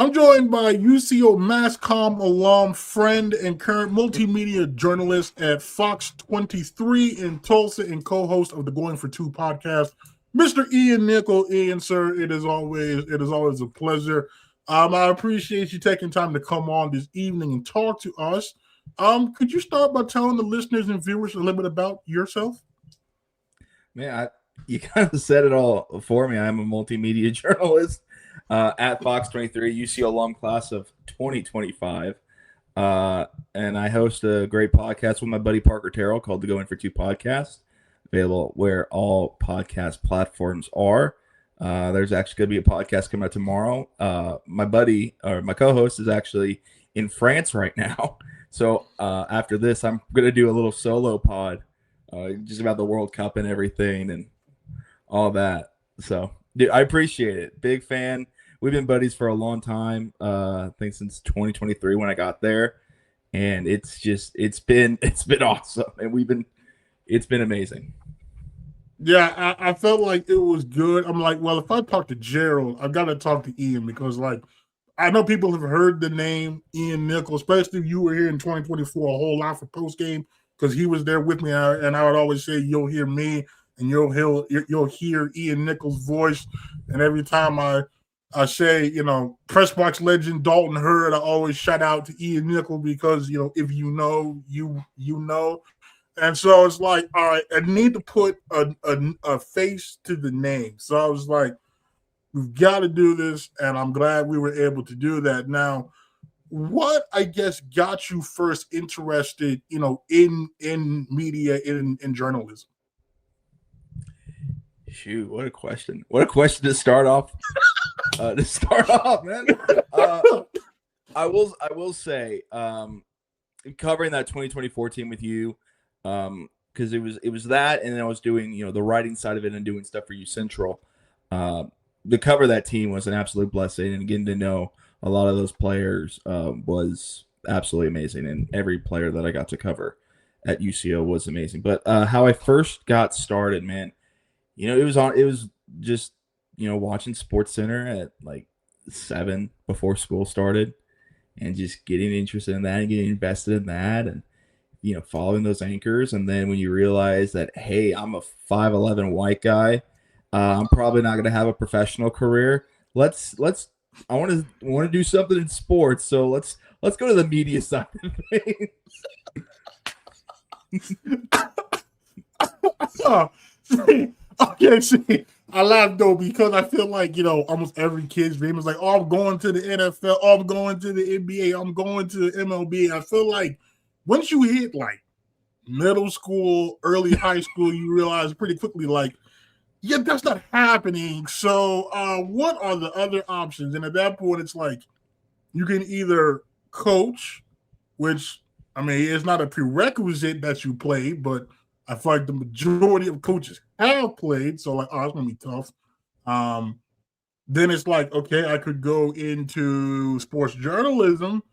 I'm joined by UCO Mass Comm alum, friend, and current multimedia journalist at Fox 23 in Tulsa and co-host of the Going for Two podcast, Mr. Ian Nikkel. Ian, sir, it is always a pleasure. I appreciate you taking time to come on this evening and talk to us. Could you start by telling the listeners and viewers a little bit about yourself? Man, you kind of said it all for me. I'm a multimedia journalist at Fox 23, UCO alum class of 2025. And I host a great podcast with my buddy Parker Terrell called the Going for Two Podcast, available where all podcast platforms are. There's actually going to be a podcast coming out tomorrow. My buddy, or my co-host, is actually in France right now. So after this, I'm going to do a little solo pod just about the World Cup and everything and all that. So, dude, I appreciate it. Big fan. We've been buddies for a long time. I think since 2023 when I got there, and it's been awesome, and it's been amazing. Yeah, I felt like it was good. I'm like, well, if I talk to Gerald, I've got to talk to Ian because, like, I know people have heard the name Ian Nikkel, especially if you were here in 2024 a whole lot for post game because he was there with me, and I would always say you'll hear me and you'll hear Ian Nikkel's voice, and every time I say, press box legend Dalton Hurd, I always shout out to Ian Nikkel because, if you know, you know. And so it's like, all right, I need to put a face to the name. So I was like, we've got to do this, and I'm glad we were able to do that. Now, what, I guess, got you first interested, in media, in journalism? Shoot, what a question. What a question to start off. Man. I will say, covering that 2024 team with you, because it was that, and then I was doing the writing side of it and doing stuff for U Central. To cover that team was an absolute blessing, and getting to know a lot of those players was absolutely amazing. And every player that I got to cover at UCO was amazing. But how I first got started, man, it was just watching Sports Center at like 7 before school started, and just getting interested in that and getting invested in that, and following those anchors. And then when you realize that, hey, I'm a 5'11" white guy, I'm probably not going to have a professional career. I want to do something in sports, so let's go to the media side of things. Okay, see, I laugh though because I feel like almost every kid's dream is like, oh, I'm going to the NFL, oh, I'm going to the NBA, I'm going to the MLB. I feel like once you hit like middle school, early high school, you realize pretty quickly like, yeah, that's not happening. So what are the other options? And at that point, it's like you can either coach, which I mean, it's not a prerequisite that you play, but I feel like the majority of coaches have played. So like, oh, it's gonna be tough. Then it's like, okay, I could go into sports journalism,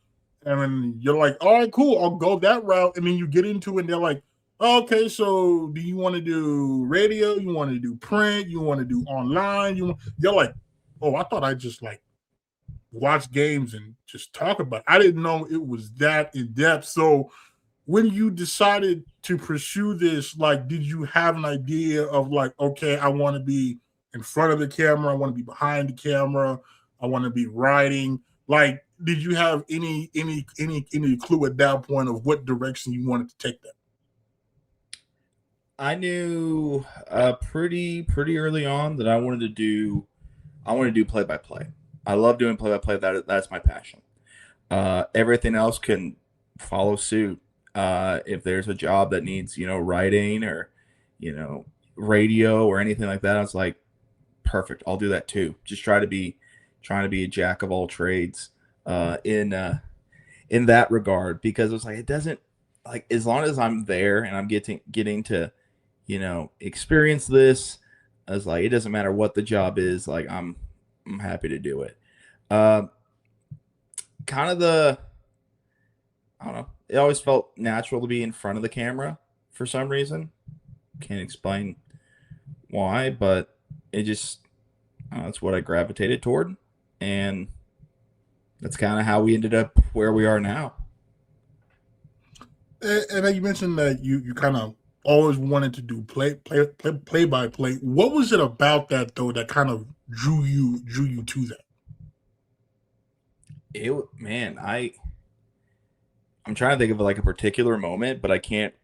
and then you're like, all right, cool, I'll go that route. And then you get into it, and they're like, okay, so do you want to do radio? You want to do print? You want to do online? You're like, oh, I thought I just like watch games and just talk about it. I didn't know it was that in depth. So when you decided to pursue this, like, did you have an idea of like, okay, I want to be in front of the camera, I want to be behind the camera, I want to be writing? Like, did you have any clue at that point of what direction you wanted to take that? I knew pretty early on that I wanted to do play-by-play. I love doing play-by-play. That's my passion. Everything else can follow suit. If there's a job that needs, writing or, radio or anything like that, I was like, perfect, I'll do that too. Just trying to be a jack of all trades in that regard, because it was like, it doesn't, like, as long as I'm there and I'm getting to, experience this, I was like, it doesn't matter what the job is, like, I'm happy to do it. Kind of I don't know. It always felt natural to be in front of the camera for some reason. Can't explain why, but it just, that's what I gravitated toward. And that's kind of how we ended up where we are now. And then you mentioned that you kind of always wanted to do play by play. What was it about that though that kind of drew you to that? Man, I'm trying to think of like a particular moment, but I can't.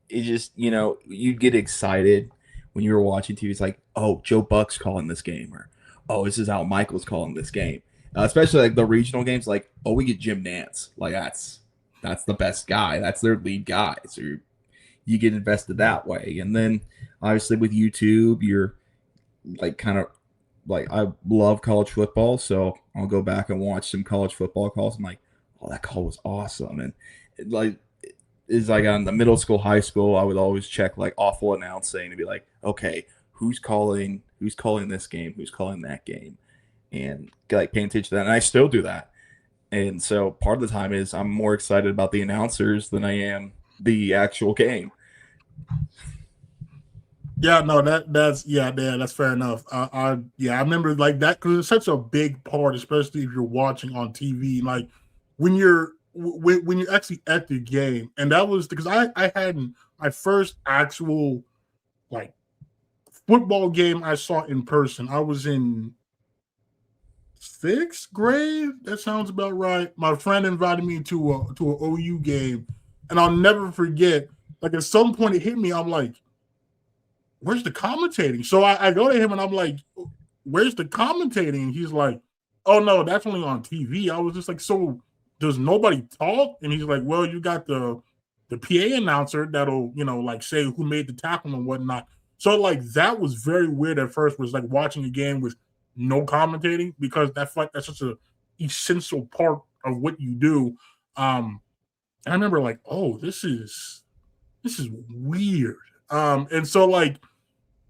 It just, you'd get excited when you were watching TV. It's like, oh, Joe Buck's calling this game, or oh, this is Al Michaels calling this game. Especially like the regional games, like, oh, we get Jim Nance. Like that's the best guy. That's their lead guy. So you get invested that way. And then obviously with YouTube, you're like kind of like, I love college football, so I'll go back and watch some college football calls. I'm like, oh, that call was awesome. And like is like on the middle school, high school, I would always check like awful announcing and be like, okay, who's calling this game, who's calling that game, and like paying attention to that. And I still do that. And so part of the time is I'm more excited about the announcers than I am the actual game. Yeah, no, that's fair enough. I remember like that because it's such a big part, especially if you're watching on TV. Like when you're actually at the game, and that was because I had my first actual like football game I saw in person. I was in sixth grade. That sounds about right. My friend invited me to an OU game, and I'll never forget. Like at some point, it hit me. I'm like, "Where's the commentating?" So I go to him and I'm like, "Where's the commentating?" And he's like, "Oh no, that's only on TV." I was just like, "So does nobody talk?" And he's like, "Well, you got the PA announcer that'll like say who made the tackle and whatnot." So like that was very weird at first. Was like watching a game with no commentating because that's such a essential part of what you do. And I remember like, oh, this is weird. And so like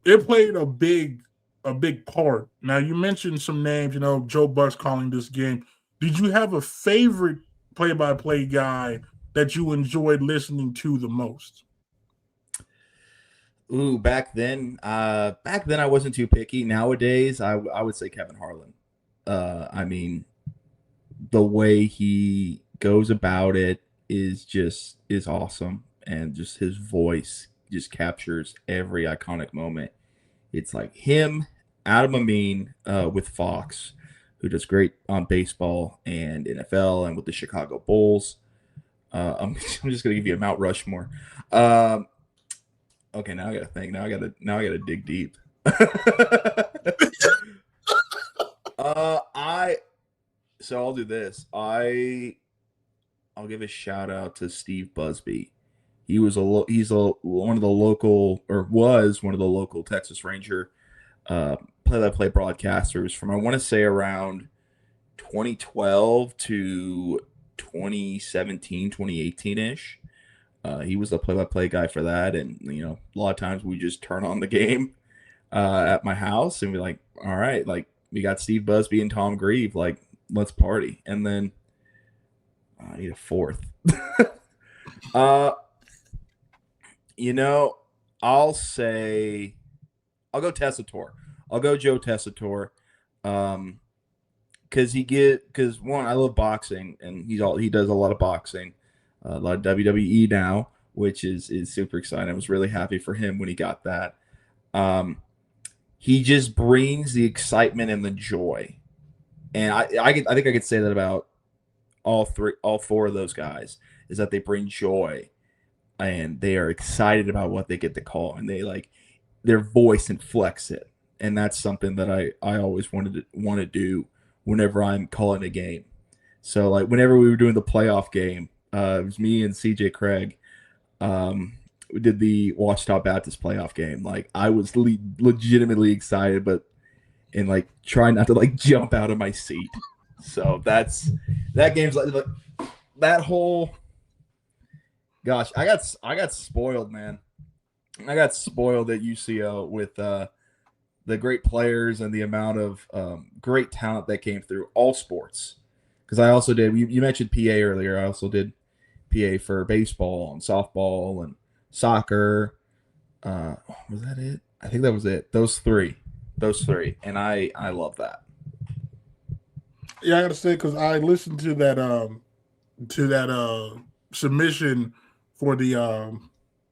it played a big part. Now you mentioned some names, Joe Buck's calling this game. Did you have a favorite play-by-play guy that you enjoyed listening to the most? Ooh, back then I wasn't too picky. Nowadays, I would say Kevin Harlan. I mean, the way he goes about it is awesome, and just his voice just captures every iconic moment. It's like him, Adam Amin, with Fox, who does great on baseball and NFL, and with the Chicago Bulls. I'm just gonna give you a Mount Rushmore. Um, okay, now I gotta think. Now I gotta dig deep. I so I'll do this. I'll give a shout out to Steve Busby. He's one of the local, or was one of the local Texas Ranger play-by-play broadcasters from, I want to say, around 2012 to 2017, 2018 ish. He was the play-by-play guy for that, and a lot of times we just turn on the game at my house and be like, all right, like we got Steve Busby and Tom Grieve, like let's party. And then I need a fourth. uh, you know, I'll say I'll go Tessitore. I'll go Joe Tessitore. Because one, I love boxing, and he does a lot of boxing, a lot of WWE now, which is super exciting. I was really happy for him when he got that. He just brings the excitement and the joy, and I think I could say that about all four of those guys, is that they bring joy, and they are excited about what they get to call, and they like their voice inflects it, and that's something that I always want to do whenever I'm calling a game. So like whenever we were doing the playoff game, it was me and CJ Craig. We did the Washita Baptist playoff game. Like I was legitimately excited, but and like trying not to like jump out of my seat. So that game's like that whole. Gosh, I got spoiled, man. I got spoiled at UCO with the great players and the amount of great talent that came through all sports. Because I also did. You mentioned PA earlier. I also did PA for baseball and softball and soccer. Was that it? I think that was it. Those three, and I love that. Yeah, I gotta say because I listened to that submission for the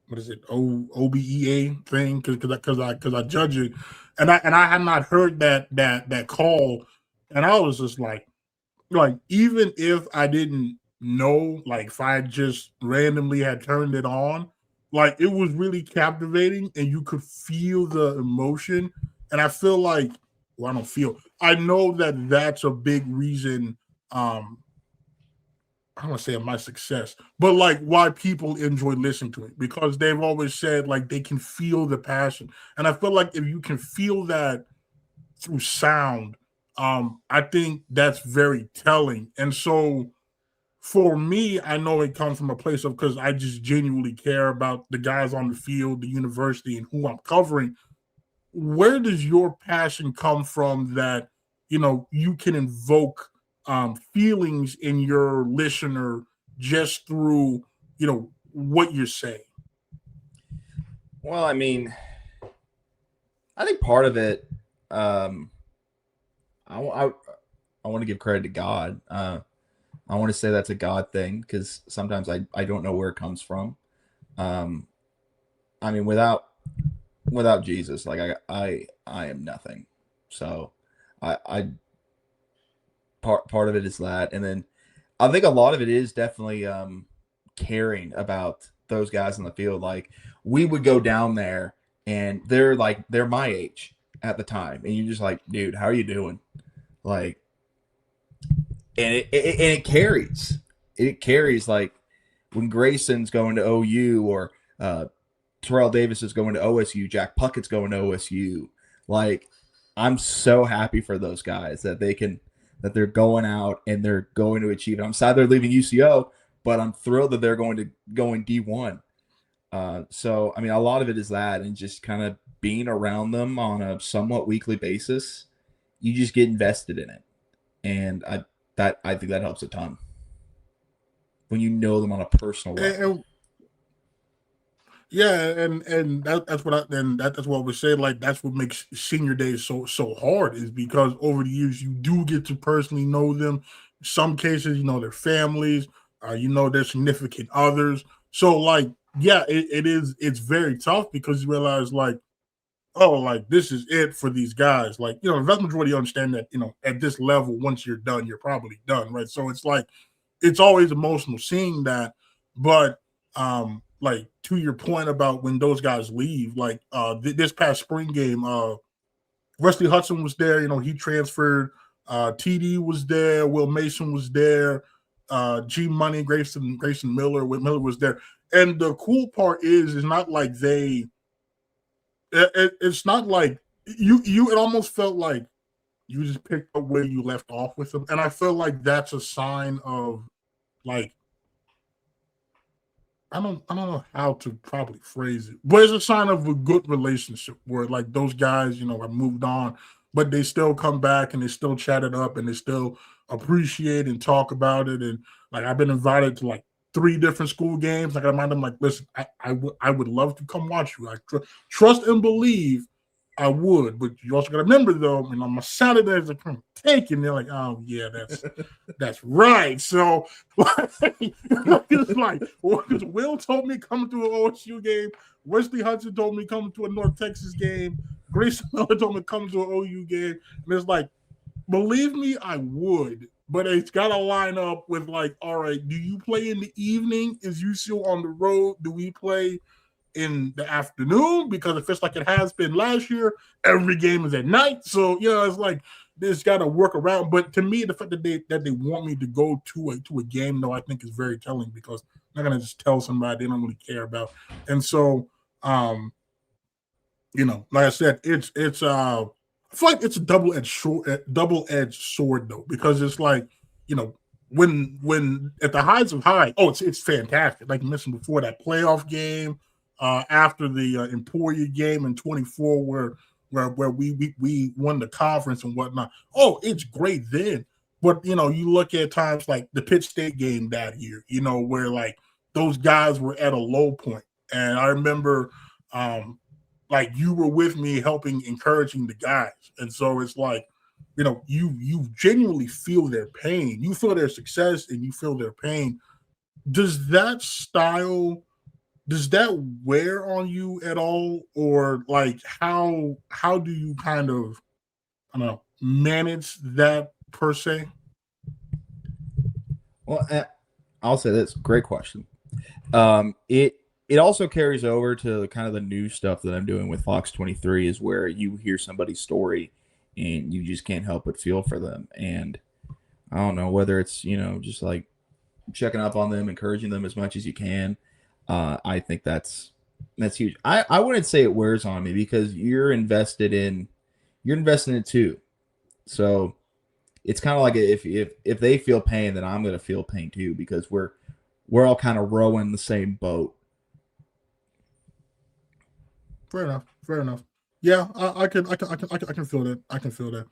what is it OBEA thing because I judge it, and I had not heard that call, and I was just like even if I didn't know, like if I just randomly had turned it on, like it was really captivating and you could feel the emotion. And I feel like, well, I don't feel, I know that that's a big reason. I don't want to say my success, but like why people enjoy listening to it because they've always said like they can feel the passion. And I feel like if you can feel that through sound, I think that's very telling. And so for me, I know it comes from a place of because I just genuinely care about the guys on the field, the university, and who I'm covering. Where does your passion come from that you can invoke feelings in your listener just through what you're saying? Well, I mean, I think part of it, I want to give credit to God. I want to say that's a God thing because sometimes I don't know where it comes from. I mean, without Jesus, like I am nothing. So I part of it is that, and then I think a lot of it is definitely caring about those guys in the field. Like we would go down there and they're my age at the time, and you're just like, dude, how are you doing? Like, and it carries. It carries like when Grayson's going to OU or Terrell Davis is going to OSU, Jack Puckett's going to OSU. Like, I'm so happy for those guys that they're going out and they're going to achieve it. I'm sad they're leaving UCO, but I'm thrilled that they're going D1. So, I mean, a lot of it is that and just kind of being around them on a somewhat weekly basis. You just get invested in it. And I think that helps a ton when you know them on a personal level. And that's what I would say. Like that's what makes senior days so hard is because over the years you do get to personally know them. In some cases, their families, their significant others. So like, yeah, it's very tough because you realize like, oh, like this is it for these guys. Like, the vast majority understand that, at this level, once you're done, you're probably done, right? So it's like it's always emotional seeing that. But like to your point about when those guys leave, like this past spring game, Wesley Hudson was there, he transferred, TD was there, Will Mason was there, G Money, Grayson Miller was there. And the cool part is not like it's not like it almost felt like you just picked up where you left off with them. And I feel like that's a sign of like I don't know how to probably phrase it, but it's a sign of a good relationship where like those guys, have moved on, but they still come back and they still chat it up and they still appreciate and talk about it. And like I've been invited to like 3 different school games. Like I remind them like, listen, I would love to come watch you. I trust and believe I would, but you also got to remember though, on my Saturdays I come take and they're like, oh yeah, that's right. So it's like, because Will told me coming to an OSU game, Wesley Hudson told me coming to a North Texas game, Grayson Miller told me coming to an OU game, and it's like, believe me, I would. But it's got to line up with like, all right, do you play in the evening? Is UCO on the road? Do we play in the afternoon? Because if it's like it has been last year, every game is at night. So it's like this got to work around. But to me, the fact that they want me to go to a game, though, I think is very telling because I'm not gonna just tell somebody they don't really care about. And so, like I said, it's I feel like it's a double-edged sword though, because it's like, when at the heights of high, it's fantastic. Like you mentioned before, that playoff game, after the Emporia game in 24, where we won the conference and whatnot. Oh, it's great then. But you look at times like the Pitt State game that year, where like those guys were at a low point. And I remember like you were with me helping encouraging the guys. And so it's like you genuinely feel their pain. You feel their success and you feel their pain. Does that style, does that wear on you at all? Or like how do you kind of, I don't know, manage that per se? Well, I'll say this. Great question. It also carries over to kind of the new stuff that I'm doing with Fox 23 is where you hear somebody's story and you just can't help but feel for them. And I don't know whether it's, just like checking up on them, encouraging them as much as you can. I think that's huge. I wouldn't say it wears on me because you're invested in it too. So it's kind of like if they feel pain, then I'm going to feel pain too, because we're all kind of rowing the same boat. Fair enough. Yeah, I can feel that. I can feel that.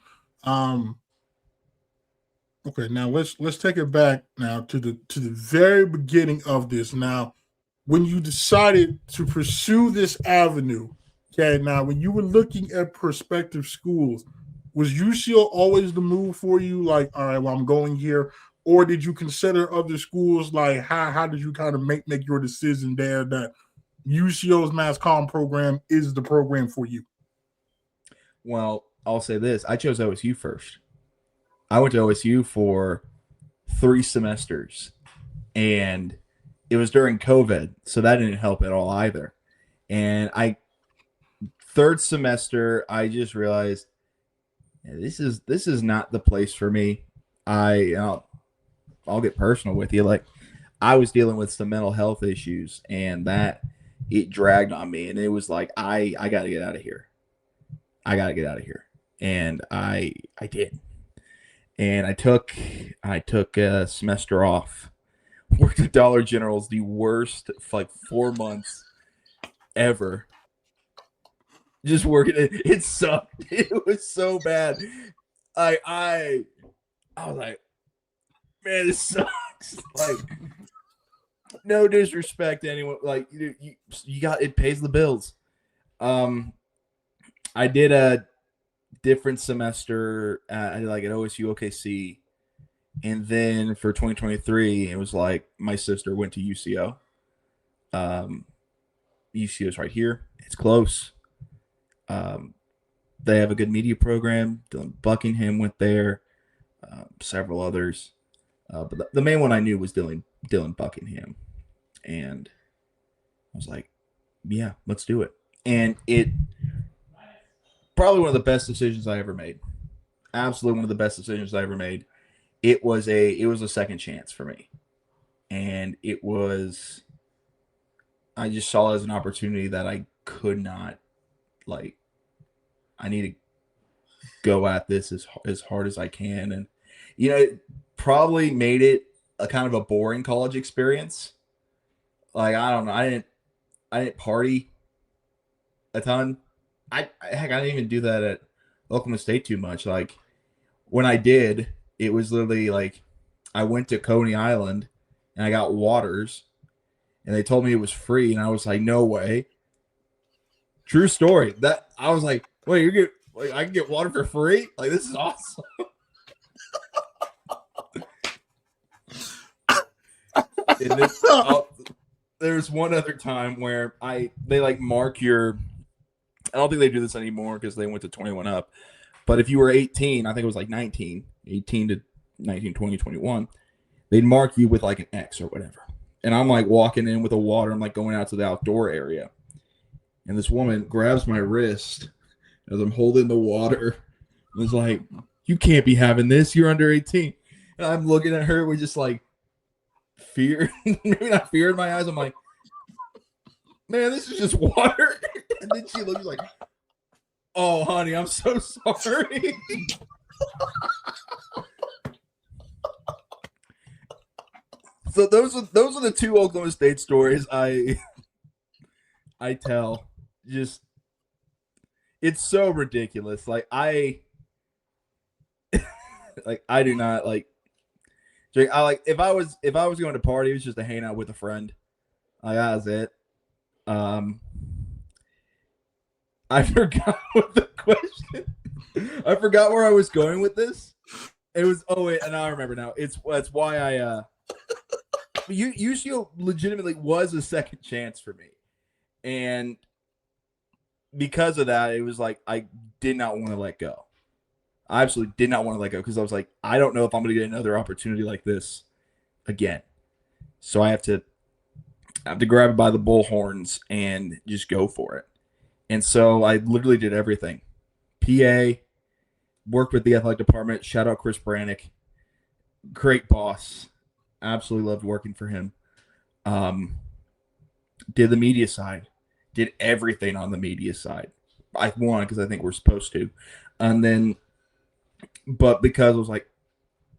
Okay, now let's take it back now to the very beginning of this. Now, when you decided to pursue this avenue, okay, now when you were looking at prospective schools, was UCO always the move for you? Like, all right, well, I'm going here, or did you consider other schools? Like, how did you kind of make your decision there that UCO's mass comm program is the program for you? Well, I'll say this: I chose OSU first. I went to OSU for 3 semesters, and it was during COVID, so that didn't help at all either. And third semester, I just realized this is not the place for me. I'll get personal with you. Like, I was dealing with some mental health issues, and that it dragged on me, and it was like I got to get out of here. I got to get out of here, and I did. And I took a semester off. Worked at Dollar General's, the worst for like 4 months ever. Just working it sucked. It was so bad. I was like, man, this sucks. Like, no disrespect to anyone. Like, you got, it pays the bills. I did a different semester at OSU OKC, and then for 2023 it was like my sister went to UCO. UCO is right here, it's close. They have a good media program. Dylan Buckingham went there, several others, but the main one I knew was Dylan Buckingham, and I was like, yeah, let's do it. And it probably one of the best decisions I ever made. Absolutely one of the best decisions I ever made. It was a second chance for me. And I just saw it as an opportunity that I could not, like, I need to go at this as hard as I can. And, it probably made it a kind of a boring college experience. Like, I don't know. I didn't party a ton. I didn't even do that at Oklahoma State too much. Like, when I did, it was literally like I went to Coney Island and I got waters, and they told me it was free, and I was like, no way. True story. That I was like, wait, I can get water for free? Like, this is awesome. And then, there's one other time where they like mark your. I don't think they do this anymore because they went to 21 up. But if you were 18, I think it was like 18 to 19, 20, 21, they'd mark you with like an X or whatever. And I'm like walking in with a water. I'm like going out to the outdoor area. And this woman grabs my wrist as I'm holding the water. And was like, you can't be having this. You're under 18. And I'm looking at her with just like fear. Maybe not fear in my eyes. I'm like, man, this is just water. And then she looks like, oh, honey, I'm so sorry. So those are the 2 Oklahoma State stories I tell. Just, it's so ridiculous. Like, I do not like drink. If I was going to party, it was just to hang out with a friend. Like, that was it. I forgot what the question. I forgot where I was going with this. It was and I remember now. That's why I UCO legitimately was a second chance for me, and because of that, it was like I did not want to let go. I absolutely did not want to let go because I was like, I don't know if I'm going to get another opportunity like this again. So I have to grab it by the bullhorns and just go for it. And so I literally did everything. PA, worked with the athletic department. Shout out Chris Brannick. Great boss. Absolutely loved working for him. Did the media side. Did everything on the media side. I won because I think we're supposed to. And then, but because I was like,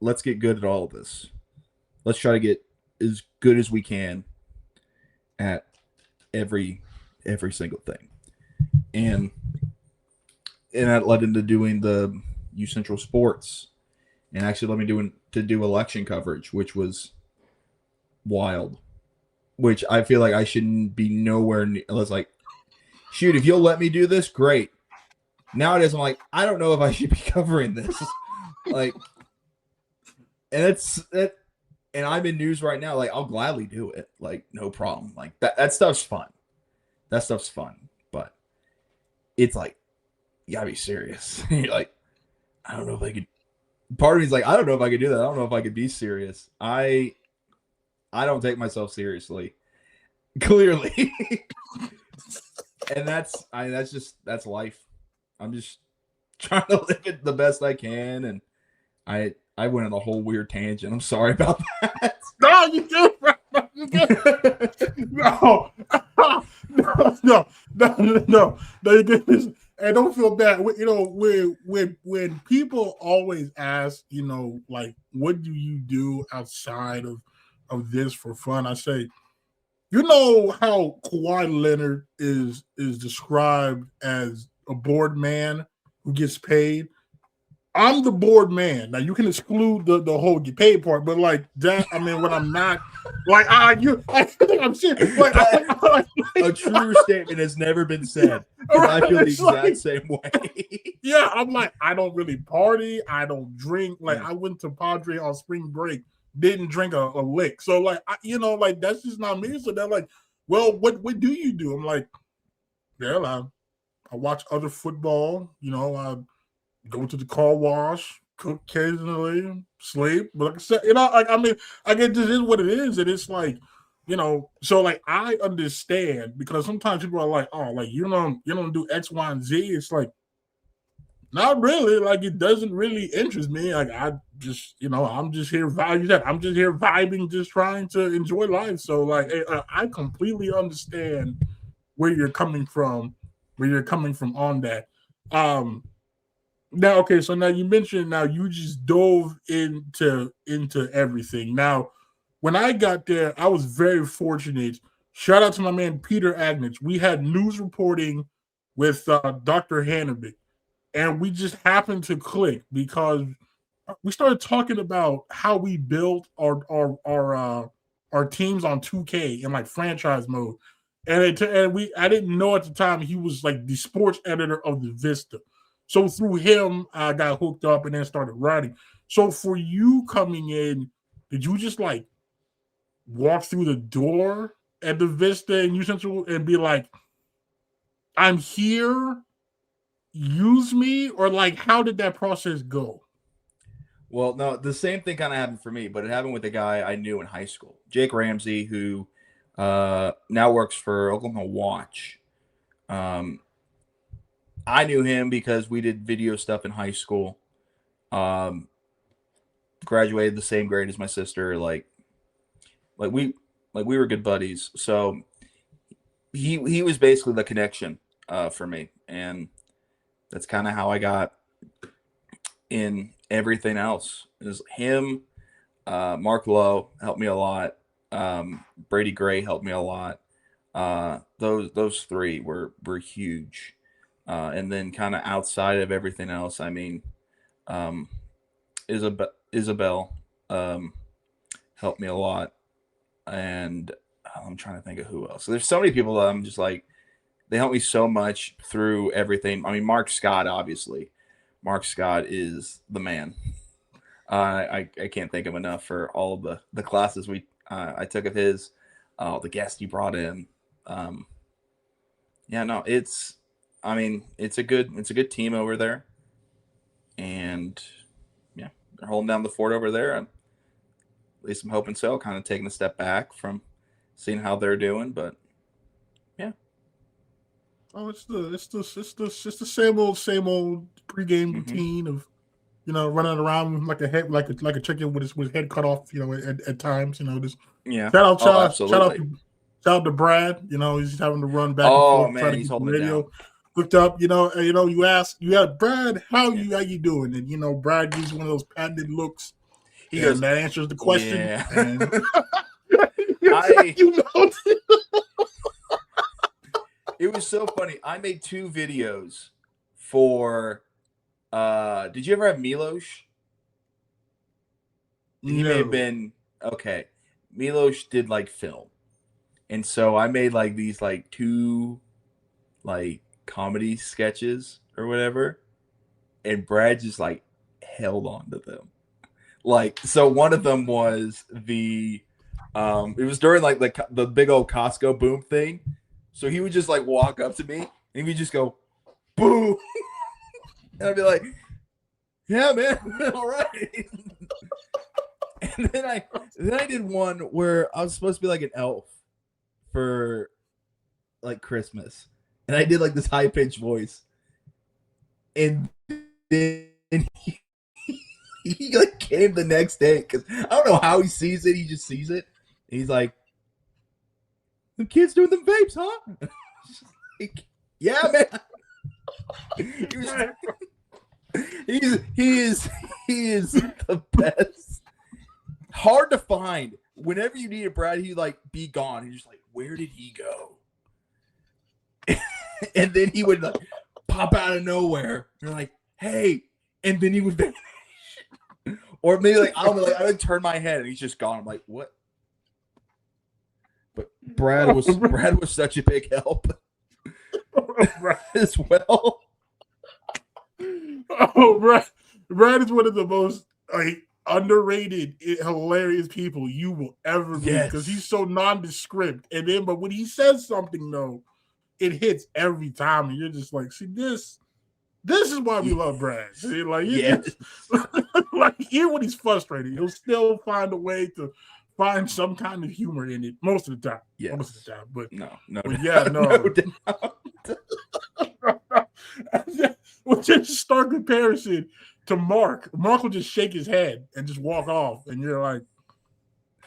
let's get good at all of this. Let's try to get as good as we can at every single thing. And that led into doing the U Central Sports, and actually led me to do election coverage, which was wild. Which I feel like I shouldn't be nowhere near. I was like, shoot, if you'll let me do this, great. Nowadays, I'm like, I don't know if I should be covering this. Like, and and I'm in news right now. Like, I'll gladly do it. Like, no problem. Like that stuff's fun. That stuff's fun. But it's like, you gotta be serious. You're like, I don't know if I could. Part of me's like, I don't know if I could do that. I don't know if I could be serious. I don't take myself seriously, clearly. And that's life. I'm just trying to live it the best I can, and I went on a whole weird tangent. I'm sorry about that. No, you do. You do. No, no. You get this. And don't feel bad. You know, when people always ask, you know, like, what do you do outside of this for fun? I say, you know how Kawhi Leonard is described as a bored man who gets paid? I'm the bored man. Now you can exclude the whole get paid part, but like that, I mean, when I'm not, like I think I'm serious. Like, a true statement has never been said. Right, I feel the exact same way. Yeah, I'm like, I don't really party. I don't drink. Like, I went to Padre on spring break, didn't drink a lick. So like, like that's just not me. So they're like, well, what do you do? I'm like, well, I watch other football. You know, I go to the car wash, cook occasionally, sleep. But like I said, like, I mean, I guess this is what it is. And it's like, so like I understand, because sometimes people are like, oh, like you don't do X, Y, and Z. It's like, not really. Like, it doesn't really interest me. Like, I just, I'm just here vibing. I'm just here vibing, just trying to enjoy life. So like, I completely understand where you're coming from on that. Now, okay, so now you mentioned you just dove into everything. Now, when I got there, I was very fortunate. Shout out to my man Peter Agnich. We had news reporting with Dr. Hannibit, and we just happened to click because we started talking about how we built our teams on 2K in like franchise mode, and I didn't know at the time he was like the sports editor of the Vista. So through him, I got hooked up and then started writing. So for you coming in, did you just like walk through the door at the Vista and U and be like, I'm here, use me? Or like, how did that process go? Well, no, the same thing kind of happened for me, but it happened with a guy I knew in high school, Jake Ramsey, who now works for Oklahoma Watch. I knew him because we did video stuff in high school. Graduated the same grade as my sister. Like we were good buddies. So he was basically the connection for me, and that's kind of how I got in everything else. Is him. Mark Lowe helped me a lot. Brady Gray helped me a lot. Those three were huge. And then kind of outside of everything else, I mean, Isabel helped me a lot. And I'm trying to think of who else. So there's so many people that I'm just like, they helped me so much through everything. I mean, Mark Scott, obviously. Mark Scott is the man. I can't thank him enough for all of the classes I took of his, the guests he brought in. It's a good team over there, and yeah, they're holding down the fort over there. At least I'm hoping so. Kind of taking a step back from seeing how they're doing, but yeah. Oh, it's the same old pregame routine of, running around like a chicken with his head cut off, at times, just shout out to Brad, he's having to run back and forth, man, trying to he's get the holding radio it down. hooked up, you ask Brad, how you doing? And Brad gives one of those patented looks. He goes, that answers the question. Yeah. And it was so funny. I made 2 videos for did you ever have Milos? No. He may have been okay. Milos did like film. And so I made like these like 2 like comedy sketches or whatever. And Brad just like held on to them. Like, so one of them was it was during like the big old Costco boom thing. So he would just like walk up to me and he would just go, boom. And I'd be like, yeah, man, all right. And then I did one where I was supposed to be like an elf for like Christmas. And I did like this high pitched voice. And then he like came the next day because I don't know how he sees it. He just sees it. And he's like, "The kids doing them vapes, huh?" Like, yeah, man. He is the best. Hard to find. Whenever you need a Brad, he like be gone. You're just like, where did he go? And then he would like pop out of nowhere. You're like, hey, and then he would vanish. Or maybe like I would turn my head and he's just gone. I'm like, what? But Brad was such a big help as well. Oh, Brad is one of the most like underrated, hilarious people you will ever meet because he's so nondescript. And then, but when he says something though, it hits every time, and you're just like, see this. This is why we love Brad. See, like, like even when he's frustrated, he'll still find a way to find some kind of humor in it most of the time. Yes. Most of the time, but no. With just a stark comparison to Mark will just shake his head and just walk off, and you're like,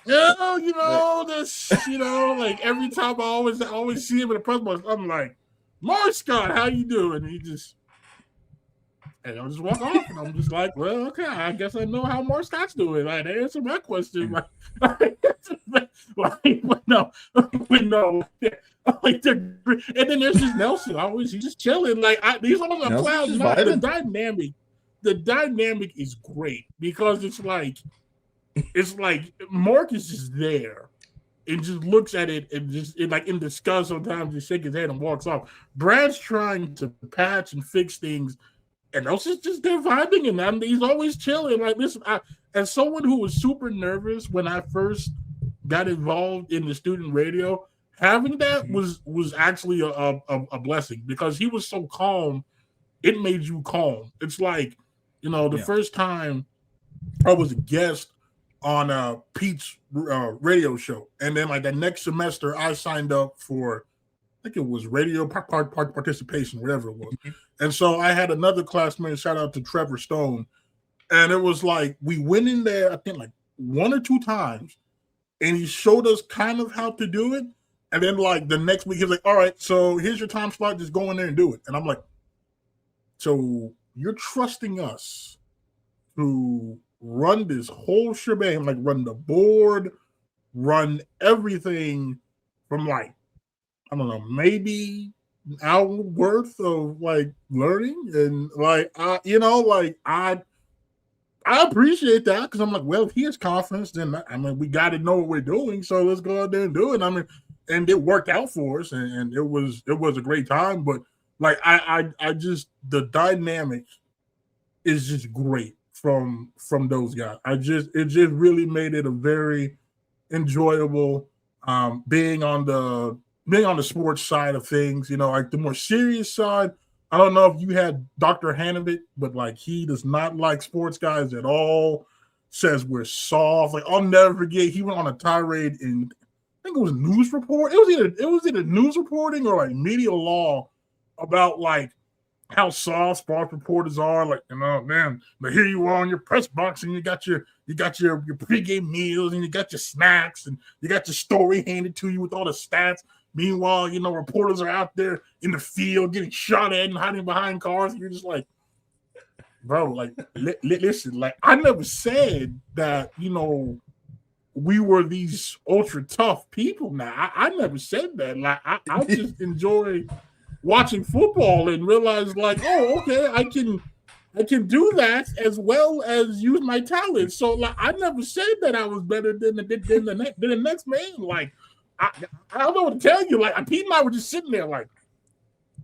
this, like every time I always see him in the press box, I'm like, Mark Scott, how you doing? And he just. And I'll just walk off, and I'm just like, well, okay, I guess I know how Mark Scott's doing. Like, answer my question. But no. Like, and then there's just Nelson. He's just chilling. Like, these are the clouds. The dynamic is great because it's like Mark is just there and just looks at it and just like in disgust. Sometimes he shakes his head and walks off. Brad's trying to patch and fix things. And Nelson's just there vibing, and he's always chilling. Like, listen, as someone who was super nervous when I first got involved in the student radio, having that was actually a blessing because he was so calm. It made you calm. It's like, the first time I was a guest on Pete's radio show, and then like the next semester I signed up for. I think it was radio participation, whatever it was. And so I had another classmate, shout out to Trevor Stone. And it was like, we went in there, I think like 1 or 2 times, and he showed us kind of how to do it. And then like the next week, he was like, all right, so here's your time slot, just go in there and do it. And I'm like, so you're trusting us to run this whole shebang, like run the board, run everything from like, I don't know, maybe an hour worth of like learning, and like I appreciate that because I'm like, well, if he has confidence, then we got to know what we're doing, so let's go out there and do it. And it worked out for us, and it was a great time. But like I just the dynamic is just great from those guys. It just really made it a very enjoyable being on the sports side of things. You know, like the more serious side. I don't know if you had Dr. Hanavit, but like he does not like sports guys at all. Says we're soft. Like I'll never forget. He went on a tirade in I think it was news report. It was either news reporting or like media law about like how soft sports reporters are. Like, you know, man, but here you are on your press box and you got your pregame meals and you got your snacks and you got your story handed to you with all the stats. Meanwhile, you know, reporters are out there in the field getting shot at and hiding behind cars. And you're just like, bro, like, listen, like, I never said that, you know, we were these ultra tough people. Now, I never said that. Like, I just enjoy watching football and realize, like, oh, okay, I can do that as well as use my talent. So, like, I never said that I was better than the next man. Like, I don't know what to tell you. Like, Pete and I were just sitting there like,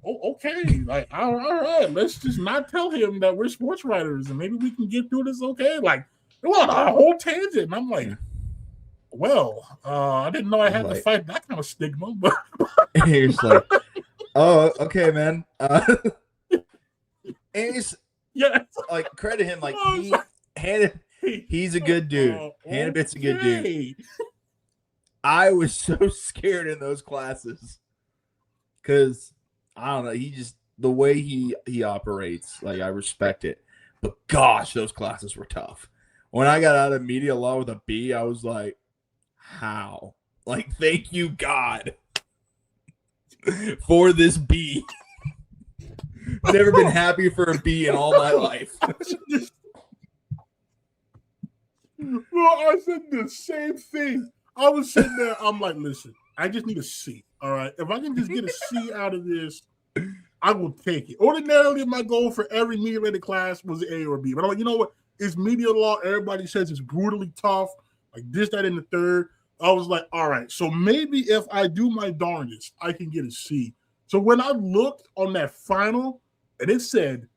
oh, okay. Like, all right, let's just not tell him that we're sports writers and maybe we can get through this okay. Like, well, a whole tangent. And I'm like, well, I didn't know I had to fight that kind of stigma. But you're just like, oh, okay, man. And it's like credit him. Like, he's a good dude. Hanabit's a good dude. I was so scared in those classes because I don't know. He just the way he operates, like I respect it. But gosh, those classes were tough. When I got out of media law with a B, I was like, how? Like, thank you, God, for this B. Never been happy for a B in all my life. Well, I said the same thing. I was sitting there. I'm like, listen, I just need a C. All right. If I can just get a C out of this, I will take it. Ordinarily, my goal for every media-related class was A or B. But I'm like, you know what? It's media law. Everybody says it's brutally tough. Like this, that, and the third. I was like, all right. So maybe if I do my darndest, I can get a C. So when I looked on that final, and it said,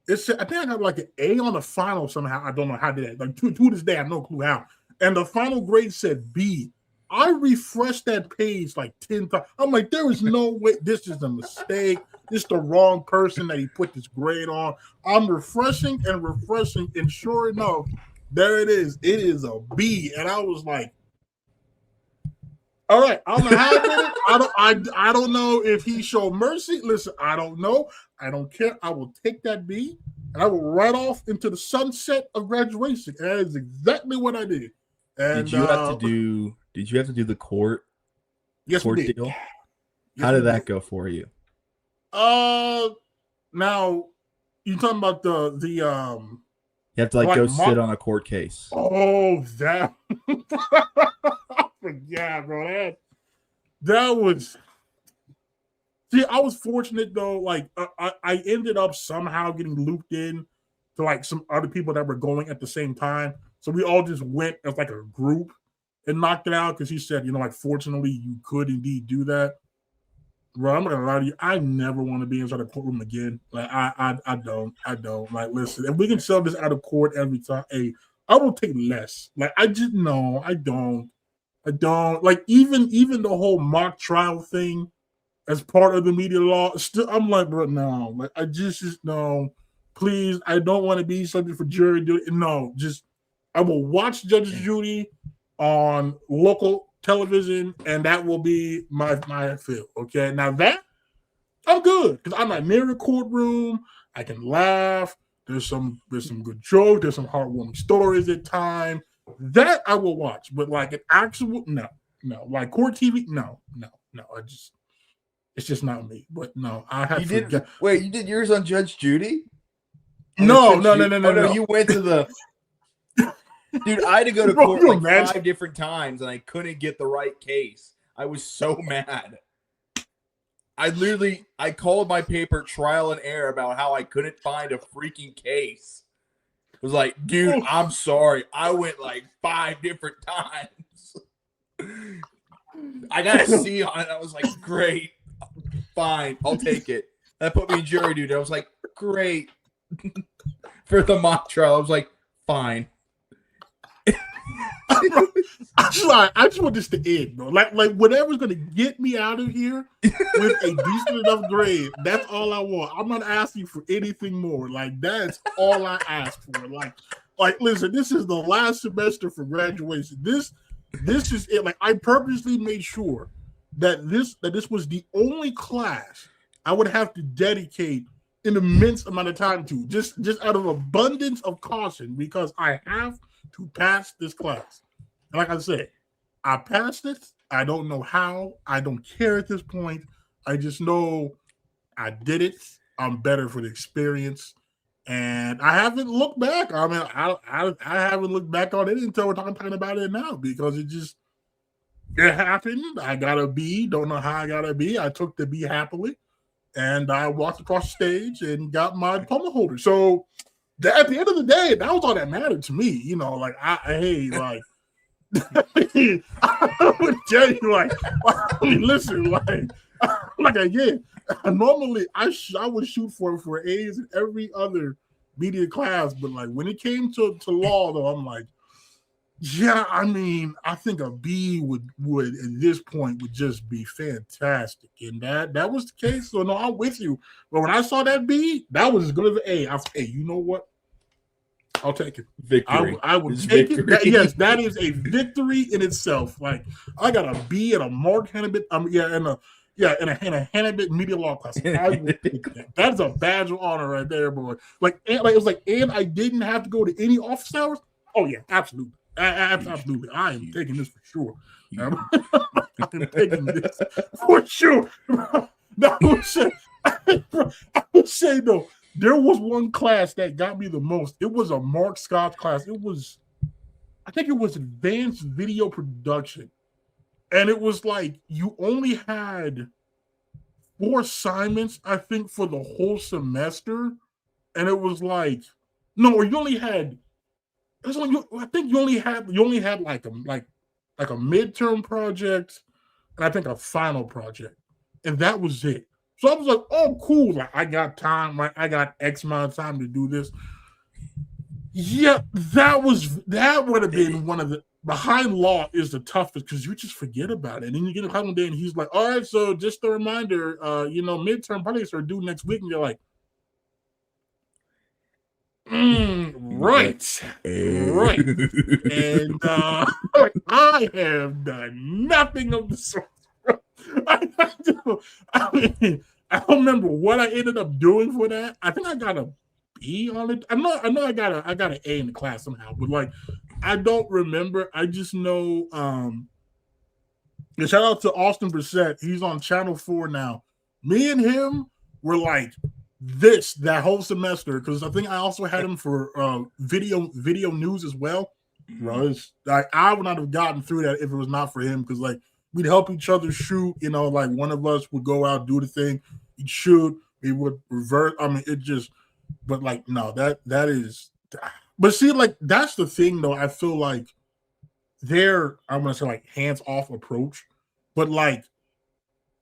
I think I got like an A on the final somehow. I don't know how I did that. Like to this day, I have no clue how. And the final grade said B. I refreshed that page like 10 times. I'm like, there is no way. This is a mistake. This is the wrong person that he put this grade on. I'm refreshing, and sure enough, there it is. It is a B. And I was like, all right, I don't know how I did it. I don't know if he showed mercy. Listen, I don't know. I don't care. I will take that B and I will ride off into the sunset of graduation. And that is exactly what I did. And, did you have to do the court deal? Yes, How did that go for you? Now you talking about the you have to like go sit on a court case. Oh, that yeah, bro. That was. See, I was fortunate though. Like I ended up somehow getting looped in to like some other people that were going at the same time. So we all just went as like a group and knocked it out because he said, you know, like fortunately you could indeed do that. Bro, I'm not gonna lie to you. I never want to be inside a courtroom again. Like I don't. Like, listen, if we can sell this out of court every time, hey, I will take less. Like I just no, I don't. Like even the whole mock trial thing as part of the media law. Still, I'm like, bro, no. Like I just no. Please, I don't want to be subject for jury duty. No, just I will watch Judge Judy on local television, and that will be my feel. Okay, now that I'm good because I'm not near a courtroom. I can laugh. There's some good jokes. There's some heartwarming stories at times. That I will watch, but like an actual no, like court TV, no. It's just not me. But no, I have. Wait, you did yours on Judge Judy? No. You went to the. Dude, I had to go to court like 5 different times, and I couldn't get the right case. I was so mad. I called my paper trial and error about how I couldn't find a freaking case. It was like, dude, I'm sorry. I went like 5 different times. I got a C on it. I was like, great. Fine. I'll take it. That put me in jury duty. I was like, great. for the mock trial. I was like, fine. I just want this to end, bro. Like whatever's gonna get me out of here with a decent enough grade. That's all I want. I'm not asking for anything more. Like that's all I ask for. Like listen, this is the last semester for graduation. This is it. Like I purposely made sure that this was the only class I would have to dedicate an immense amount of time to, just out of abundance of caution, because I have to pass this class. Like I said, I passed it. I don't know how. I don't care at this point. I just know I did it. I'm better for the experience. And I haven't looked back. I mean, I haven't looked back on it until we're talking about it now, because it happened. I got a B. Don't know how I got a B. I took the B happily. And I walked across the stage and got my diploma holder. So at the end of the day, that was all that mattered to me. You know, like, I would tell you, like, I mean, listen, like again, normally I would shoot for A's in every other media class, but like when it came to law, though, I'm like, yeah, I mean, I think a B would at this point would just be fantastic, and that was the case. So no, I'm with you. But when I saw that B, that was as good as an A. I was, hey, you know what? I'll take it. Victory. I would take it. Yes, that is a victory in itself. Like I got a B and a Mark Hannibit. And a Hannibit media law class. I would take that. That's a badge of honor right there, boy. It was like, and I didn't have to go to any office hours. Oh yeah, absolutely. Absolutely. I am taking this for sure. I'm taking this for sure. I would say though, there was one class that got me the most. It was a Mark Scott class. I think it was advanced video production. And it was like you only had 4 assignments, I think, for the whole semester. And it was like, no, you only had I think you only had like a midterm project and I think a final project, and that was it. So I was like, oh, cool. Like I got time. Like I got X amount of time to do this. Yeah, that would have been one of the behind law is the toughest because you just forget about it. And then you get a final day and he's like, all right, so just a reminder, midterm projects are due next week, and you're like, right. And I have done nothing of the sort. I don't remember what I ended up doing for that. I think I got a B on it. I know I got an A in the class somehow, but like I don't remember. I just know shout out to Austin Brissett. He's on Channel 4 now. Me and him were like that whole semester, because I think I also had him for video news as well. Bro, I would not have gotten through that if it was not for him, because like we'd help each other shoot. Like one of us would go out, do the thing, he'd shoot, he would revert. I mean, it just, but like no, that is. But see, like that's the thing though. I feel like I'm gonna say like hands off approach, but like.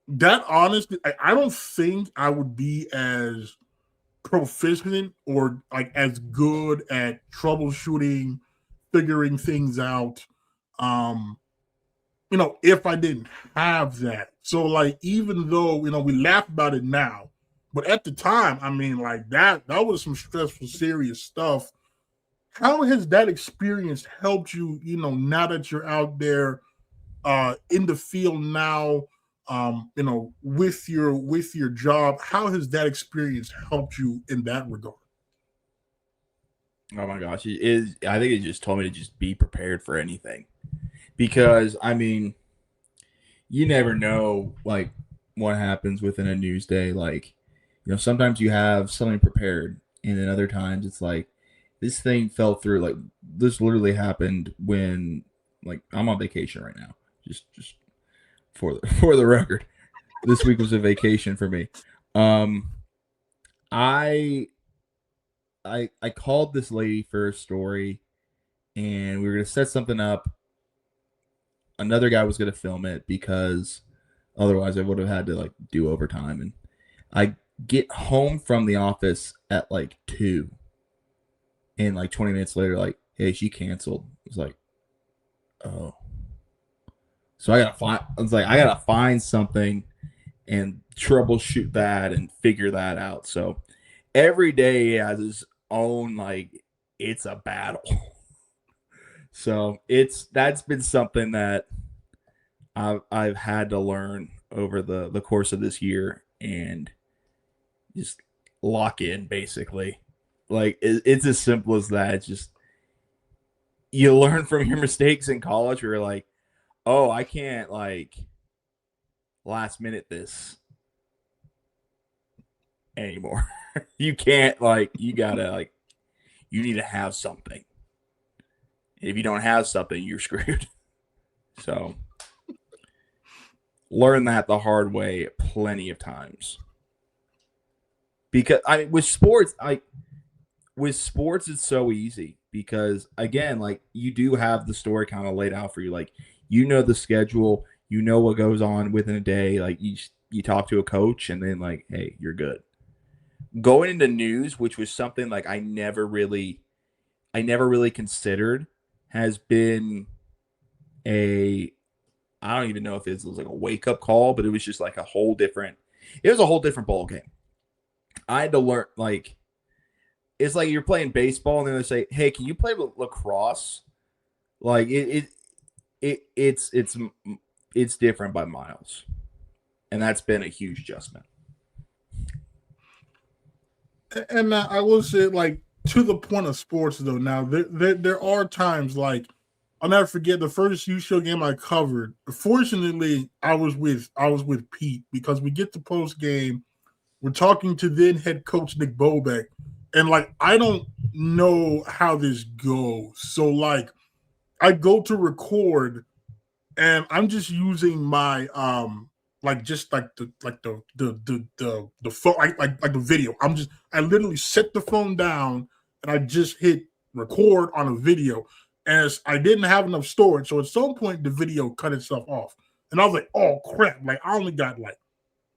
That honestly, I don't think I would be as proficient or like as good at troubleshooting, figuring things out, if I didn't have that. So like, even though, we laugh about it now, but at the time, I mean, like that was some stressful, serious stuff. How has that experience helped you, now that you're out there in the field now? With your job, how has that experience helped you in that regard? Oh my gosh, it is. I think it just told me to just be prepared for anything, because I mean, you never know like what happens within a news day. Like, sometimes you have something prepared, and then other times it's like this thing fell through. Like this literally happened when like I'm on vacation right now. Just for the record, this week was a vacation for me. I called this lady for a story, and we were gonna set something up. Another guy was gonna film it because otherwise I would have had to like do overtime, and get home from the office at like 2, and like 20 minutes later, like, hey, she canceled. It's like, oh. So I gotta find something and troubleshoot that and figure that out. So every day has its own, like, it's a battle. So that's been something that I've had to learn over the course of this year, and just lock in, basically. Like, it's as simple as that. It's just, you learn from your mistakes in college where you're like, oh, I can't, like, last minute this anymore. You can't, like, you gotta, like, you need to have something. If you don't have something, you're screwed. So learn that the hard way plenty of times. Because I mean, with sports, it's so easy because, again, like, you do have the story kind of laid out for you. Like, you know the schedule, you know what goes on within a day. Like, you talk to a coach, and then, like, hey, you're good. Going into news, which was something like I never really considered, has been I don't even know if it was like a wake up call, but it was just like a whole different ball game. I had to learn, like, it's like you're playing baseball and then they say, hey, can you play lacrosse? Like, it's different by miles. And that's been a huge adjustment. And I will say, like, to the point of sports, though, now there are times, like, I'll never forget the first UCO game I covered. Fortunately, I was with Pete, because we get the post game. We're talking to then head coach Nick Bobek, and, like, I don't know how this goes. So, like, I go to record, and I'm just using my like, just like the phone, like the video. I literally set the phone down and I just hit record on a video, as I didn't have enough storage. So at some point the video cut itself off, and I was like, oh crap! Like, I only got like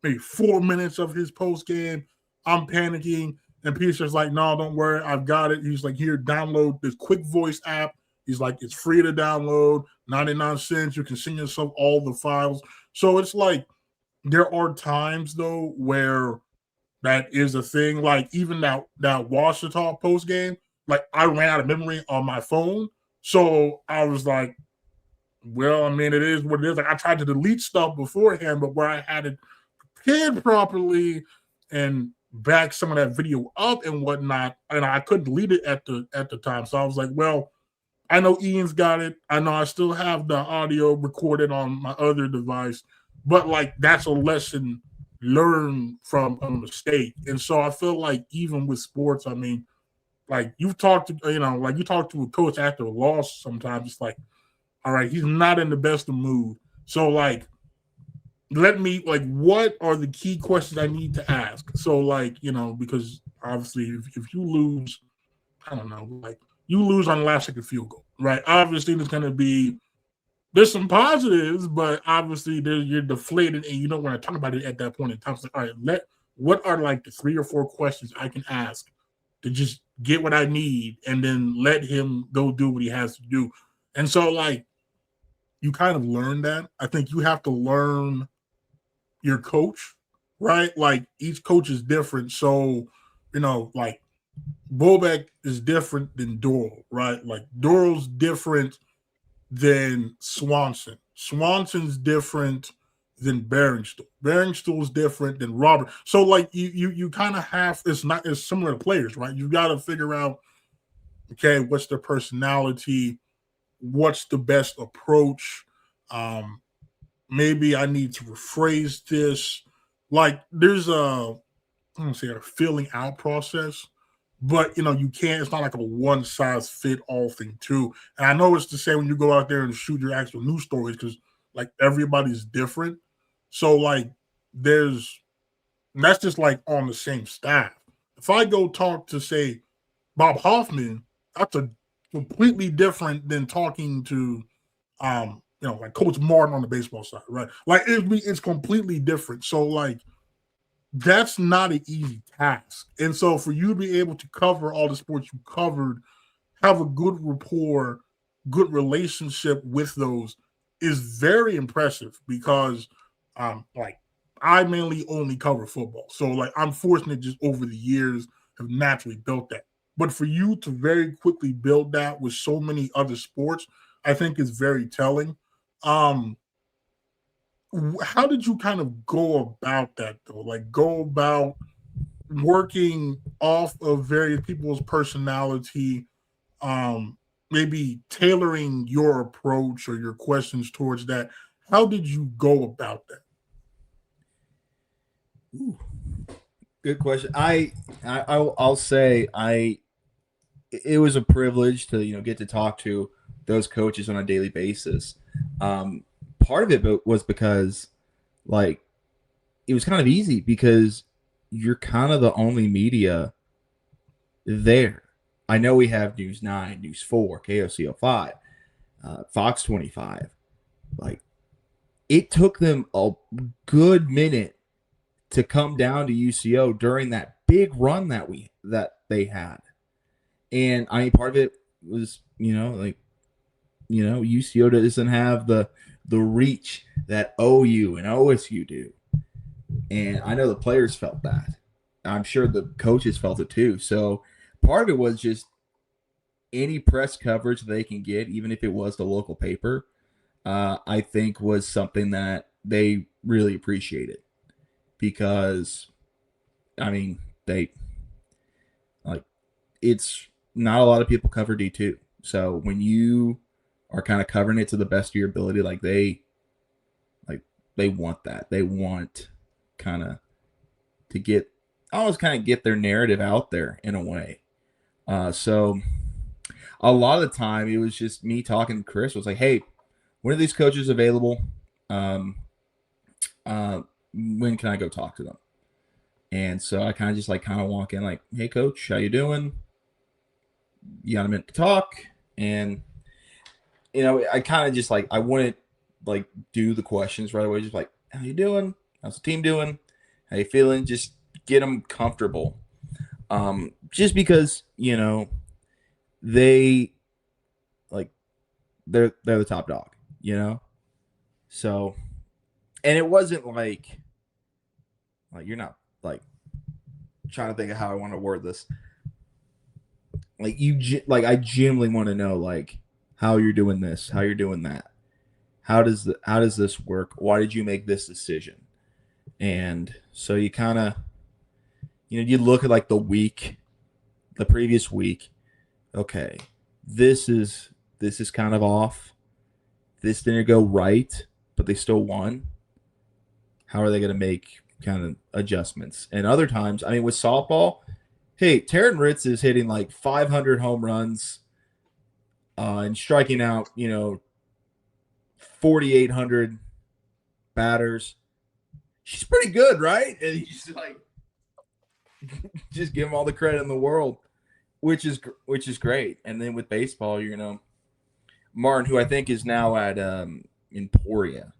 maybe 4 minutes of his post game. I'm panicking, and Peter's like, no, don't worry, I've got it. He's like, here, download this quick voice app. He's like, it's free to download, 99 cents. You can send yourself all the files. So it's like, there are times, though, where that is a thing. Like, even that Washita post game, like, I ran out of memory on my phone. So I was like, well, I mean, it is what it is. Like, I tried to delete stuff beforehand, but where I had it prepared properly and back some of that video up and whatnot, and I couldn't delete it at the time. So I was like, well, I know Ian's got it. I know I still have the audio recorded on my other device, but, like, that's a lesson learned from a mistake. And so I feel like even with sports, I mean, like, you talk to a coach after a loss, sometimes it's like, all right, he's not in the best of mood. So, like, what are the key questions I need to ask? So, like, because obviously if you lose, I don't know, like, you lose on the last second field goal, right? Obviously, there's some positives, but obviously you're deflated and you don't want to talk about it at that point in time. So, all right, what are, like, the 3 or 4 questions I can ask to just get what I need, and then let him go do what he has to do. And so, like, you kind of learn that. I think you have to learn your coach, right? Like, each coach is different. So, like, Bobek is different than Doral, right? Like, Doral's different than Swanson. Swanson's different than Beringstool. Beringstool's different than Robert. So, like, you kind of have, it's similar to players, right? You got to figure out, okay, what's their personality? What's the best approach? Maybe I need to rephrase this. Like, there's a filling out process, but you can't. It's not like a one size fit all thing too. And I know it's the same when you go out there and shoot your actual news stories, because, like, everybody's different. So, like, that's just like on the same staff. If I go talk to, say, Bob Hoffman, that's a completely different than talking to like Coach Martin on the baseball side, right? Like, it's completely different. So, like, that's not an easy task. And so for you to be able to cover all the sports you covered, have a good rapport, good relationship with those is very impressive because like I mainly only cover football. So like I'm fortunate just over the years have naturally built that. But for you to very quickly build that with so many other sports, I think is very telling. Um, how did you kind of go about that though? Like go about working off of various people's personality, um, maybe tailoring your approach or your questions towards that. How did you go about that? Ooh, good question. I'll say it was a privilege to get to talk to those coaches on a daily basis. Part of it was because like it was kind of easy because you're kind of the only media there. I know we have News 9, News 4, KOCO 5, Fox 25. Like it took them a good minute to come down to UCO during that big run that they had. And I mean, part of it was, UCO doesn't have the reach that OU and OSU do. And I know the players felt that. I'm sure the coaches felt it too. So part of it was just any press coverage they can get, even if it was the local paper, I think was something that they really appreciated. Because, I mean, it's not a lot of people cover D2. So when you are kind of covering it to the best of your ability, they want that. They want kind of to get their narrative out there in a way. So a lot of the time it was just me talking to Chris. Was like, hey, when are these coaches available? When can I go talk to them? And so I kind of walk in like, hey coach, how you doing? You got a minute to talk? And I kind of just I wouldn't do the questions right away. Just like, how you doing? How's the team doing? How you feeling? Just get them comfortable. Just because they they're the top dog, So, and it wasn't like you're not trying to think of how I want to word this. I genuinely want to know how you're doing this, how you're doing that. How does this work? Why did you make this decision? And so you kind of you look at the previous week. Okay, this is kind of off. This didn't go right, but they still won. How are they going to make kind of adjustments? And other times, I mean, with softball, hey, Taryn Ritz is hitting 500 home runs and striking out, 4,800 batters. She's pretty good, right? And he's just give him all the credit in the world, which is great. And then with baseball, Martin, who I think is now at Emporia,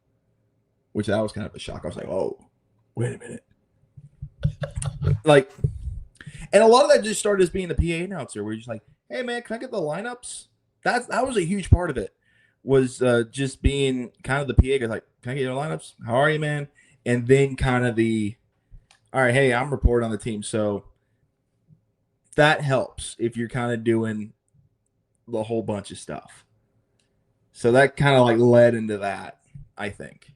which that was kind of a shock. I was like, oh, wait a minute. And a lot of that just started as being the PA announcer, where you're just like, hey man, can I get the lineups? That was a huge part of it. Was just being kind of the PA guy, like, can I get your lineups? How are you, man? And then kind of all right, hey, I'm reporting on the team. So that helps if you're kind of doing the whole bunch of stuff. So that kind of led into that, I think.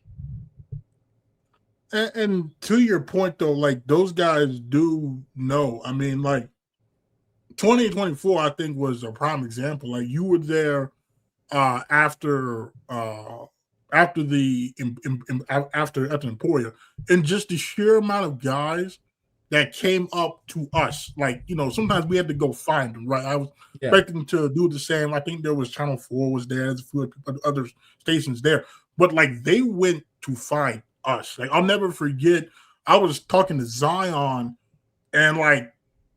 And to your point, though, those guys do know. I mean, 2024, I think, was a prime example. You were there after Emporia, and just the sheer amount of guys that came up to us. Sometimes we had to go find them, right? I was expecting to do the same. I think there was Channel 4 was there, there's a few other stations there, but they went to find us. I'll never forget, I was talking to Zion, and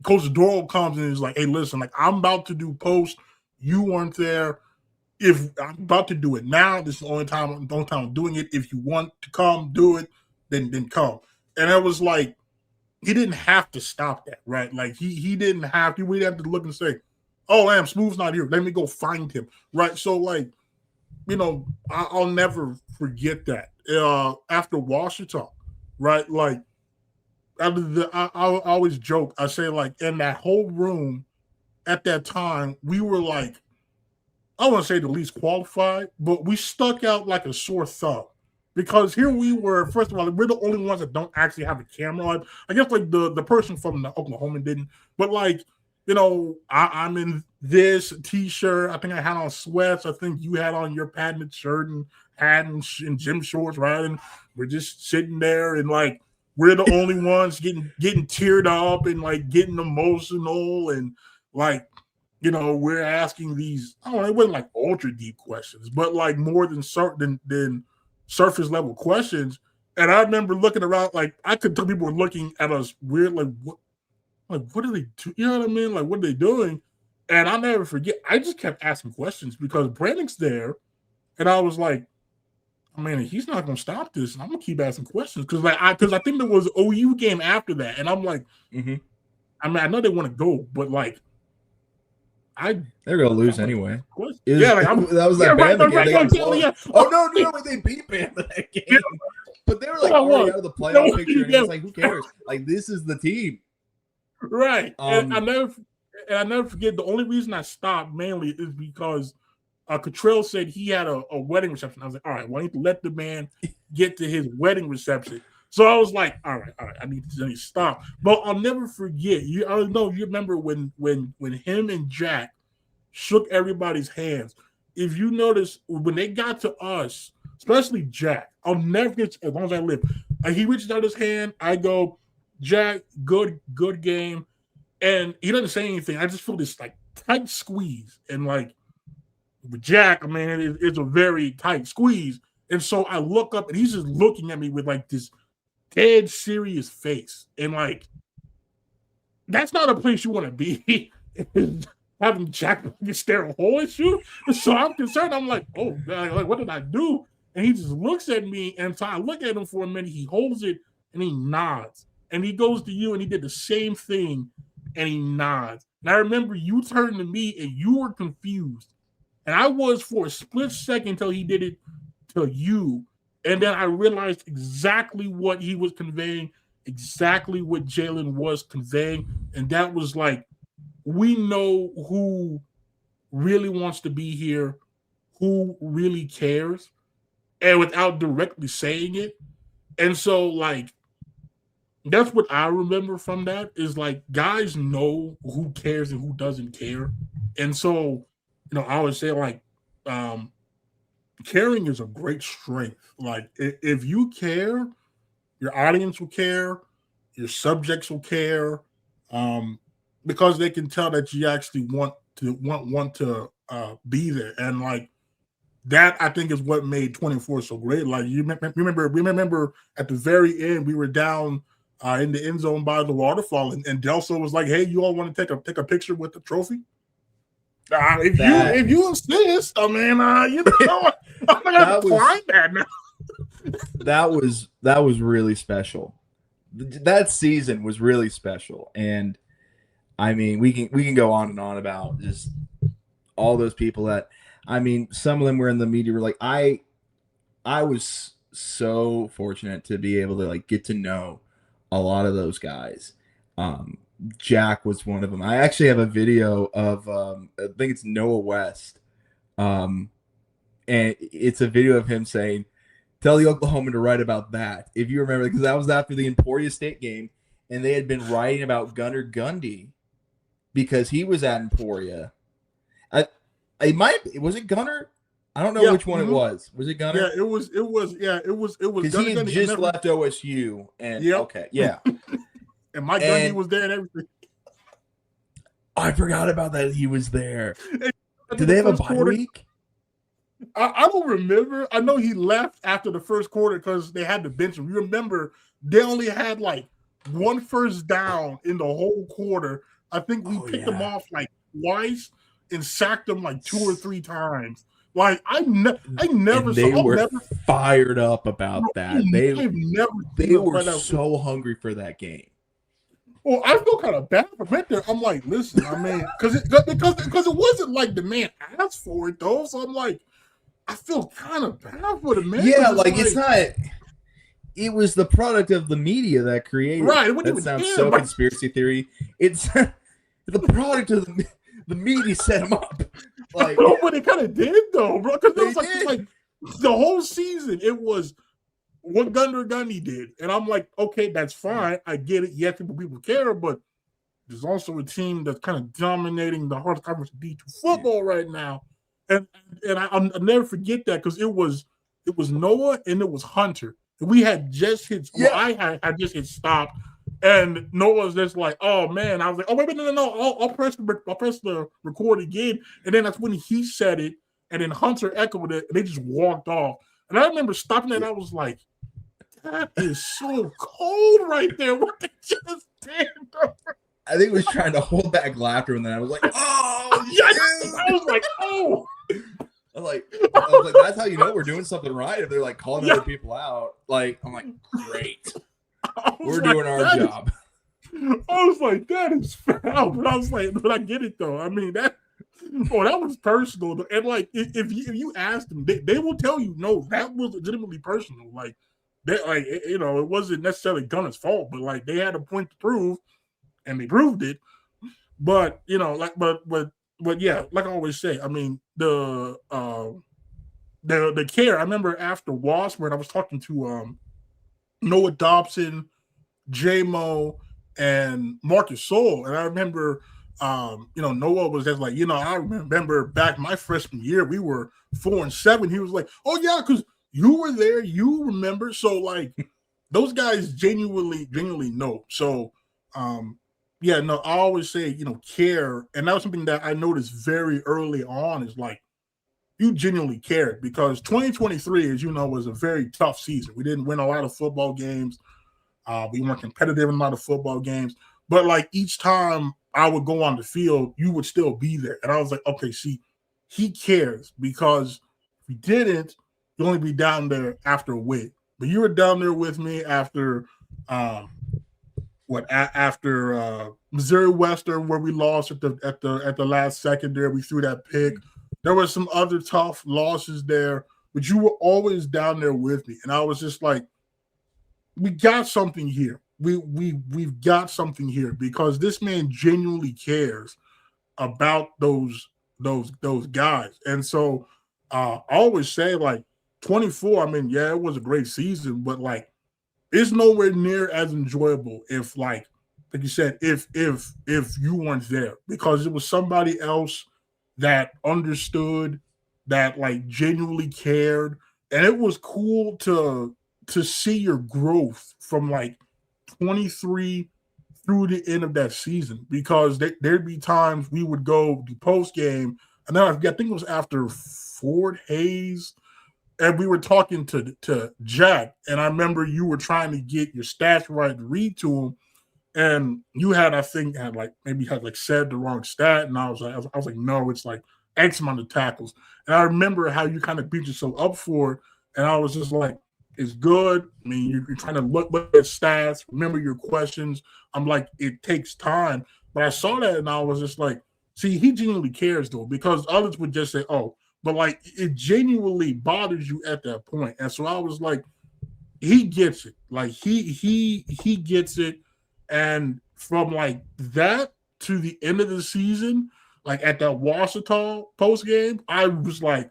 Coach Doral comes and is like, hey, listen, I'm about to do post. You weren't there. If I'm about to do it now, this is the only time I'm doing it. If you want to come do it, then come. And it was he didn't have to stop that, right? Like he didn't have to. We'd have to look and say, "Oh, damn, Smooth's not here. Let me go find him." Right? So, like, I'll never forget that. After Washington, right? Like, I always joke. I say, like, in that whole room at that time, we were like, I wouldn't say the least qualified, but we stuck out like a sore thumb. Because here we were, first of all, we're the only ones that don't actually have a camera on. I guess like the person from the Oklahoma didn't, but like, I'm in this t-shirt. I think I had on sweats. I think you had on your patented shirt and hat and gym shorts, right? And we're just sitting there and like we're the only ones getting teared up and like getting emotional and like we're asking these. I don't know, it wasn't like ultra deep questions, but like more than surface level questions. And I remember looking around, like I could tell people were looking at us weird, like what are they do? You know what I mean? Like, what are they doing? And I'll never forget, I just kept asking questions because Brandon's there. And I was like, I mean, he's not gonna stop this. And I'm gonna keep asking questions. Cause I think there was an OU game after that. And I'm like, I mean, I know they want to go, but like they're gonna lose anyway. That was that Bama game. Yeah. Oh no, they beat Bama that game. Yeah. But they were like already out of the playoff picture, and it's like, who cares? Like, this is the team, right? And I never forget. The only reason I stopped mainly is because Cottrell said he had a wedding reception. I was like, all right, well, I need to let the man get to his wedding reception. So I was like, all right, I need to stop. But I'll never forget. You remember when him and Jack shook everybody's hands. If you notice, when they got to us, especially Jack, I'll never forget as long as I live. He reaches out his hand. I go, Jack, good game. And he doesn't say anything. I just feel this like tight squeeze. And like with Jack, I mean, it's a very tight squeeze. And so I look up and he's just looking at me with like this dead serious face. And like, that's not a place you want to be. Having Jack stare a hole at you. So I'm concerned. I'm like, oh, God, like, what did I do? And he just looks at me, and so I look at him for a minute. He holds it, and he nods. And he goes to you, and he did the same thing, and he nods. And I remember you turned to me, and you were confused. And I was for a split second until he did it to you. And then I realized exactly what he was conveying, exactly what Jalen was conveying. And that was like, we know who really wants to be here, who really cares, and without directly saying it. And so, like, that's what I remember from that is, like, guys know who cares and who doesn't care. And so, I always say, like, caring is a great strength. Like, if you care, your audience will care, your subjects will care, because they can tell that you actually want to be there. And like that, I think is what made 24 so great. Like you remember at the very end, we were down in the end zone by the waterfall, and Delso was like, "Hey, you all want to take a picture with the trophy?" If you insist, I mean, I'm gonna climb that now. That was really special. That season was really special, and I mean, we can go on and on about just all those people that, I mean, some of them were in the media. Were like, I was so fortunate to be able to like get to know a lot of those guys. Jack was one of them. I actually have a video of I think it's Noah West, and it's a video of him saying, "Tell the Oklahoman to write about that." If you remember, because that was after the Emporia State game, and they had been writing about Gunnar Gundy because he was at Emporia. Was it Gunnar? I don't know which one it was. Was it Gunnar? Yeah, it was. Because he had just left OSU, and okay, yeah. And Mike Gundy was there and everything. I forgot about that. He was there. Did they have a bye week? I don't remember. I know he left after the first quarter because they had to bench him. You remember they only had like one first down in the whole quarter. I think we picked them off like twice and sacked them like 2 or 3 times. Like I never. They were fired up about that. They were so hungry for that game. Well, I feel kind of bad for Mentor. I'm like, listen, I mean, because it wasn't like the man asked for it though. So I'm like, I feel kind of bad for the man. Yeah, it's not. It was the product of the media that created. Right. It wouldn't That even sounds so conspiracy theory. It's the product of the media set him up. Like, no, but it kind of did though, bro. Because it was like the whole season. It was what Gundy did, and I'm like, okay, that's fine. I get it. Yes, people care, but there's also a team that's kind of dominating the hard conference D2 football right now, and I'll never forget that because it was Noah and it was Hunter. We had just hit. Yeah. Well, I just hit stop, and Noah's just like, "Oh man!" I was like, "Oh wait, no! I'll press the record again." And then that's when he said it, and then Hunter echoed it, and they just walked off. And I remember stopping and I was like, "That is so cold right there! What they just did?" I think it was trying to hold back laughter, and then I was like, "Oh, yeah!" I was like, "Oh." I was like, that's how you know we're doing something right. If they're like calling other people out, like, I'm like, great, we're doing our job. I was like, that is foul, but I was like, but I get it though. I mean that was personal, and like if you ask them, they will tell you no, that was legitimately personal. Like they it wasn't necessarily Gunner's fault, but like they had a point to prove, and they proved it. But but yeah, like I always say, I mean the care. I remember after Wasp when I was talking to Noah Dobson, J-Mo, and Marcus Soul, and I remember Noah was just like, I remember back my freshman year we were 4-7. He was like, oh yeah, because you were there, you remember. So like those guys genuinely know. So yeah, no, I always say, care. And that was something that I noticed very early on is like, you genuinely cared because 2023, as you know, was a very tough season. We didn't win a lot of football games. We weren't competitive in a lot of football games. But like each time I would go on the field, you would still be there. And I was like, okay, see, he cares because if he didn't, you'd only be down there after a win. But you were down there with me after after Missouri Western, where we lost at the last second there. We threw that pick. There were some other tough losses there, but you were always down there with me. And I was just like, we got something here. We've got something here because this man genuinely cares about those guys. And so I always say like 24, I mean, yeah, it was a great season, but like it's nowhere near as enjoyable if like you said, if you weren't there, because it was somebody else that understood, that like genuinely cared. And it was cool to see your growth from like 23 through the end of that season, because there'd be times we would go the post game, and then I think it was after Fort Hayes, and we were talking to Jack, and I remember you were trying to get your stats right to read to him, and you had said the wrong stat, and I was like, no, it's like X amount of tackles, and I remember how you kind of beat yourself up for it, and I was just like, it's good. I mean, you're trying to look at stats, remember your questions. I'm like, it takes time. But I saw that and I was just like, see, he genuinely cares though, because others would just say, oh, but like it genuinely bothers you at that point. And so I was like, he gets it. Like he gets it. And from like that to the end of the season, like at that Washita post game, I was like,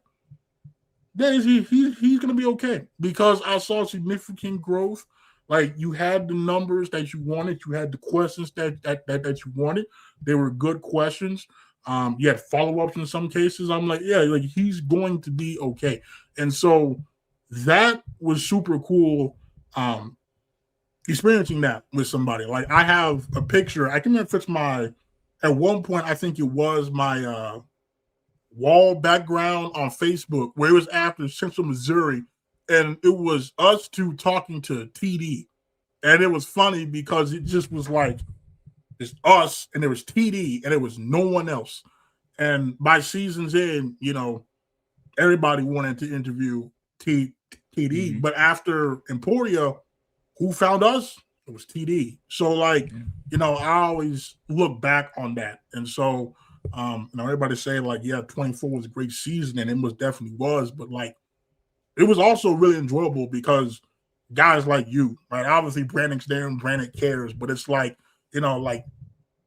yeah, he's gonna be okay, because I saw significant growth. Like you had the numbers that you wanted, you had the questions that you wanted. They were good questions. You had follow-ups in some cases. I'm like, yeah, like he's going to be okay. And so that was super cool. Experiencing that with somebody. Like I have a picture. I can remember it's at one point I think it was my wall background on Facebook where it was after Central Missouri, and it was us two talking to TD, and it was funny because it just was like it's us and there was TD and there was no one else. And by season's end, everybody wanted to interview TD, but after Emporia, who found us? It was TD. So like, I always look back on that. And so everybody say like, yeah, 24 was a great season, and it most definitely was, but like it was also really enjoyable because guys like you, right? Obviously Brandon's there and Brandon cares, but it's like, like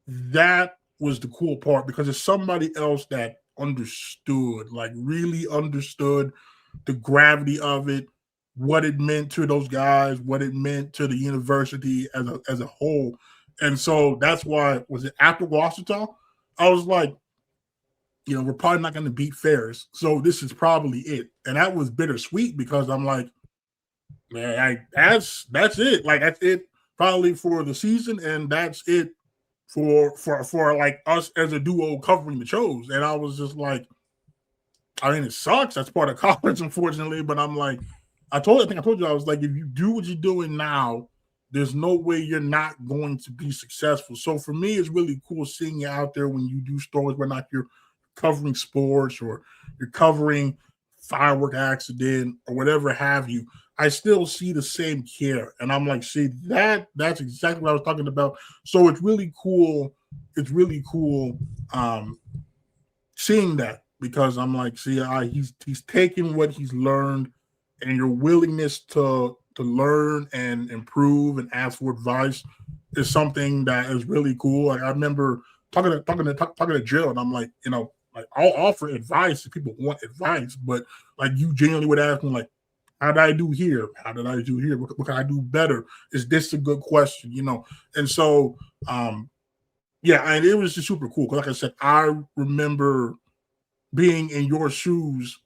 that was the cool part because it's somebody else that understood, like really understood the gravity of it, what it meant to those guys, what it meant to the university as a whole. And so that's why, was it after Washington? I was like, we're probably not going to beat Ferris. So this is probably it. And that was bittersweet because I'm like, man, that's it. Like that's it probably for the season, and that's it for like us as a duo covering the shows. And I was just like, I mean, it sucks. That's part of college, unfortunately. But I'm like, I think I told you, I was like, if you do what you're doing now, there's no way you're not going to be successful. So for me, it's really cool seeing you out there when you do stories where not you're covering sports or you're covering firework accident or whatever have you. I still see the same care. And I'm like, see, that's exactly what I was talking about. So it's really cool. It's really cool seeing that because I'm like, see, he's taking what he's learned, and your willingness to learn and improve and ask for advice is something that is really cool. Like I remember talking to Jill, and I'm like, like I'll offer advice if people want advice, but like you genuinely would ask me like, how did I do here? How did I do here? What can I do better? Is this a good question? And so yeah, and it was just super cool. Like I said, I remember being in your shoes,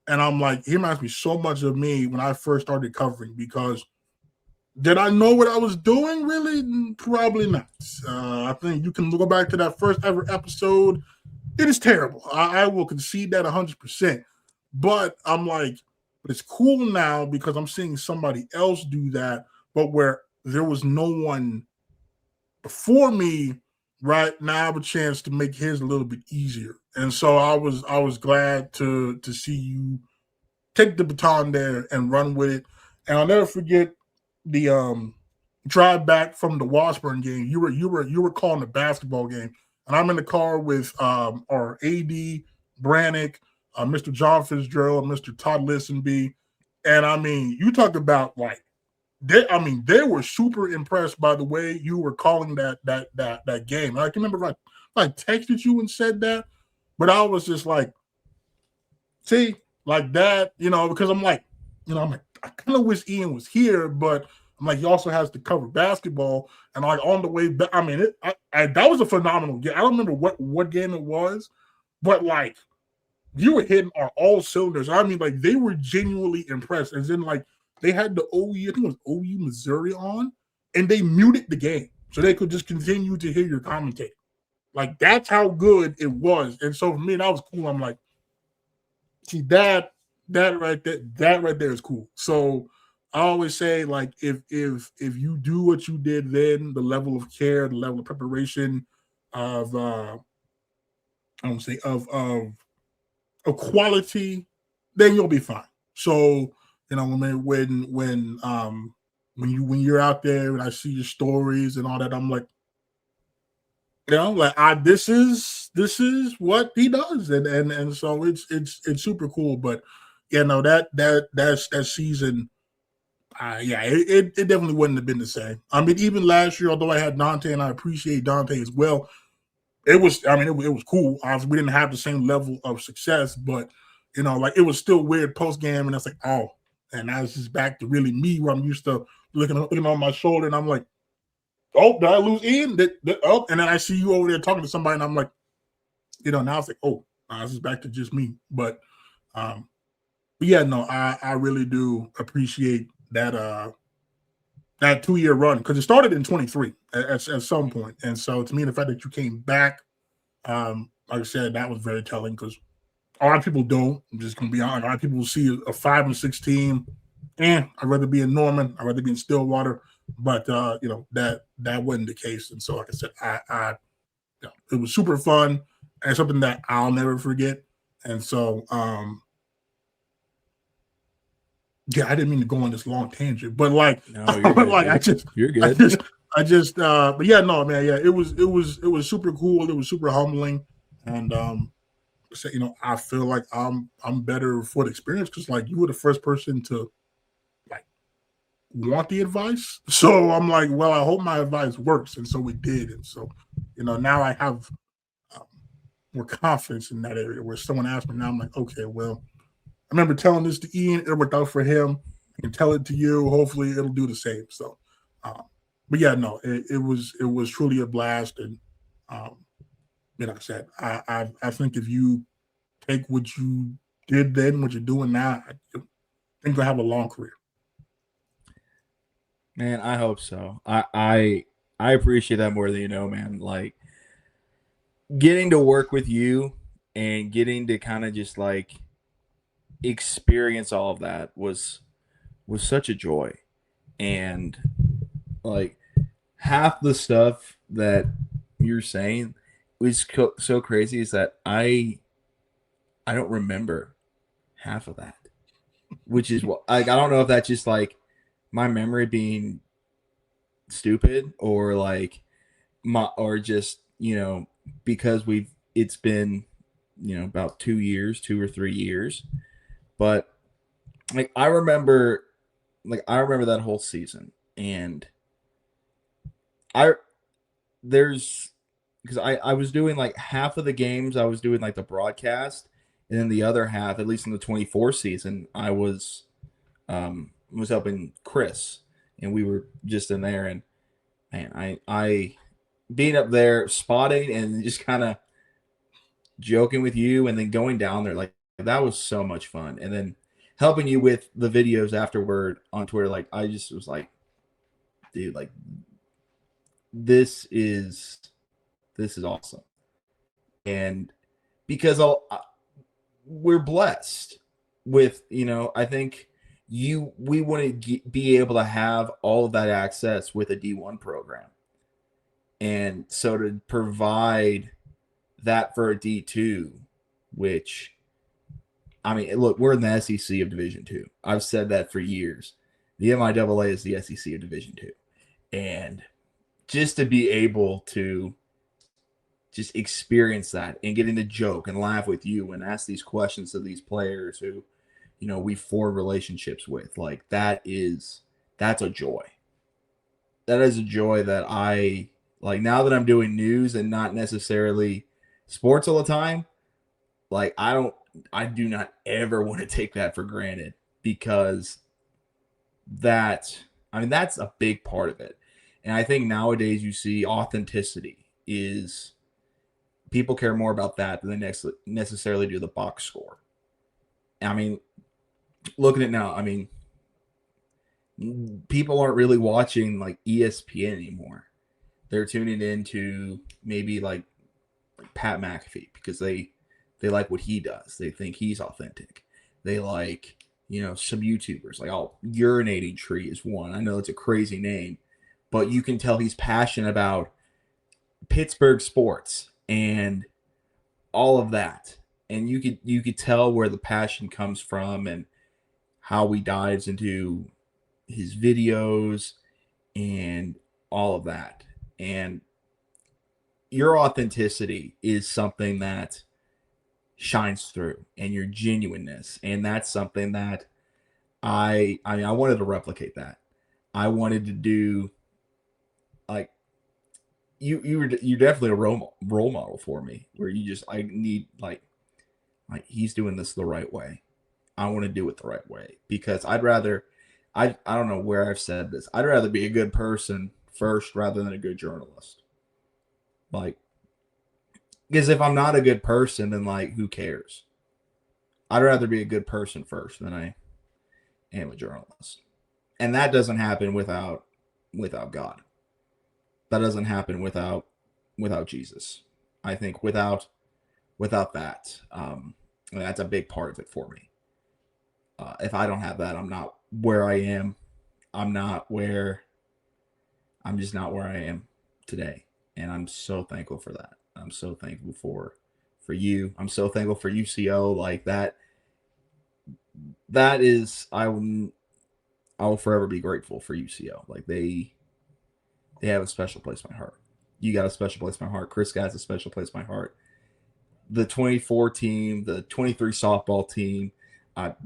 and I'm like, he reminds me so much of me when I first started covering because did I know what I was doing? Really? Probably not. I think you can go back to that first ever episode. It is terrible. I will concede that 100%. But I'm like, but it's cool now because I'm seeing somebody else do that, but where there was no one before me, right now I have a chance to make his a little bit easier. And so I was glad to see you take the baton there and run with it. And I'll never forget the drive back from the Washburn game. You were calling the basketball game, and I'm in the car with our AD Brannick, Mr. John Fitzgerald, Mr. Todd Listenby, and I mean, you talk about like they were super impressed by the way you were calling that game. I can remember I texted you and said that, but I was just like, see, like that, because I'm like, I kind of wish Ian was here, but I'm like, he also has to cover basketball, and like on the way back, I mean, that was a phenomenal game. I don't remember what game it was, but like you were hitting on all cylinders. I mean, like they were genuinely impressed, as in like they had the OU, I think it was OU Missouri on, and they muted the game so they could just continue to hear your commentary. Like that's how good it was, and so for me, that was cool. I'm like, see that right there is cool. So I always say like if you do what you did then, the level of care, the level of preparation of I don't say of quality, then you'll be fine. So when you're out there and I see your stories and all that, I'm like, this is what he does, and so it's super cool. But that season, it definitely wouldn't have been the same. I mean, even last year, although I had Dante and I appreciate Dante as well, it was cool. Obviously, we didn't have the same level of success, but like it was still weird post game, and it's like, oh, and now it's just back to really me where I'm used to looking on my shoulder, and I'm like, oh, did I lose Ian? Oh, and then I see you over there talking to somebody, and I'm like, now it's like, oh, this is back to just me. But yeah, no, I really do appreciate that 2-year run because it started in 23 at some point, and so to me, the fact that you came back, like I said, that was very telling because a lot of people don't. I'm just gonna be honest. A lot of people will see a 5-6 team. I'd rather be in Norman. I'd rather be in Stillwater. But that wasn't the case. And so, like I said, it was super fun and something that I'll never forget. And so, Yeah, I didn't mean to go on this long tangent, but like, No, you're but good, like, dude. You're good. but yeah, no, man, yeah, it was super cool. It was super humbling, and so, I feel like I'm better for the experience because like you were the first person to like want the advice. So I'm like, well, I hope my advice works, and so it did, and so now I have um, more confidence in that area. Where someone asked me now, I'm like, okay, well, I remember telling this to Ian, it worked out for him. I can tell it to you. Hopefully, it'll do the same. So, but yeah, no, it was truly a blast, and like I said, I think if you take what you did then, what you're doing now, I think you'll have a long career. Man, I hope so. I appreciate that more than you know, man. Like getting to work with you and getting to kind of just like experience all of that was such a joy. And like half the stuff that you're saying was so crazy is that I don't remember half of that, which is what like I don't know if that's just like my memory being stupid or like my or just because it's been about 2 years, 2 or 3 years, but like I remember that whole season. And I there's because I was doing like half of the games, I was doing like the broadcast, and then the other half, at least in the 24 season, I was helping Chris, and we were just in there. And man, I being up there spotting and just kind of joking with you and then going down there, like that was so much fun. And then helping you with the videos afterward on Twitter, like I just was like, dude, like this is this is awesome. And because we're blessed with, I think we want to be able to have all of that access with a D1 program. And so to provide that for a D2, which I mean, look, we're in the SEC of Division Two. I've said that for years. The MIAA is the SEC of Division Two, and just to be able to just experience that and getting to joke and laugh with you and ask these questions to these players who, we form relationships with, like that's a joy. That is a joy that I like now that I'm doing news and not necessarily sports all the time. Like I do not ever want to take that for granted because that's a big part of it. And I think nowadays you see authenticity is people care more about that than they necessarily do the box score. I mean, looking at now, I mean, people aren't really watching like ESPN anymore. They're tuning into maybe like Pat McAfee because they like what he does. They think he's authentic. They like, some YouTubers like, oh, Urinating Tree is one. I know it's a crazy name, but you can tell he's passionate about Pittsburgh sports and all of that. And you could tell where the passion comes from and how he dives into his videos and all of that. And your authenticity is something that shines through, and your genuineness, and that's something that I mean I wanted to replicate that. I wanted to do like you're definitely a role model for me where you just I need like he's doing this the right way. I want to do it the right way because I don't know where I've said this. I'd rather be a good person first rather than a good journalist. Like because if I'm not a good person, then like who cares? I'd rather be a good person first than I am a journalist. And that doesn't happen without God. That doesn't happen without Jesus. I think without that, that's a big part of it for me. If I don't have that, I'm not where I am. I'm not where I'm just not where I am today. And I'm so thankful for that. I'm so thankful for you. I'm so thankful for UCO. Like that is I will forever be grateful for UCO. Like they have a special place in my heart. You got a special place in my heart. Chris got a special place in my heart. The 24 team, the 23 softball team,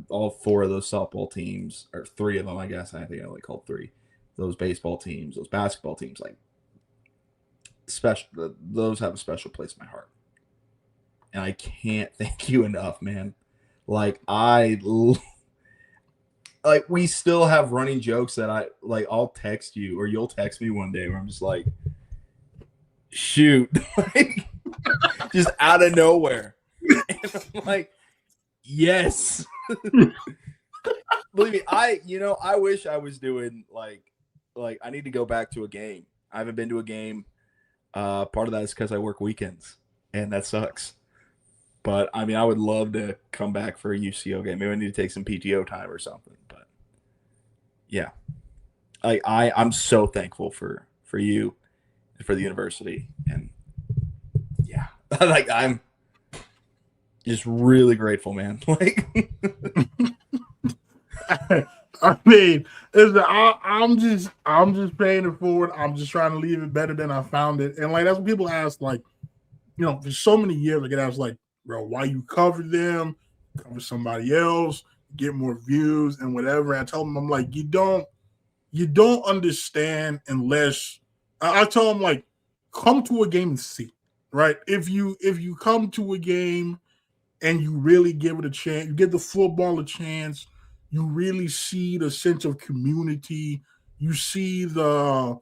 all 4 of those softball teams, or 3 of them, I guess. I think I only called 3. Those baseball teams, those basketball teams, like special. Those have a special place in my heart, and I can't thank you enough, man. Like we still have running jokes that I'll text you or you'll text me one day where I'm just like, shoot, like, just out of nowhere. And I'm like, yes. Believe me, I wish I was doing like I need to go back to a game. I haven't been to a game. Part of that is because I work weekends, and that sucks. But I mean, I would love to come back for a UCO game. Maybe I need to take some PTO time or something. But yeah, I'm so thankful for you and for the university, and yeah, like I'm just really grateful, man. Like, I mean, I'm just paying it forward. I'm just trying to leave it better than I found it, and like that's what people ask. Like, for so many years, I get asked like, bro, why you cover them, cover somebody else, get more views and whatever. And I tell them, I'm like, you don't understand unless I tell them like, come to a game and see, right? If you come to a game and you really give it a chance, you give the football a chance, you really see the sense of community, you see the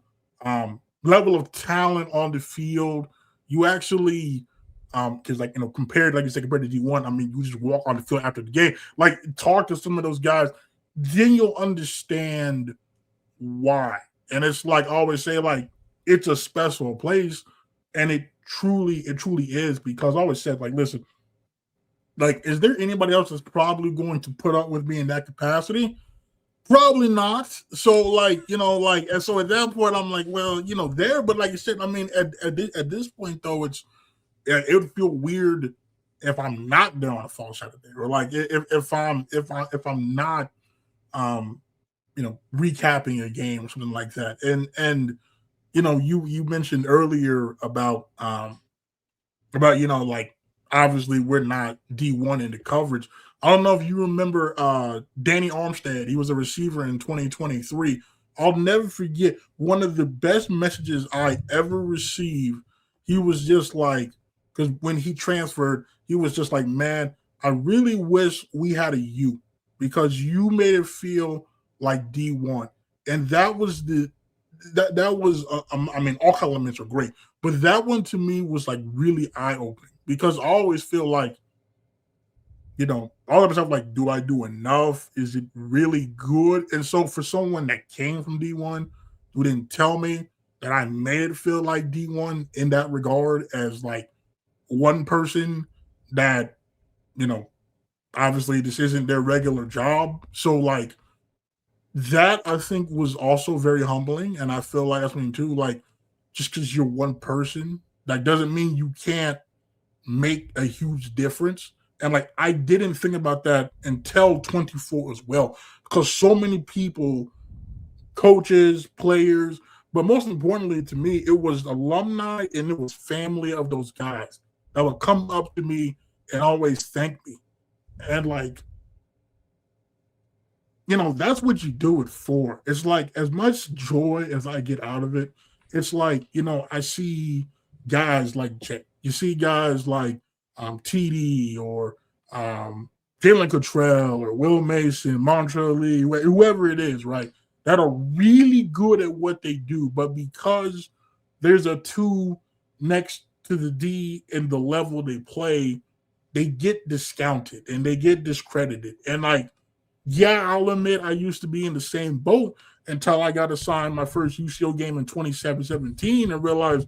level of talent on the field, you actually because compared to D1, I mean, you just walk on the field after the game, like talk to some of those guys, then you'll understand why. And it's like I always say, like, it's a special place, and it truly is, because I always said, like, listen, like, is there anybody else that's probably going to put up with me in that capacity? Probably not. So, and so at that point, I'm like, well, there, but like you said, I mean, at this point though, it would feel weird if I'm not there on a fall Saturday, or like if I'm not recapping a game or something like that. And you mentioned earlier about like, obviously we're not D1 in the coverage. I don't know if you remember Danny Armstead. He was a receiver in 2023. I'll never forget one of the best messages I ever received. He was just like, because when he transferred, he was just like, man, I really wish we had a U, because you made it feel like D1. And that was I mean, all elements are great, but that one to me was like really eye-opening, because I always feel like, all of stuff like, do I do enough? Is it really good? And so for someone that came from D1 who didn't tell me that I made it feel like D1 in that regard, as like one person that, obviously this isn't their regular job. So like that, I think, was also very humbling. And I feel like that's mean too, like, just because you're one person, that doesn't mean you can't make a huge difference. And like, I didn't think about that until 24 as well, because so many people, coaches, players, but most importantly to me, it was alumni and it was family of those guys that would come up to me and always thank me. And like, that's what you do it for. It's like, as much joy as I get out of it, it's like, I see guys like Jay. You see guys like TD or Jalen Cottrell or Will Mason, Montrell Lee, whoever it is, right, that are really good at what they do. But because there's a 2 next to the D and the level they play, they get discounted and they get discredited. And like, yeah, I'll admit I used to be in the same boat until I got assigned my first UCO game in 2017 and realized,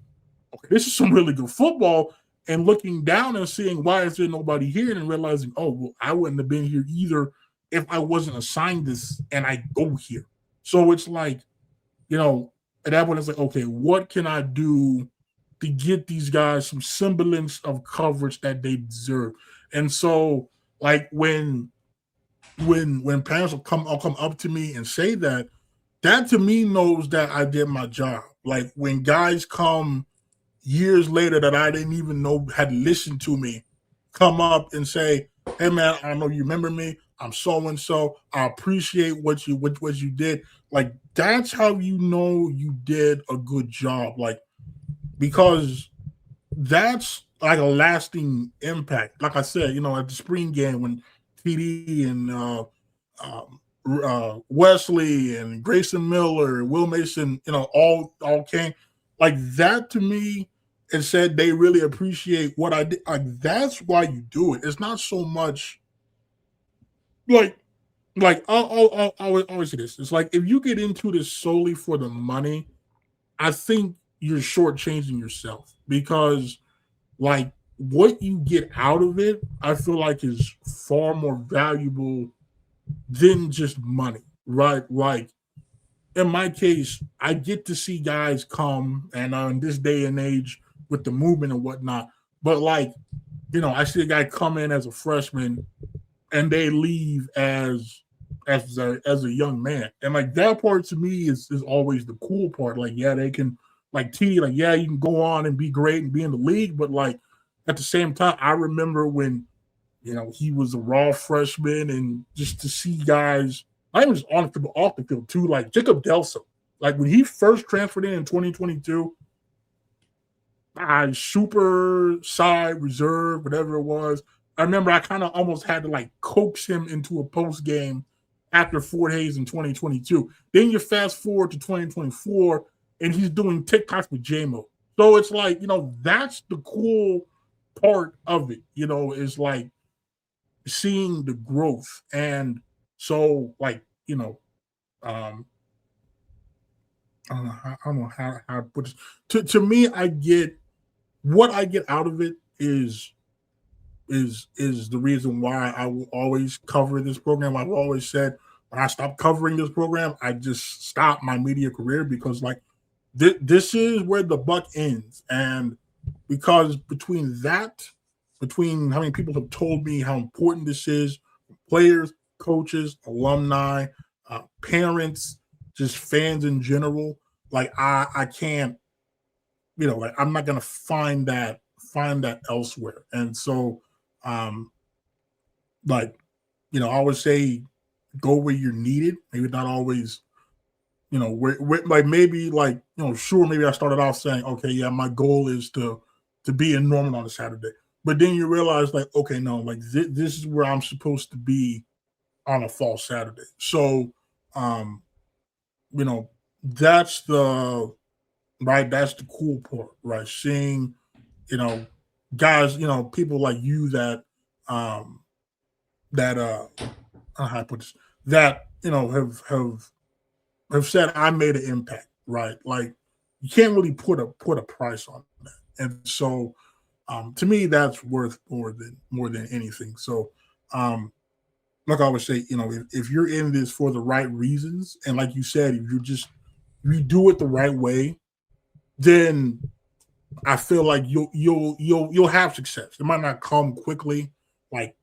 okay, this is some really good football. And looking down and seeing, why is there nobody here? And realizing, oh, well, I wouldn't have been here either if I wasn't assigned this and I go here. So it's like, at that point, it's like, okay, what can I do to get these guys some semblance of coverage that they deserve? And so, like, when when parents will come up to me and say that, that to me knows that I did my job. Like when guys come years later that I didn't even know had listened to me, come up and say, "Hey man, I know you remember me. I'm so and so. I appreciate what you did." Like that's how you know you did a good job. Like because that's like a lasting impact. Like I said, at the spring game when TD and Wesley and Grayson Miller, Will Mason, all came. Like that to me, and said they really appreciate what I did. Like that's why you do it. It's not so much like I'll always say this. It's like if you get into this solely for the money, I think you're shortchanging yourself because like what you get out of it, I feel like is far more valuable than just money, right? Like in my case, I get to see guys come and in this day and age with the movement and whatnot, but like, I see a guy come in as a freshman and they leave as a young man. And like that part to me is always the cool part. Like, yeah, they can like T, like, yeah, you can go on and be great and be in the league, but like at the same time, I remember when he was a raw freshman, and just to see guys, I even just on the field, off the field too, like Jacob Delso. Like when he first transferred in 2022, super side reserve, whatever it was. I remember I kind of almost had to like coax him into a post game after Fort Hayes in 2022. Then you fast forward to 2024, and he's doing TikToks with JMO. So it's like, that's the cool part of it, is like seeing the growth. And so like, I don't know how to put this. To me, what I get out of it is the reason why I will always cover this program. I've always said when I stopped covering this program, I just stopped my media career because like this is where the buck ends. And because between how many people have told me how important this is, players, coaches, alumni, parents, just fans in general, like I can't, like I'm not gonna find that elsewhere. And so like, I always say go where you're needed. Maybe not always, where like maybe like, sure, maybe I started off saying, okay, yeah, my goal is to be in Norman on a Saturday. But then you realize like, okay, no, like this is where I'm supposed to be on a fall Saturday. So you know, that's the that's the cool part, right? Seeing, you know, guys, people like you that that how I put this, that have said I made an impact, right? Like you can't really put a price on that. And so to me that's worth more than anything. So like I always say, if you're in this for the right reasons, and like you said, if you do it the right way, then I feel like you'll have success. It might not come quickly. Like,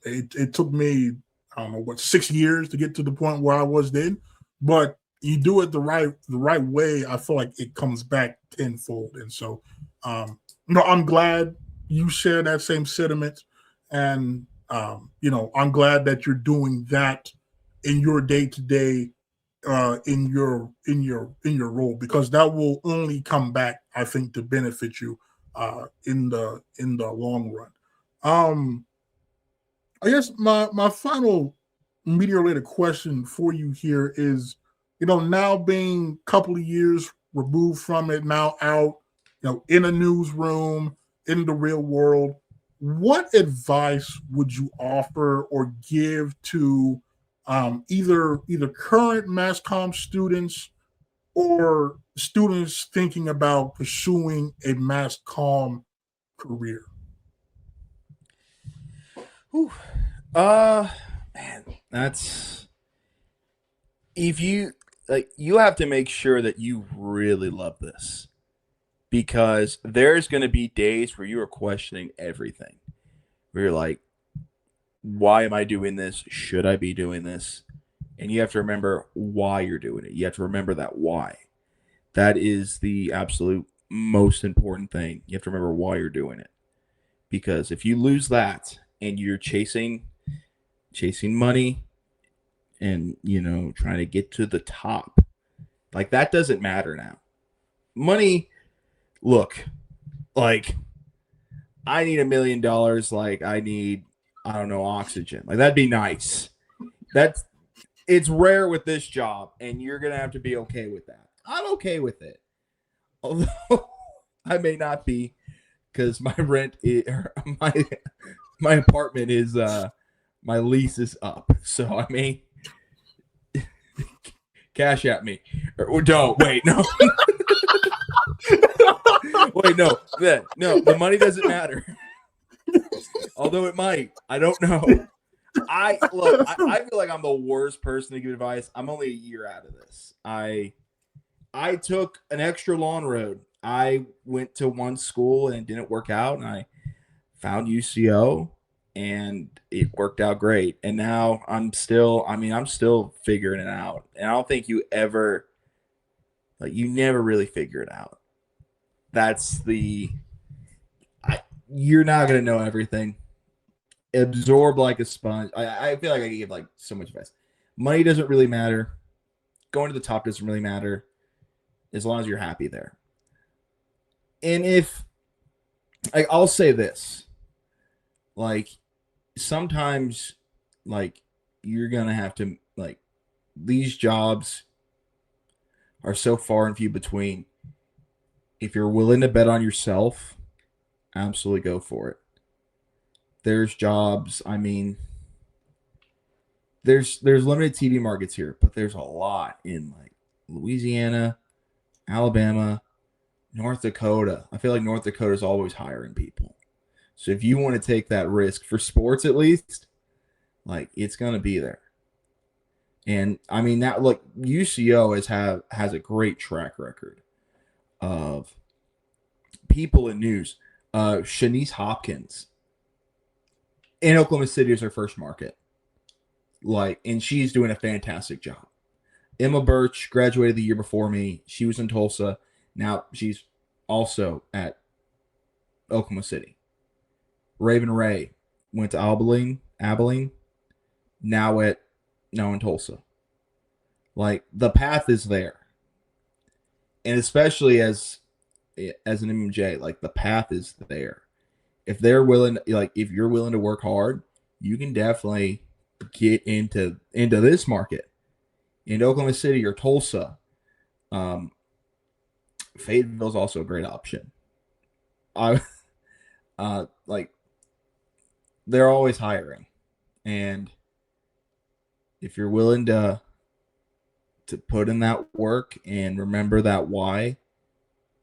it took me, I don't know what, 6 years to get to the point where I was then, but you do it the right way, I feel like it comes back tenfold. And so I'm glad you share that same sentiment. And I'm glad that you're doing that in your day to day, in your role, because that will only come back, I think, to benefit you in the long run. I guess my final media related question for you here is, now being a couple of years removed from it, now out, in a newsroom, in the real world, what advice would you offer or give to either current mass comm students or students thinking about pursuing a mass comm career? Whew. Man, that's, if you like, you have to make sure that you really love this, because there's going to be days where you are questioning everything. Where you're like, why am I doing this? Should I be doing this? And you have to remember why you're doing it. You have to remember that why. That is the absolute most important thing. You have to remember why you're doing it. Because if you lose that and you're chasing money and, trying to get to the top, like that doesn't matter now. Money, look, like I need $1 million, like I need, I don't know, oxygen. Like that'd be nice. It's rare with this job, and you're gonna have to be okay with that. I'm okay with it, although I may not be, because my rent, my apartment is my lease is up. So I may cash at me or don't wait no. Wait, no, the money doesn't matter. Although it might. I don't know. I feel like I'm the worst person to give advice. I'm only a year out of this. I took an extra long road. I went to one school and it didn't work out, and I found UCO and it worked out great. And now I'm still figuring it out. And I don't think you never really figure it out. You're not going to know everything. Absorb like a sponge. I feel like I give like so much advice. Money doesn't really matter. Going to the top doesn't really matter as long as you're happy there. And I'll say this, like sometimes like you're going to have to, like, these jobs are so far and few between. If you're willing to bet on yourself, absolutely go for it. There's jobs, there's limited TV markets here, but there's a lot in like Louisiana, Alabama, North Dakota. I feel like North Dakota is always hiring people. So if you want to take that risk for sports, at least, like it's going to be there. And that, look, UCO has a great track record of people in news. Shanice Hopkins in Oklahoma City is her first market. And she's doing a fantastic job. Emma Birch graduated the year before me. She was in Tulsa. Now she's also at Oklahoma City. Raven Ray went to Abilene, now in Tulsa. Like the path is there. And especially as an MJ, like the path is there. If they're willing, like if you're willing to work hard, you can definitely get into this market in Oklahoma City or Tulsa. Fayetteville's also a great option. They're always hiring, and if you're willing to put in that work and remember that why,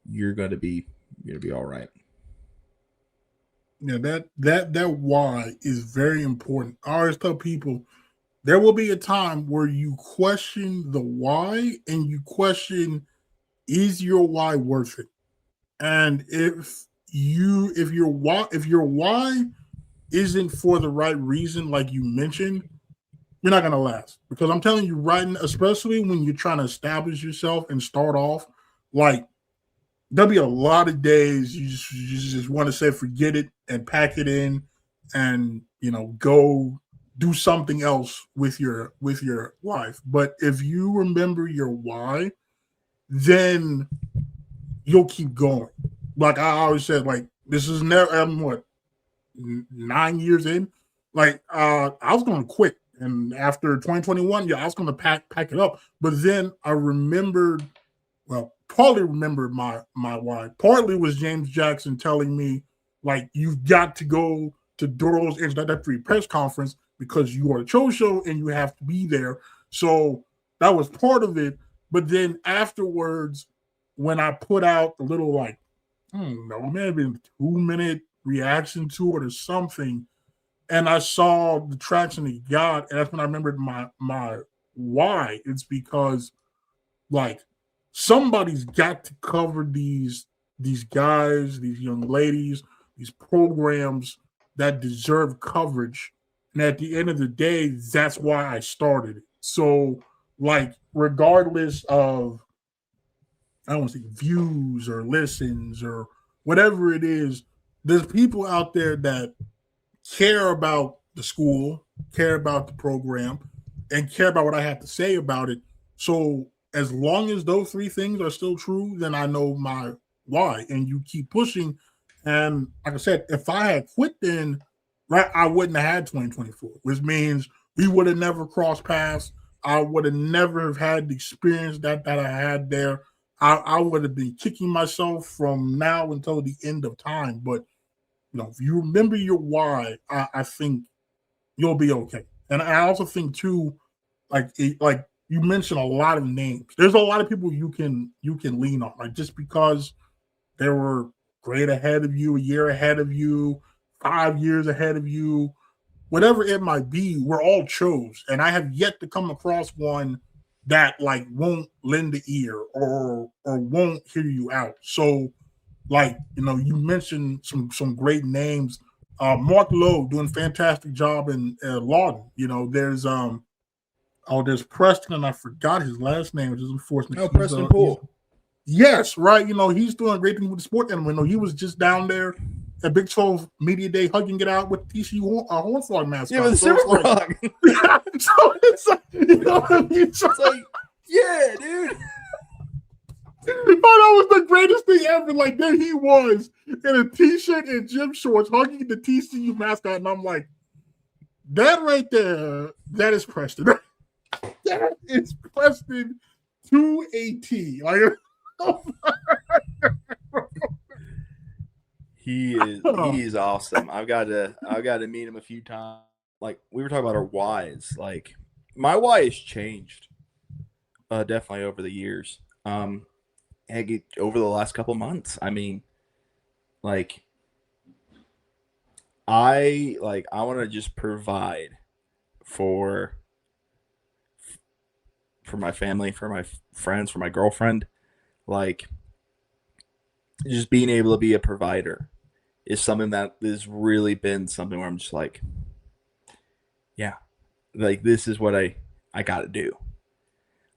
you're gonna be all right. Yeah, that why is very important. I always tell people there will be a time where you question the why and you question, is your why worth it? And if your why isn't for the right reason, like you mentioned, you're not gonna last. Because I'm telling you, right, especially when you're trying to establish yourself and start off, like there'll be a lot of days you just want to say forget it and pack it in and go do something else with your life. But if you remember your why, then you'll keep going. Like I always said, like this is never, I'm 9 years in. Like I was going to quit, and after 2021, yeah, I was going to pack it up. But then I remembered, partly remembered my why. Partly was James Jackson telling me, like, you've got to go to Doro's introductory press conference because you are a Cho Show and you have to be there. So that was part of it. But then afterwards, when I put out a little, like, I don't know, maybe a 2-minute reaction to it or something, and I saw the traction he got, and that's when I remembered my why. It's because, like, somebody's got to cover these guys, these young ladies, these programs that deserve coverage. And at the end of the day, that's why I started it. So, like, regardless of, I don't want to say views or listens or whatever it is, there's people out there that care about the school, care about the program, and care about what I have to say about it. So as long as those three things are still true, then I know my why. And you keep pushing. And like I said, if I had quit then, right, I wouldn't have had 2024, which means we would have never crossed paths. I would have never had the experience that I had there. I would have been kicking myself from now until the end of time. But if you remember your why, I think you'll be okay. And I also think too, like you mentioned a lot of names. There's a lot of people you can lean on, like just because they were great ahead of you, a year ahead of you, 5 years ahead of you, whatever it might be. We're all Chos, and I have yet to come across one that like won't lend the ear or won't hear you out. So, like you mentioned some great names. Mark Lowe doing a fantastic job in Lawton. There's Preston, and I forgot his last name, which is unfortunate. Oh, Preston Poole. Yes, right. He's doing a great thing with the sport animal. He was just down there at Big 12 Media Day hugging it out with TCU Horn Frog mascot. Yeah, with the Super Frog. So it's like, what I mean? It's like, yeah, dude. That was the greatest thing ever. Like, there he was in a t-shirt and gym shorts hugging the TCU mascot, and I'm like, that right there, that is Preston. That is Preston to a T. Like, he is awesome. I've got to meet him a few times. Like, we were talking about our whys. Like, my why has changed definitely over the years. Over the last couple months. I mean, like, I want to just provide for my family, for my friends, for my girlfriend. Like, just being able to be a provider is something that has really been something where I'm just like, yeah, like, this is what I got to do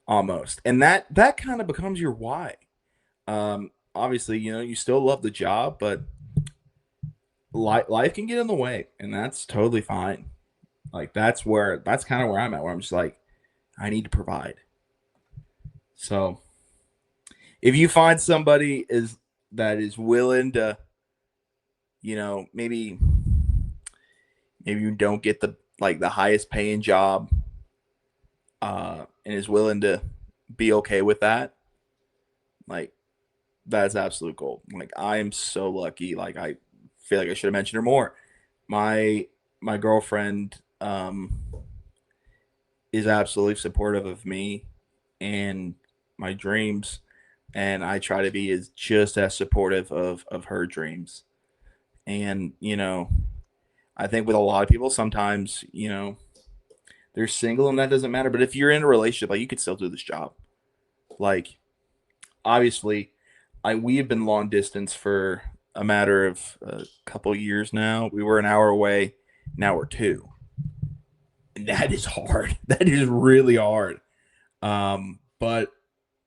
almost. And that kind of becomes your why. Obviously, you still love the job, but life can get in the way, and that's totally fine. Like, that's kind of where I'm at, where I'm just like, I need to provide. So if you find somebody that is willing to, maybe you don't get the highest paying job, and is willing to be okay with that, like, that's absolute gold. Like, I am so lucky. Like, I feel like I should have mentioned her more. My girlfriend is absolutely supportive of me and my dreams, and I try to be just as supportive of her dreams. And I think with a lot of people, sometimes they're single and that doesn't matter. But if you're in a relationship, like, you could still do this job. Like, obviously, we have been long distance for a matter of a couple years now. We were an hour away. Now we're 2. And that is hard. That is really hard. But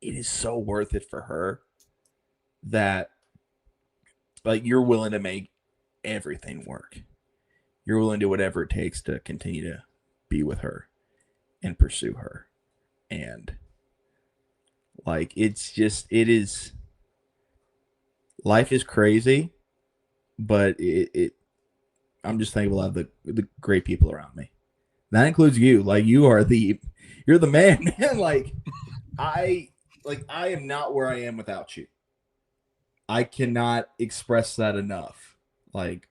it is so worth it for her that, like, you're willing to make everything work. You're willing to do whatever it takes to continue to be with her and pursue her. And, like, life is crazy, but I'm just thankful to have the great people around me. That includes you. Like, you're the man, man. Like, I am not where I am without you. I cannot express that enough. Like,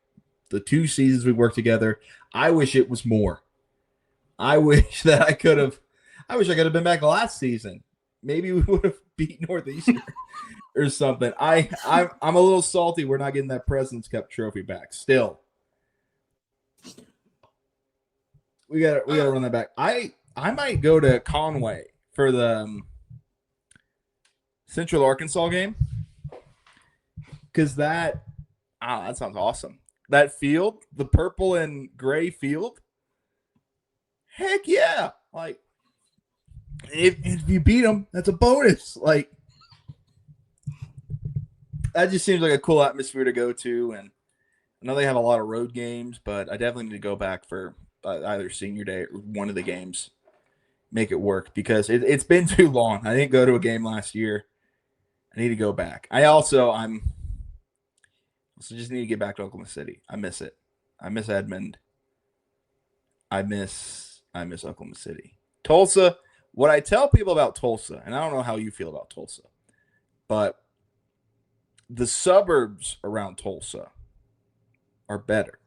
the 2 seasons we worked together, I wish it was more. I wish that I could have been back last season. Maybe we would have beat Northeastern or something. I'm a little salty we're not getting that President's Cup trophy back. Still, we gotta run that back. I might go to Conway for the Central Arkansas game, because that sounds awesome. That field, the purple and gray field, Heck yeah. Like, if you beat them, that's a bonus. Like, that just seems like a cool atmosphere to go to. And I know they have a lot of road games, but I definitely need to go back for either senior day or one of the games. Make it work because it's been too long. I didn't go to a game last year. I need to go back. I'm just need to get back to Oklahoma City. I miss it. I miss Edmond. I miss Oklahoma City. Tulsa, what I tell people about Tulsa, and I don't know how you feel about Tulsa, but the suburbs around Tulsa are better.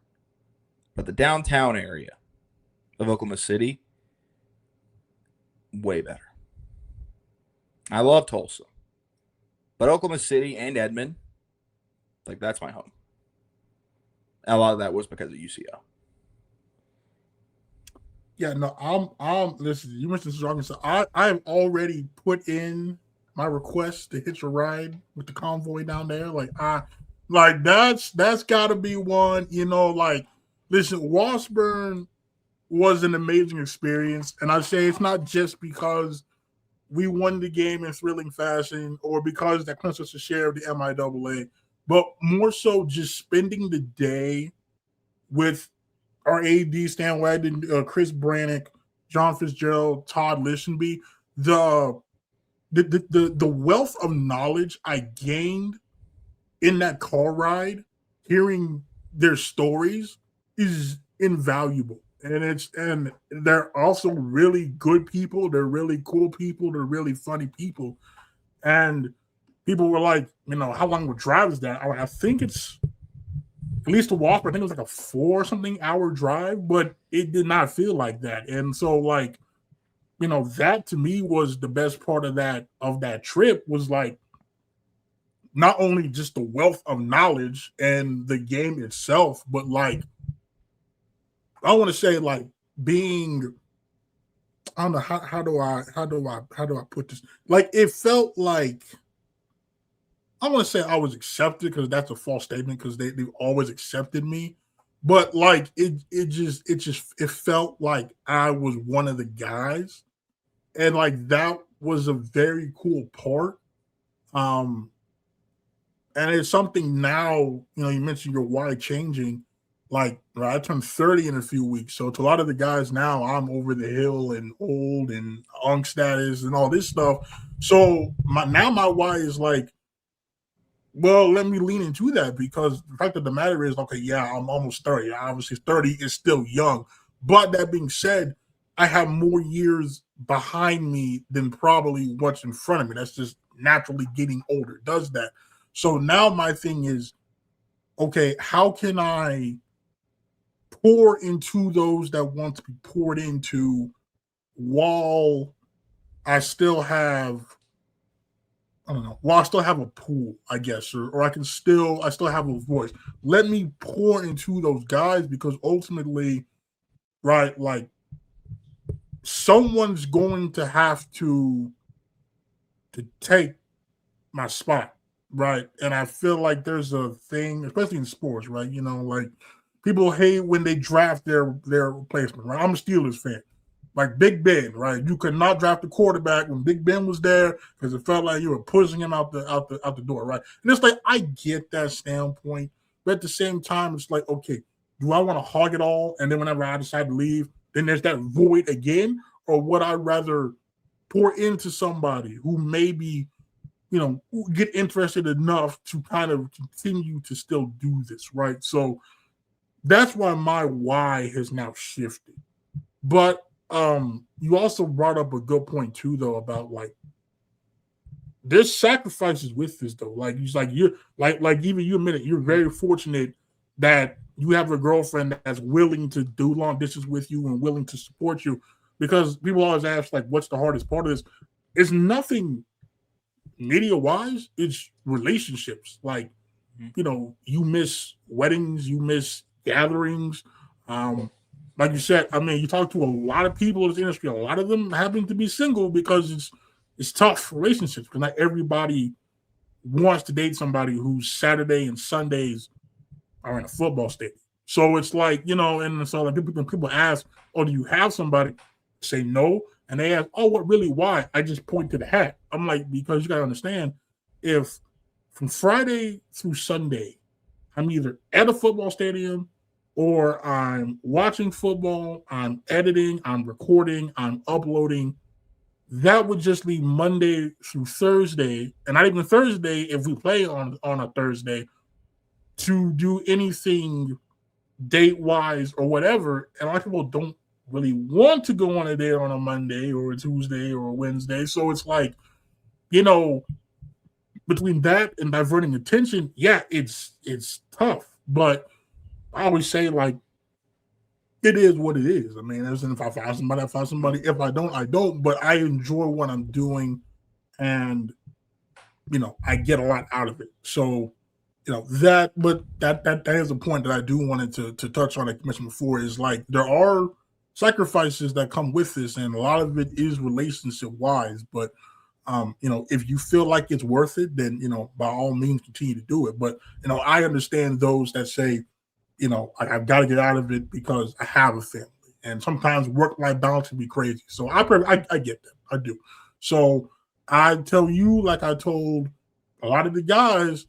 But the downtown area of Oklahoma City, way better. I love Tulsa. But Oklahoma City and Edmond, like, that's my home. And a lot of that was because of UCO. Yeah, no, listen, you mentioned strong, so I have already put in my request to hitch a ride with the convoy down there. That's gotta be one, listen, Washburn was an amazing experience. And I say it's not just because we won the game in thrilling fashion or because that clinched us a share of the MIAA, but more so just spending the day with our AD, Stan Wagner, Chris Brannick, John Fitzgerald, Todd Listenby. The wealth of knowledge I gained in that car ride, hearing their stories, is invaluable. And they're also really good people. They're really cool people. They're really funny people. And people were like, how long of a drive is that? I think it's at least to walk. I think it was like a 4-something hour drive, but it did not feel like that. And so, that to me was the best part of that trip, was like not only just the wealth of knowledge and the game itself, but like, I want to say, like, being, I don't know how do I put this? Like, it felt like, I want to say I was accepted, because that's a false statement, because they've always accepted me, but like it felt like I was one of the guys, and like that was a very cool part. And it's something now. You mentioned your why changing. Like, I turned 30 in a few weeks. So to a lot of the guys now, I'm over the hill and old and unk status and all this stuff. So my why is like, well, let me lean into that, because the fact of the matter is, okay, yeah, I'm almost 30. Obviously, 30 is still young. But that being said, I have more years behind me than probably what's in front of me. That's just naturally getting older, does that. So now my thing is, okay, how can I pour into those that want to be poured into while I still have, I don't know, while I still have a pool, I guess, or I still have a voice. Let me pour into those guys, because ultimately, right, like, someone's going to have to take my spot, right? And I feel like there's a thing, especially in sports, right? Like, people hate when they draft their replacement, right? I'm a Steelers fan. Like Big Ben, right? You could not draft a quarterback when Big Ben was there, because it felt like you were pushing him out the door, right? And it's like, I get that standpoint, but at the same time, it's like, okay, do I want to hog it all, and then whenever I decide to leave, then there's that void again? Or would I rather pour into somebody who maybe, get interested enough to kind of continue to still do this, right? So that's why my why has now shifted. But you also brought up a good point too, though, about like, there's sacrifices with this, though. Like, you're like even you admit it, you're very fortunate that you have a girlfriend that's willing to do long distance with you and willing to support you, because people always ask, like, what's the hardest part of this? It's nothing media wise, it's relationships. Like, you miss weddings, you miss gatherings. Like you said, I mean, you talk to a lot of people in this industry, a lot of them happen to be single, because it's tough relationships, because not everybody wants to date somebody whose Saturday and Sundays are in a football stadium. So it's like, and so like people ask, "Oh, do you have somebody?" Say no, and they ask, "Oh, what really? Why?" I just point to the hat. I'm like, because you gotta understand, if from Friday through Sunday, I'm either at a football stadium or I'm watching football, I'm editing, I'm recording, I'm uploading. That would just be Monday through Thursday, and not even Thursday if we play on a Thursday, to do anything date wise or whatever. And a lot of people don't really want to go on a date on a Monday or a Tuesday or a Wednesday. So it's like, between that and diverting attention, yeah, it's tough. But I always say, like, it is what it is. I mean, if I find somebody, I find somebody. If I don't, I don't. But I enjoy what I'm doing, and I get a lot out of it. So, that. But that is a point that I do wanted to touch on. Like I mentioned before, is like there are sacrifices that come with this, and a lot of it is relationship wise. But if you feel like it's worth it, then by all means continue to do it. But I understand those that say, I've got to get out of it because I have a family, and sometimes work-life balance can be crazy. So I get that. I do. So I tell you, like I told a lot of the guys,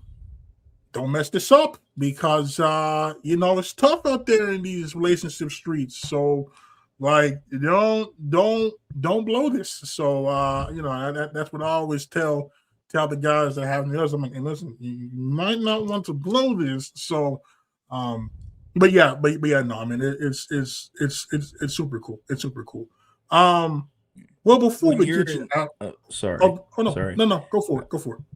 don't mess this up because it's tough out there in these relationship streets. So like don't blow this. So that's what I always tell the guys that have the others. I'm like, and listen, you might not want to blow this. So but yeah, no, I mean it's super cool. It's super cool. Well, before we get you out, sorry. No, sorry. No, go for it.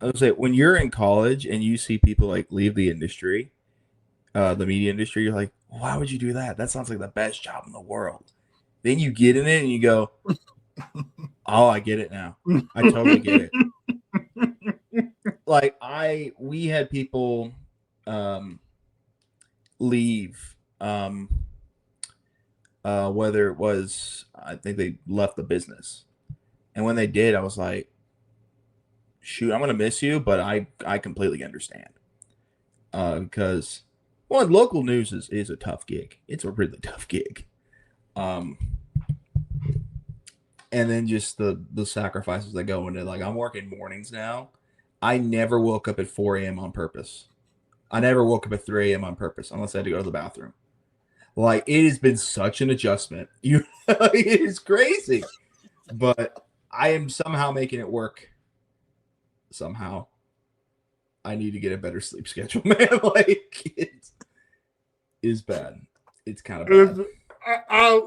I was say, when you're in college and you see people like leave the industry, the media industry, you're like, why would you do that? That sounds like the best job in the world. Then you get in it and you go, oh, I get it now. I totally get it. Like we had people leave, whether it was, I think they left the business. And when they did, I was like, shoot, I'm going to miss you, but I completely understand. Because, well, local news is a tough gig. It's a really tough gig. And then just the sacrifices that go into, like, I'm working mornings now. I never woke up at 4 a.m. on purpose. I never woke up at 3 a.m. on purpose unless I had to go to the bathroom. Like, it has been such an adjustment. It is crazy. But I am somehow making it work. Somehow. I need to get a better sleep schedule, man. Like, it is bad. It's kind of bad.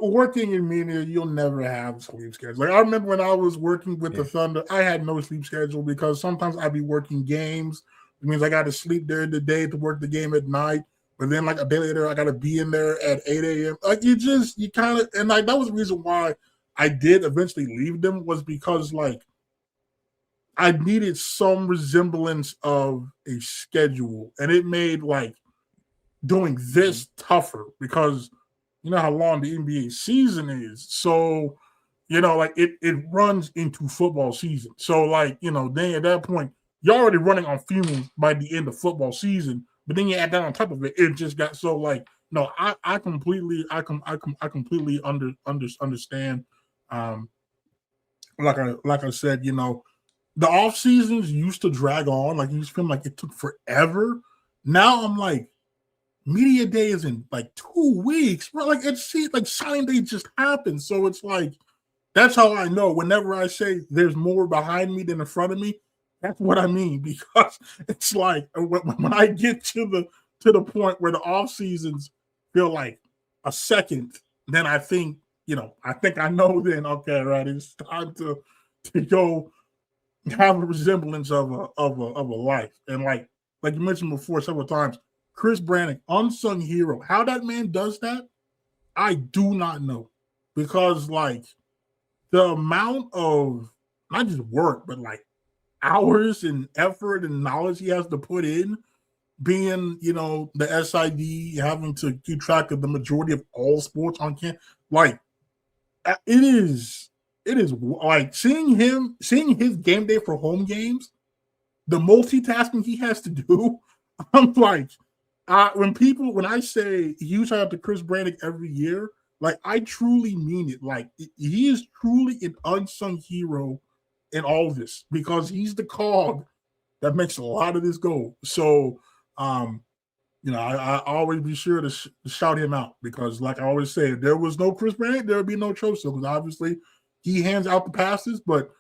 Working in media, you'll never have sleep schedule. Like I remember when I was working with the Thunder, I had no sleep schedule because sometimes I'd be working games. It means I got to sleep during the day to work the game at night. But then like a day later, I got to be in there at 8 a.m. Like you kind of, and like that was the reason why I did eventually leave them, was because like I needed some resemblance of a schedule, and it made like doing this tougher because you know how long the NBA season is. So, like it runs into football season. So like, then at that point, you're already running on fumes by the end of football season. But then you add that on top of it, it just got so like, no, I completely understand. Like I said, the off seasons used to drag on, like you used to feel like it took forever. Now I'm like, media day is in like 2 weeks. Bro, like like signing day just happened. So it's like, that's how I know whenever I say there's more behind me than in front of me, that's what I mean. Because it's like when I get to the point where the off seasons feel like a second, then I think, I know then, okay, right, it's time to go have a resemblance of a life. And like you mentioned before several times, Chris Brannick, unsung hero. How that man does that, I do not know. Because like the amount of not just work, but like hours and effort and knowledge he has to put in, being, the SID, having to keep track of the majority of all sports on campus. Like it is like seeing his game day for home games, the multitasking he has to do. I'm like, When I say huge shout out to Chris Brannick every year, like I truly mean it. Like he is truly an unsung hero in all of this because he's the cog that makes a lot of this go. So, I always be sure to shout him out because, like I always say, if there was no Chris Brannick, there would be no Cho Show because obviously he hands out the passes, but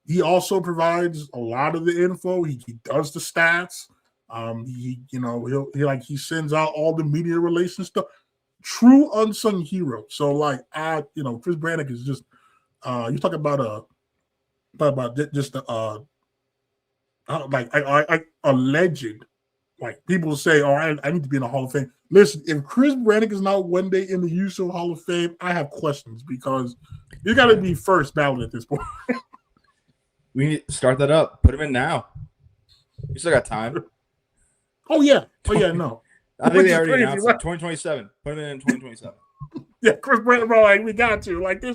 he also provides a lot of the info. He does the stats. He sends out all the media relations stuff. True unsung hero. So like Chris Brannick is just you talk about just a legend. Like people say, "Oh, I need to be in the Hall of Fame." Listen, if Chris Brannick is not one day in the UCO Hall of Fame, I have questions because you got to be first ballot at this point. We need to start that up. Put him in now. You still got time. Oh yeah. No. I think they already announced it. 2027. Put him in 2027. Yeah, Chris Brannick, bro. Like we got to. Like there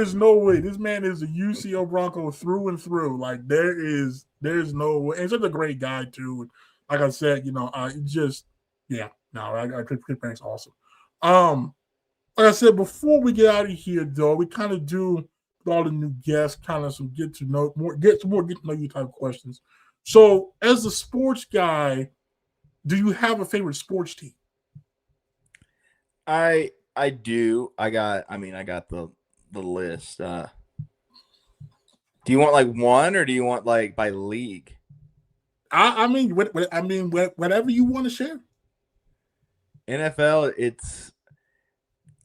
is no way. This man is a UCO Bronco through and through. Like there's no way. And such a great guy too. Like I said, Chris Brannick's awesome. Like I said, before we get out of here, though, we kind of do with all the new guests, kind of some get to know you type questions. So, as a sports guy, do you have a favorite sports team? I do. I got the list. Do you want like one or do you want like by league? Whatever you want to share. NFL,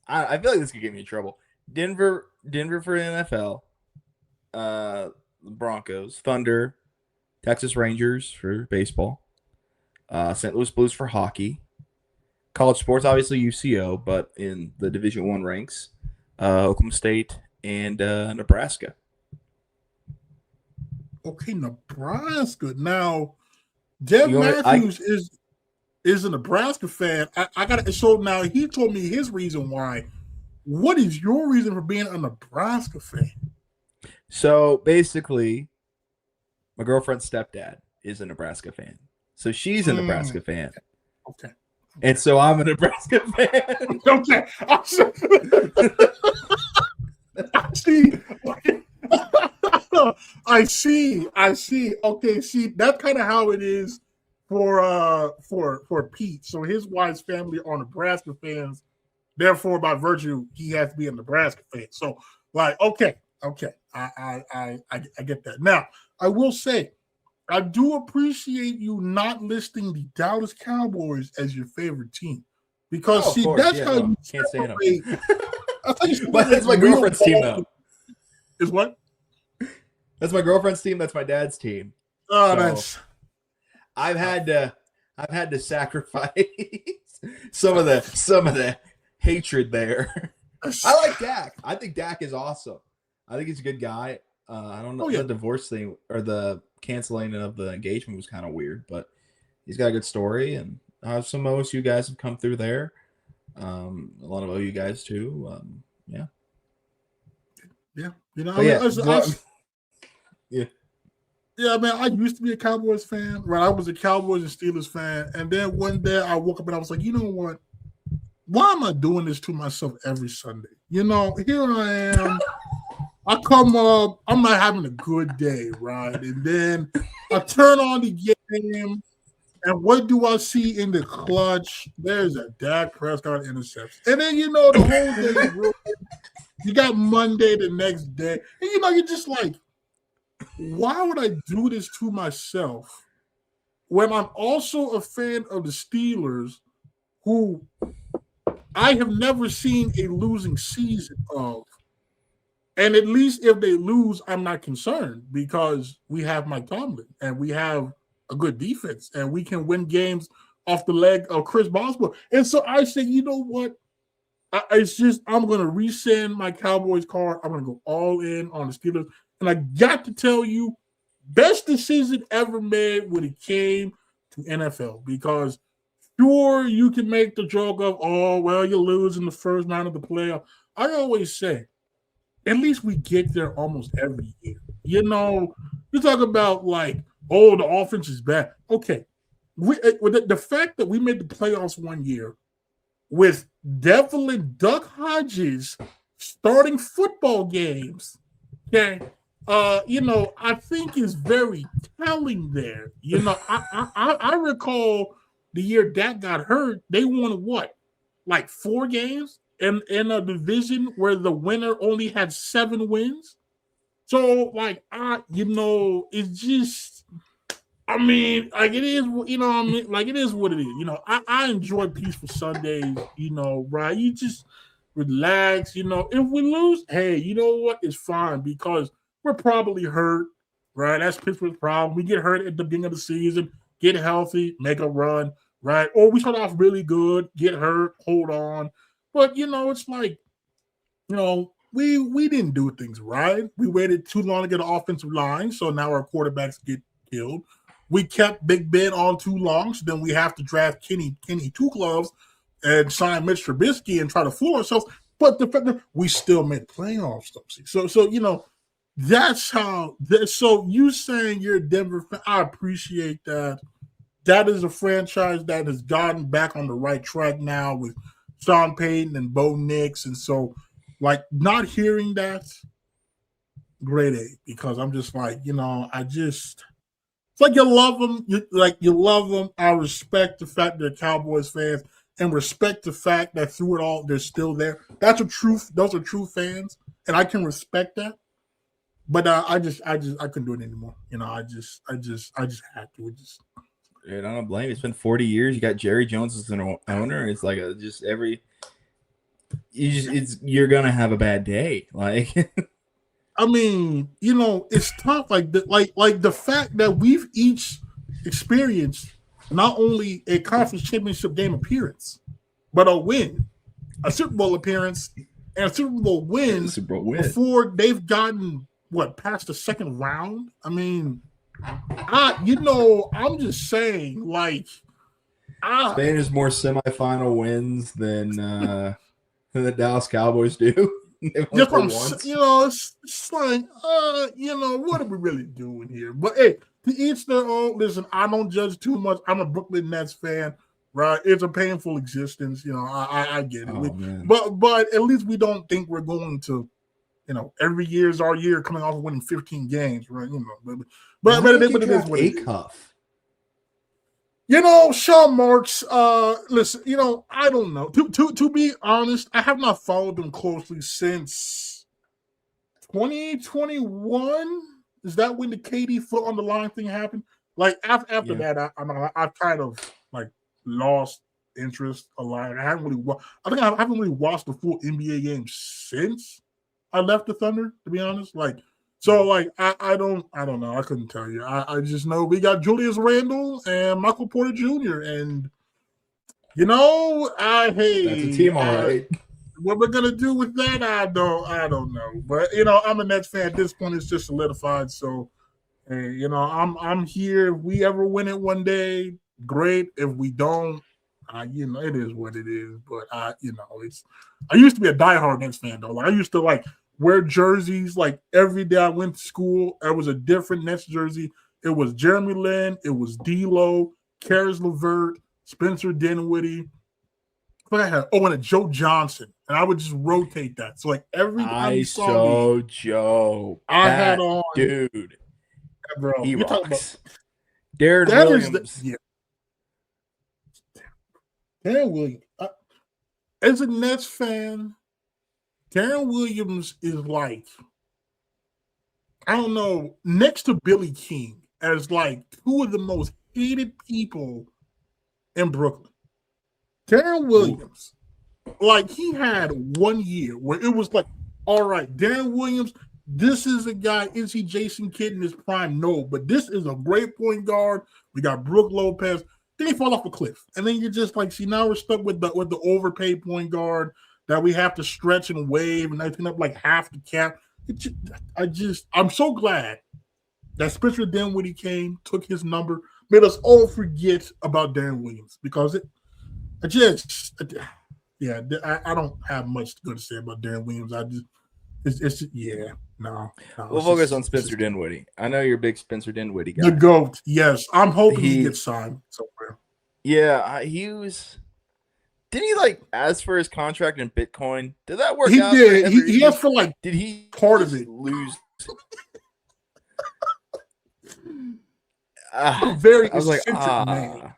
I feel like this could get me in trouble. Denver for NFL, Broncos, Thunder, Texas Rangers for baseball, St. Louis Blues for hockey, college sports, obviously UCO, but in the Division I ranks, Oklahoma State and Nebraska. Okay, Nebraska. Now, Dev Matthews is a Nebraska fan. I got it. So now he told me his reason why. What is your reason for being a Nebraska fan? So basically, my girlfriend's stepdad is a Nebraska fan. So she's a Nebraska fan. Okay. And so I'm a Nebraska fan. Okay. I see. Okay, see, that's kind of how it is for Pete. So his wife's family are Nebraska fans. Therefore, by virtue, he has to be a Nebraska fan. So, like, okay, I get that. Now, I will say, I do appreciate you not listing the Dallas Cowboys as your favorite team because how you can't say it. That's my girlfriend's team, though. Is what? That's my girlfriend's team. That's my dad's team. Oh, nice. I've had to sacrifice some of the hatred there. I like Dak. I think Dak is awesome. I think he's a good guy. I don't know the divorce thing or the canceling of the engagement was kind of weird, but he's got a good story, and some OSU guys have come through there. A lot of OU guys too. Yeah. Yeah, man, I used to be a Cowboys fan, right? I was a Cowboys and Steelers fan. And then one day I woke up and I was like, you know what? Why am I doing this to myself every Sunday? Here I am. I come up, I'm not having a good day, right? And then I turn on the game, and what do I see in the clutch? There's a Dak Prescott interception. And then, the whole day is real. You got Monday the next day. And, you're just like, why would I do this to myself when I'm also a fan of the Steelers, who I have never seen a losing season of? And at least if they lose, I'm not concerned because we have Mike Tomlin and we have a good defense and we can win games off the leg of Chris Boswell. And so I said, you know what? I'm going to resend my Cowboys card. I'm going to go all in on the Steelers. And I got to tell you, best decision ever made when it came to NFL because sure, you can make the joke of, you lose in the first round of the playoff. I always say, at least we get there almost every year. You talk about like, the offense is bad. Okay, with the fact that we made the playoffs one year with Devlin Duck Hodges starting football games. Okay. I think is very telling there. I recall the year Dak got hurt, they won what? Like 4 games in a division where the winner only had 7 wins. So it's just like it is, like it is what it is. I enjoy peaceful Sundays, right? You just relax, If we lose, hey, you know what? It's fine because we're probably hurt, right? That's Pittsburgh's problem. We get hurt at the beginning of the season, get healthy, make a run, right? Or we start off really good, get hurt, hold on. But, it's like, we didn't do things right. We waited too long to get an offensive line, so now our quarterbacks get killed. We kept Big Ben on too long, so then we have to draft Kenny Two Gloves and sign Mitch Trubisky and try to fool ourselves. But the fact that we still made playoffs, so that's how. So you saying you're a Denver fan, I appreciate that. That is a franchise that has gotten back on the right track now with Sean Payton and Bo Nix, and so not hearing that, grade A, because I'm just like, it's like you love them. You love them. I respect the fact they're Cowboys fans and respect the fact that through it all, they're still there. That's a truth. Those are true fans, and I can respect that. But I couldn't do it anymore. I just had to. Dude, I don't blame you. It's been 40 years. You got Jerry Jones as an owner. It's like you're gonna have a bad day. Like, it's tough. Like the fact that we've each experienced not only a conference championship game appearance, but a win, a Super Bowl appearance, and a Super Bowl win before they've gotten past the second round. I'm just saying, Spain has more semifinal wins than the Dallas Cowboys do. Just it's like, what are we really doing here? But hey, to each their own. Listen, I don't judge too much. I'm a Brooklyn Nets fan, right? It's a painful existence, I get it. But at least we don't think we're going to, every year is our year coming off of winning 15 games, right? But it is what it is. Sean Marks, listen, I don't know. To be honest, I have not followed them closely since 2021. Is that when the KD foot on the line thing happened? After that, I've kind of lost interest a lot. I haven't really watched the full NBA game since I left the Thunder, to be honest. I don't know. I couldn't tell you. I just know we got Julius Randle and Michael Porter Jr. And that's a team, all right. What we're gonna do with that, I don't know. But I'm a Nets fan at this point. It's just solidified. So, I'm here. If we ever win it one day, great. If we don't, it is what it is. But I used to be a diehard Nets fan though. I used to wear jerseys every day I went to school. It was a different Nets jersey. It was Jeremy Lin. It was D'Lo, Karis LeVert, Spencer Dinwiddie. What I had? Oh, and a Joe Johnson. And I would just rotate that. So every time you saw me, Joe. I had on. Dude. Yeah, bro. He rocks. Darren Williams. Darren Williams. As a Nets fan, Darren Williams is I don't know, next to Billy King as two of the most hated people in Brooklyn. Darren Williams, he had 1 year where it was all right, Darren Williams, this is a guy, is he Jason Kidd in his prime? No, but this is a great point guard. We got Brook Lopez. Then he fall off a cliff. And then you're just see, now we're stuck with the overpaid point guard that we have to stretch and wave, and I think up half the cap. I'm so glad that Spencer Dinwiddie came, took his number, made us all forget about Darren Williams because I don't have much good to say about Darren Williams. We'll focus on Spencer Dinwiddie. I know you're a big Spencer Dinwiddie guy. The GOAT, yes. I'm hoping he gets signed somewhere. Yeah, he was. Didn't he like ask for his contract in Bitcoin? Did that work He out? did. He asked for like Did he part of just it. lose? He's a very I was like, eccentric man.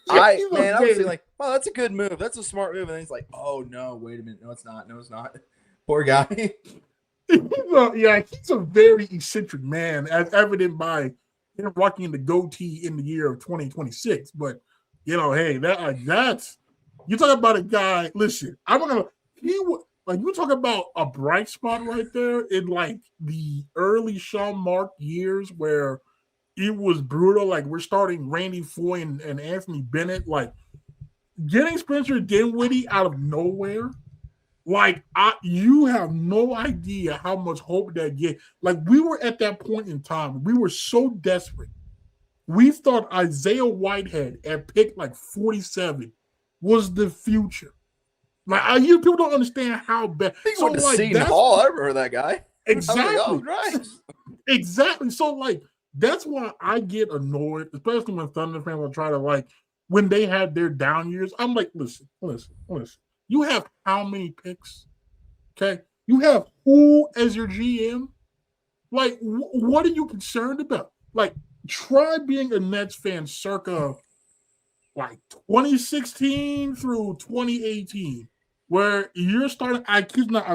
I'm saying like, oh, that's a good move. That's a smart move. And then he's like, oh no, wait a minute, no, it's not. No, it's not. Poor guy. He's a very eccentric man, as evident by him rocking the goatee in the year of 2026. But hey, that's you talk about a guy. Listen, I'm gonna you talk about a bright spot right there in like the early Sean Mark years where it was brutal. Like we're starting Randy Foy and Anthony Bennett, like getting Spencer Dinwiddie out of nowhere. Like you have no idea how much hope that gave. Like we were at that point in time, we were so desperate. We thought Isaiah Whitehead at pick like 47 was the future. Like you people don't understand how bad. I think so, went to Seton Hall. I remember that guy. Exactly. Like, oh, right. Exactly. So like that's why I get annoyed, especially when Thunder fans will try to like when they had their down years. I'm like, listen. You have how many picks? Okay. You have who as your GM? Like, what are you concerned about? Like, try being a Nets fan circa like 2016 through 2018, where you're starting. I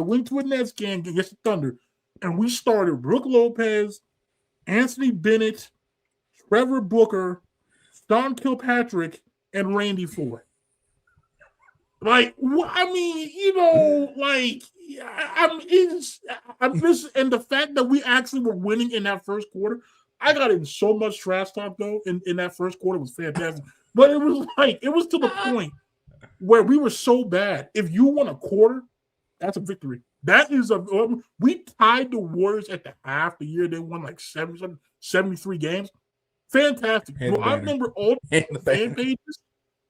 went to a Nets game against the Thunder, and we started Brook Lopez, Anthony Bennett, Trevor Booker, Sean Kilpatrick, and Randy Foy. Like, I mean, like, I'm just, and the fact that we actually were winning in that first quarter, I got in so much trash talk though in that first quarter was fantastic. But it was to the point where we were so bad. If you won a quarter, that's a victory. That is we tied the Warriors at the half the year they won like 73 games. Fantastic. Well, I remember all the fan pages.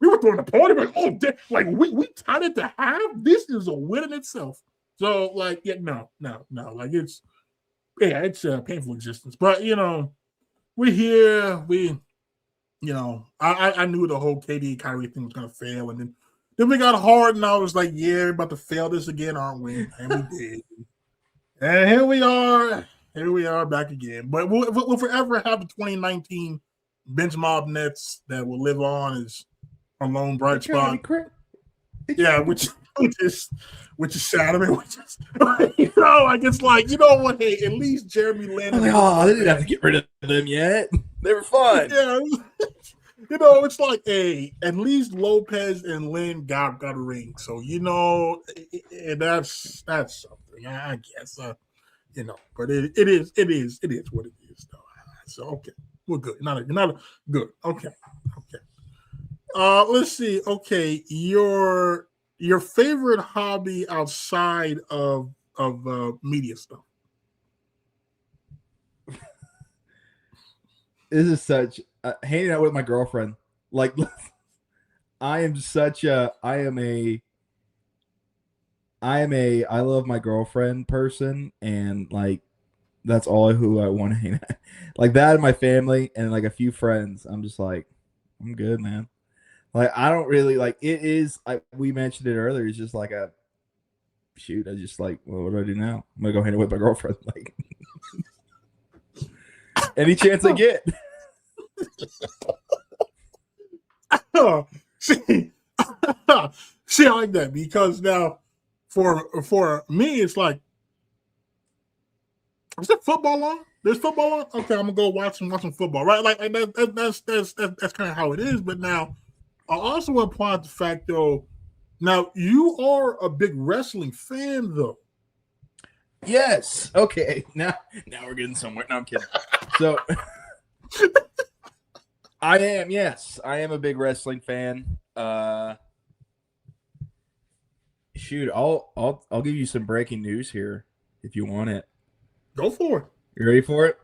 We were throwing the party like we tied it to half. This is a win in itself. So like, no. Like it's a painful existence. But we're here. I knew the whole KD Kyrie thing was gonna fail, and then we got hard, and I was like, yeah, we're about to fail this again, aren't we? And we did. And here we are. Here we are back again. But we'll forever have the 2019 bench mob Nets that will live on as a lone bright spot. Yeah, which is sad. I mean, like it's like, what? Hey, at least Jeremy Lin. They didn't have to get rid of them yet. They were fun. Yeah, it's like, hey, at least Lopez and Lin got a ring. So that's something, I guess. But it is what it is, though. So okay, we're good. Not good. Okay. Let's see. Okay, your favorite hobby outside of media stuff. This is such hanging out with my girlfriend. Like, I love my girlfriend person, and like that's all who I want to hang out. Like that and my family and like a few friends. I'm just like, I'm good, man. Like I don't really like it is we mentioned it earlier, it's just like I just like, well, what do I do now? I'm gonna go hang out with my girlfriend. Like any chance I get. See, I like that because now for me it's like, is there football on? There's football on. Okay, I'm gonna go watch some football, right? Like that's kind of how it is. But now I also want to point out the fact though. Now you are a big wrestling fan though. Yes. Okay. Now we're getting somewhere. No, I'm kidding. So I am. Yes, I am a big wrestling fan. Shoot, I'll give you some breaking news here if you want it. Go for it. You ready for it?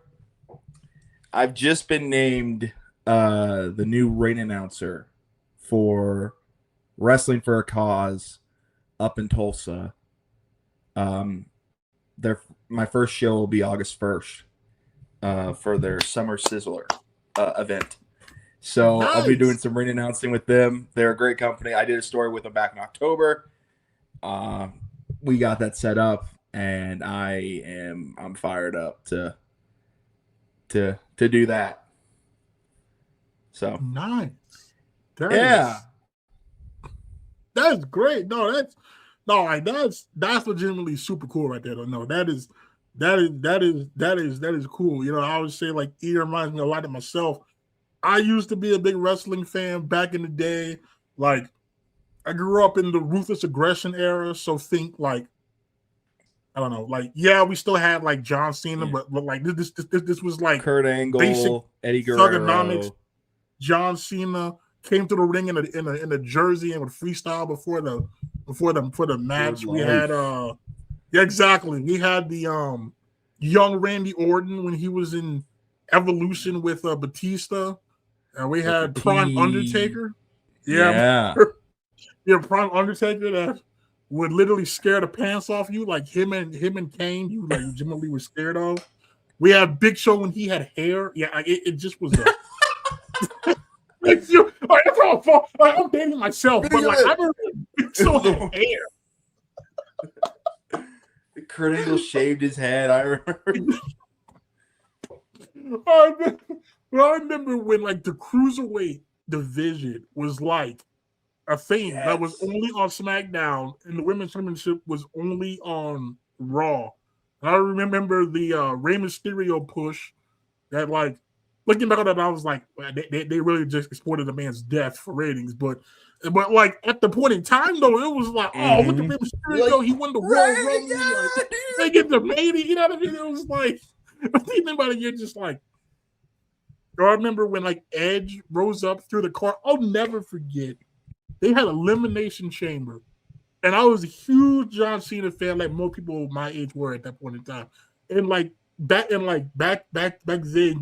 I've just been named the new ring announcer for Wrestling for a Cause up in Tulsa. My first show will be August 1st for their Summer Sizzler event. So I'll be doing Nice. some ring announcing with them. They're a great company. I did a story with them back in October. We got that set up, and I'm fired up to do that. So Nice. yeah. That's great. Like that's legitimately super cool right there. No, that is cool. You know, I would say like it reminds me a lot of myself. I used to be a big wrestling fan back in the day. Like I grew up in the ruthless aggression era, so think like I don't know, like yeah, we still had like John Cena, but like this was like Kurt Angle, basic Eddie Guerrero. John Cena came to the ring in a jersey and would freestyle before the match. We had yeah, exactly. We had the young Randy Orton when he was in Evolution with Batista, and we had Prime Undertaker. Yeah. Yeah, Prime Undertaker that would literally scare the pants off you, like him and Kane. You like legitimately were scared of. We had Big Show when he had hair. Yeah, it just was a. Like, that's how I'm dating myself, but like I remember Big Show had hair. Kurt Angle shaved his head. I remember. I remember when like the cruiserweight division was like a thing that was only on SmackDown, and the women's championship was only on Raw. And I remember the Rey Mysterio push that, like, looking back on that, I was like, they really just exploited the man's death for ratings. But like at the point in time, though, it was like, oh, look at Rey Mysterio, like, he won the Royal Rumble. Yeah, like, they get the lady, you know what I mean? It was like, thinking about it, you're just like, I remember when like Edge rose up through the car. I'll never forget. They had Elimination Chamber, and I was a huge John Cena fan, like most people my age were at that point in time. And like back then,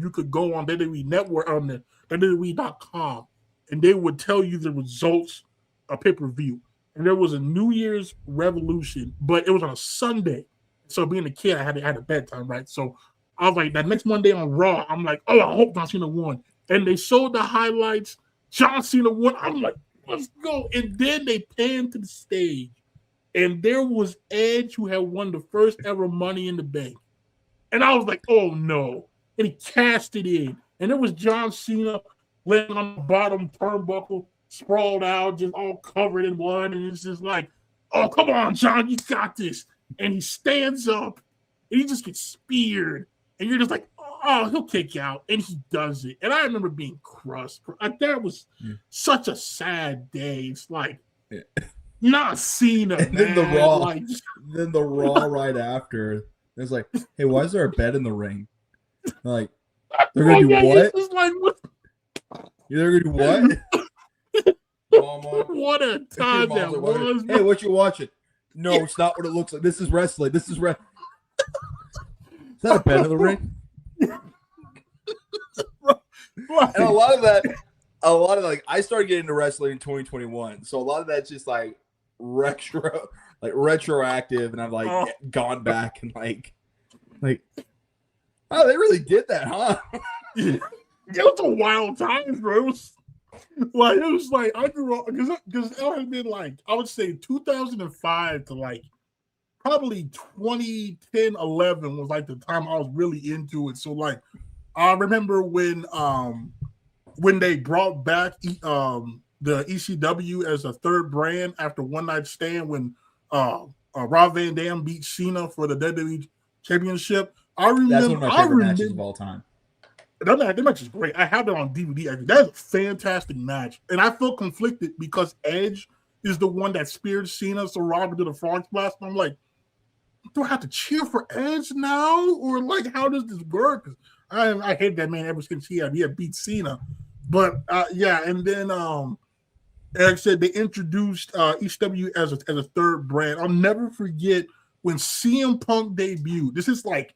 you could go on WWE Network on the WWE.com, and they would tell you the results of pay-per-view. And there was a New Year's Revolution, but it was on a Sunday. So being a kid, I had a bedtime, right? So I was like, that next Monday on Raw, I'm like, oh, I hope John Cena won. And they showed the highlights. John Cena won. I'm like, let's go. And then they panned to the stage, and there was Edge, who had won the first ever Money in the Bank. And I was like, oh no. And he cashed it in. And it was John Cena laying on the bottom turnbuckle, sprawled out, just all covered in blood. And it's just like, oh, come on, John, you got this. And he stands up, and he just gets speared. And you're just like, oh, he'll kick out. And he does it. And I remember being crushed. Like, that was such a sad day. It's like, not Cena, and man. Then the Raw right after. It's like, hey, why is there a bed in the ring? Like, they're going to do what? Like, what? They're going to do what? What a time that was. Hey, what you watching? No, it's not what it looks like. This is wrestling. Is that a bed in the ring? And a lot of like, I started getting into wrestling in 2021. So a lot of that's just like retroactive, and I've like gone back and like, oh, they really did that, huh? It was a wild time, bro. It was like I grew up because it had been like, I would say 2005 to like probably 2010, 11 was like the time I was really into it. So like I remember when they brought back the ECW as a third brand after One Night Stand, when Rob Van Dam beat Cena for the WWE Championship. I remember that's one of my favorite matches of all time. That match is great. I have it on DVD. That's a fantastic match. And I feel conflicted because Edge is the one that speared Cena, so Rob did a frog splash. And I'm like, do I have to cheer for Edge now? Or like, how does this work? I hate that man ever since he had beat Cena. But yeah, and then like I said, they introduced ECW as a third brand. I'll never forget when CM Punk debuted. This is like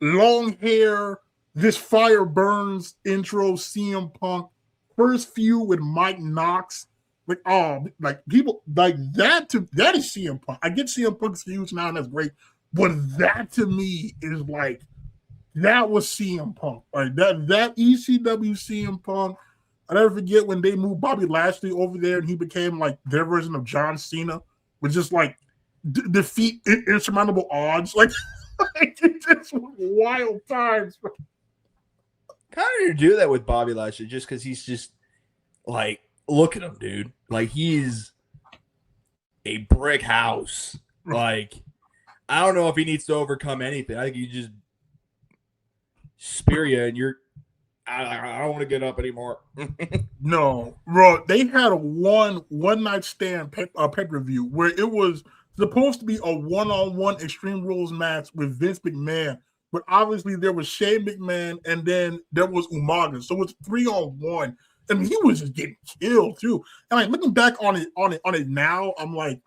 long hair, this fire burns intro, CM Punk, first feud with Mike Knox. Like people like that that is CM Punk. I get CM Punk's feuds now, and that's great. But that to me is like, that was CM Punk. Like that ECW CM Punk, I never forget when they moved Bobby Lashley over there and he became like their version of John Cena, with just like defeat insurmountable odds. Like, it just was wild times. Kind of do that with Bobby Lashley just because he's just like, look at him, dude. Like, he's a brick house. Like, I don't know if he needs to overcome anything. I think he just spear you and you're. I don't want to get up anymore. No, bro. They had a one night stand pay-per-view where it was supposed to be a one-on-one Extreme Rules match with Vince McMahon, but obviously there was Shane McMahon and then there was Umaga, so it's 3-on-1, and he was just getting killed too. And like looking back on it now, I'm like,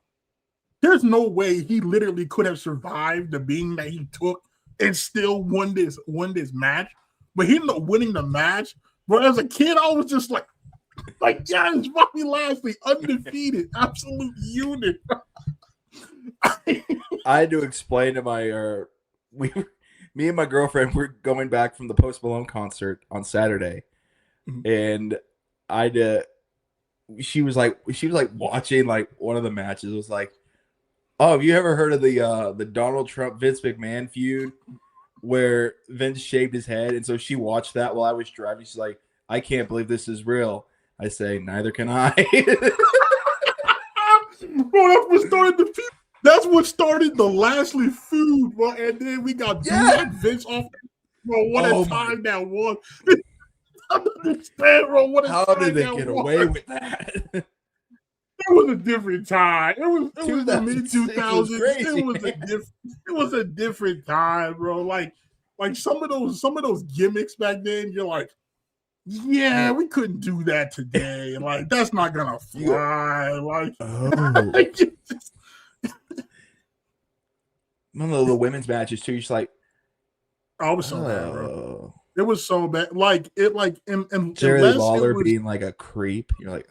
there's no way he literally could have survived the beating that he took and still won this match. But he ended up winning the match. But as a kid, I was just like, yes, Bobby Lashley, undefeated, absolute unit. I had to explain to my me and my girlfriend were going back from the Post Malone concert on Saturday, and she was like watching like one of the matches. It was like, oh, have you ever heard of the Donald Trump Vince McMahon feud, where Vince shaved his head? And so she watched that while I was driving. She's like, I can't believe this is real. I say, neither can I. Bro, that's what started the Lashley feud, bro. And then we got Vince off. Bro, what a time that was. I don't understand, bro. How did they get away with that? It was a different time. It was the mid 2000s. It was a different time, bro. Like some of those gimmicks back then, you're like, yeah, we couldn't do that today. Like, that's not gonna fly. Like, one of the women's matches too. You're just like, oh, it was so bad, bro. It was so bad. Like and Jerry Lawler being like a creep. You're like,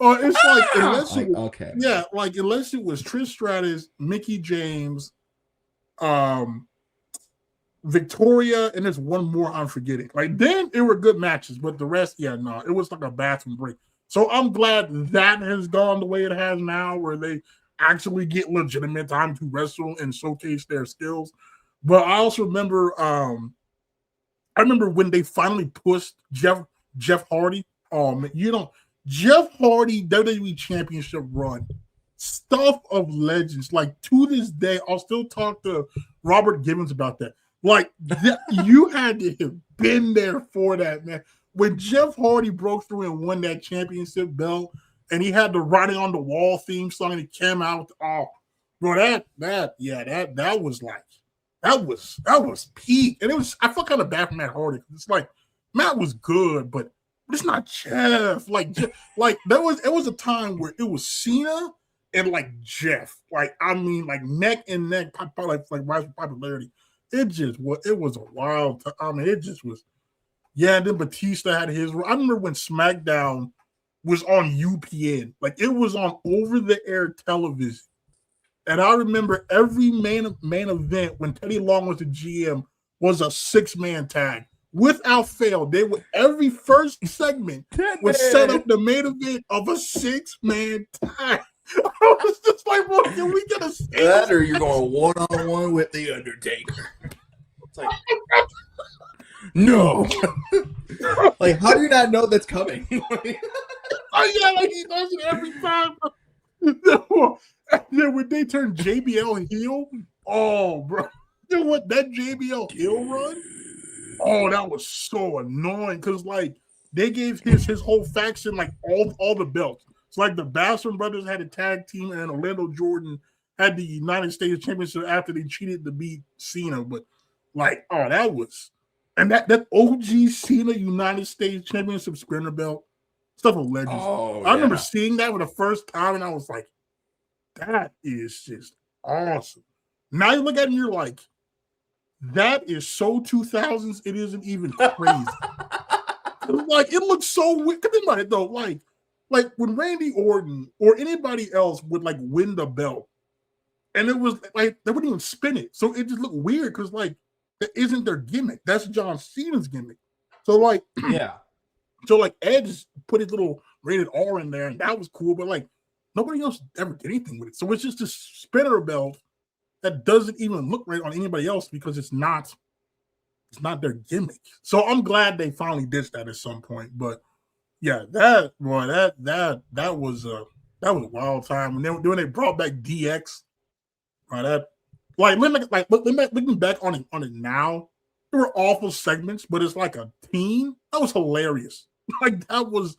it's like unless like, it, okay, yeah, like unless it was Trish Stratus, Mickie James, Victoria, and there's one more I'm forgetting. Like then it were good matches, but the rest, it was like a bathroom break. So I'm glad that has gone the way it has now, where they actually get legitimate time to wrestle and showcase their skills. But I also remember, I remember when they finally pushed Jeff Hardy. Jeff Hardy WWE Championship run, stuff of legends. Like to this day, I'll still talk to Robert Gibbons about that. Like you had to have been there for that, man. When Jeff Hardy broke through and won that championship belt, and he had the Writing on the Wall theme song, and he came out. Oh, bro, that was like that was peak. And I felt kind of bad for Matt Hardy. It's like Matt was good, but it's not Jeff. Like it was a time where it was Cena and like Jeff. Like I mean, like neck and neck, like rise with popularity. It was a wild time. I mean, it just was. Yeah, and then Batista had his. I remember when SmackDown was on UPN, like it was on over-the-air television, and I remember every main event when Teddy Long was the GM was a 6-man tag. Without fail, they would every first segment would set up the main event of a 6-man tag. I was just like, well, can we get a that, or you're going one-on-one with the Undertaker? It's like, no. Like, how do you not know that's coming? Like he does it every time. And then when they turn JBL heel, oh, bro, you know what, that JBL heel run? Oh, that was so annoying because like they gave his whole faction like all the belts. It's like the Bastard Brothers had a tag team, and Orlando Jordan had the United States Championship after they cheated to beat Cena. But like, oh, that was, and that OG Cena United States Championship sprinter belt, stuff of legends. Oh, I remember seeing that for the first time, and I was like, that is just awesome. Now you look at it and you're like, that is so 2000s, it isn't even crazy. Like, it looks so weird. Think about it, though. Like when Randy Orton or anybody else would like win the belt, and it was like they wouldn't even spin it, so it just looked weird because like that isn't their gimmick. That's John Cena's gimmick. So like, yeah, So like Edge put his little rated R in there, and that was cool. But like nobody else ever did anything with it. So it's just this spinner belt that doesn't even look right on anybody else because it's not their gimmick. So I'm glad they finally did that at some point. But yeah, that was a wild time. When they brought back DX, that looking back on it now, there were awful segments, but it's like a team. That was hilarious. Like that was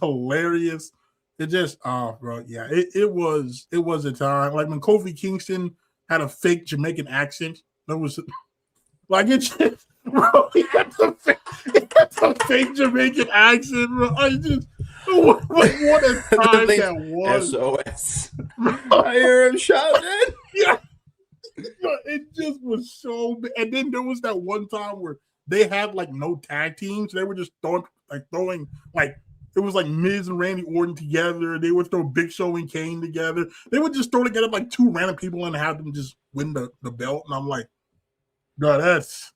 hilarious. It just bro, yeah, it was a time. Like when Kofi Kingston had a fake Jamaican accent. That was like it just bro, he had the fake Jamaican accent, bro. I just what a time that was. SOS. I hear him shouting. Yeah. It just was so bad. And then there was that one time where they had like no tag teams. They were just throwing like it was like Miz and Randy Orton together. They would throw Big Show and Kane together. They would just throw together like two random people and have them just win the belt. And I'm like, God, that's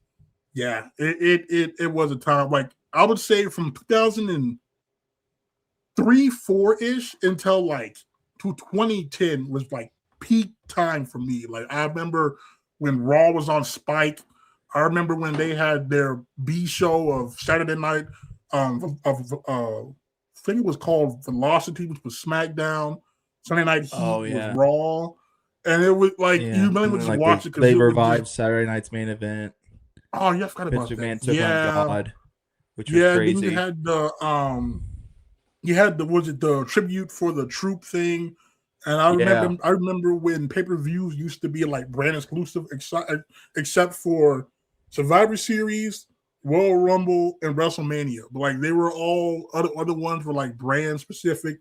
it was a time. Like I would say from 2003, 4-ish until like to 2010 was like peak time for me. Like I remember when Raw was on Spike. I remember when they had their B show of Saturday night. I think it was called Velocity, which was SmackDown. Sunday Night Heat was Raw, and it was like you really would just like watch it because they revived Saturday night's main event. Oh, yeah, I forgot about Vince that. McMahon took on God, which was crazy. Then you had the tribute for the Troop thing. And I remember when pay-per-views used to be like brand exclusive, except for Survivor Series, Royal Rumble, and WrestleMania. But like they were all other ones were like brand specific.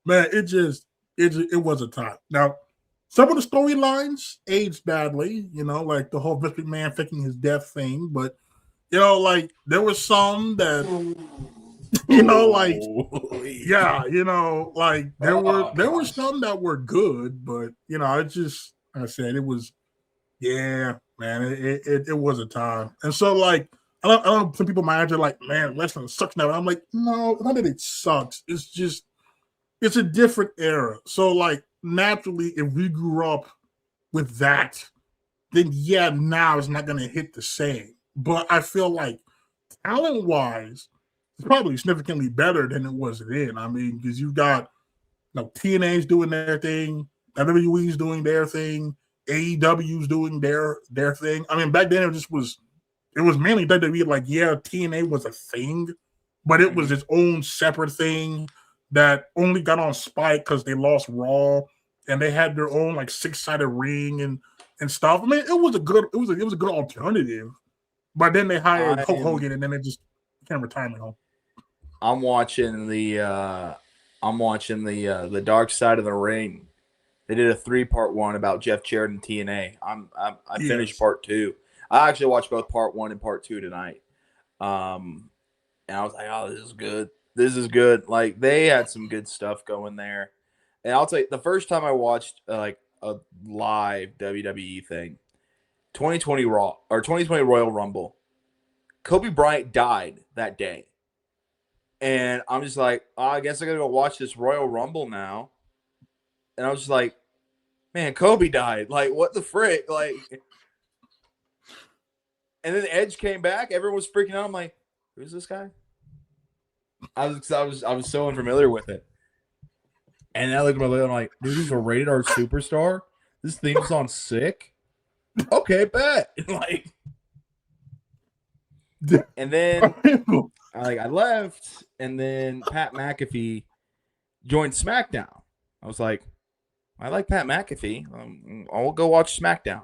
Man, it was a time. Now, some of the storylines aged badly, like the whole Vince McMahon faking his death thing. But like there was some that. Like there were some that were good, but it just like I said, it was man, it was a time. And so like I don't know, some people might be like, man, wrestling sucks now. And I'm like, no, not that it sucks. It's just it's a different era. So like naturally, if we grew up with that, then yeah, now it's not gonna hit the same. But I feel like talent wise, it's probably significantly better than it was then. I mean, because you've got TNA's doing their thing, WWE's doing their thing, AEW's doing their thing. I mean, back then it was mainly WWE. Like, yeah, TNA was a thing, but it was its own separate thing that only got on Spike because they lost Raw, and they had their own like 6-sided ring and stuff. I mean, it was a good alternative. But then they hired Hulk Hogan, and then they just became retirement home. I'm watching the Dark Side of the Ring. They did a 3-part one about Jeff Jarrett and TNA. I finished part 2. I actually watched both part 1 and part 2 tonight. And I was like, oh, this is good. This is good. Like they had some good stuff going there. And I'll tell you, the first time I watched like a live WWE thing, 2020 Raw or 2020 Royal Rumble, Kobe Bryant died that day. And I'm just like, oh, I guess I gotta go watch this Royal Rumble now. And I was just like, man, Kobe died. Like, what the frick? Like, and then Edge came back. Everyone was freaking out. I'm like, who's this guy? I was so unfamiliar with it. And then I looked at my list. I'm like, dude, he's a rated R superstar. This theme song's sick. Okay, bet. Like, and then I left, and then Pat McAfee joined SmackDown. I was like, I like Pat McAfee. I'll go watch SmackDown.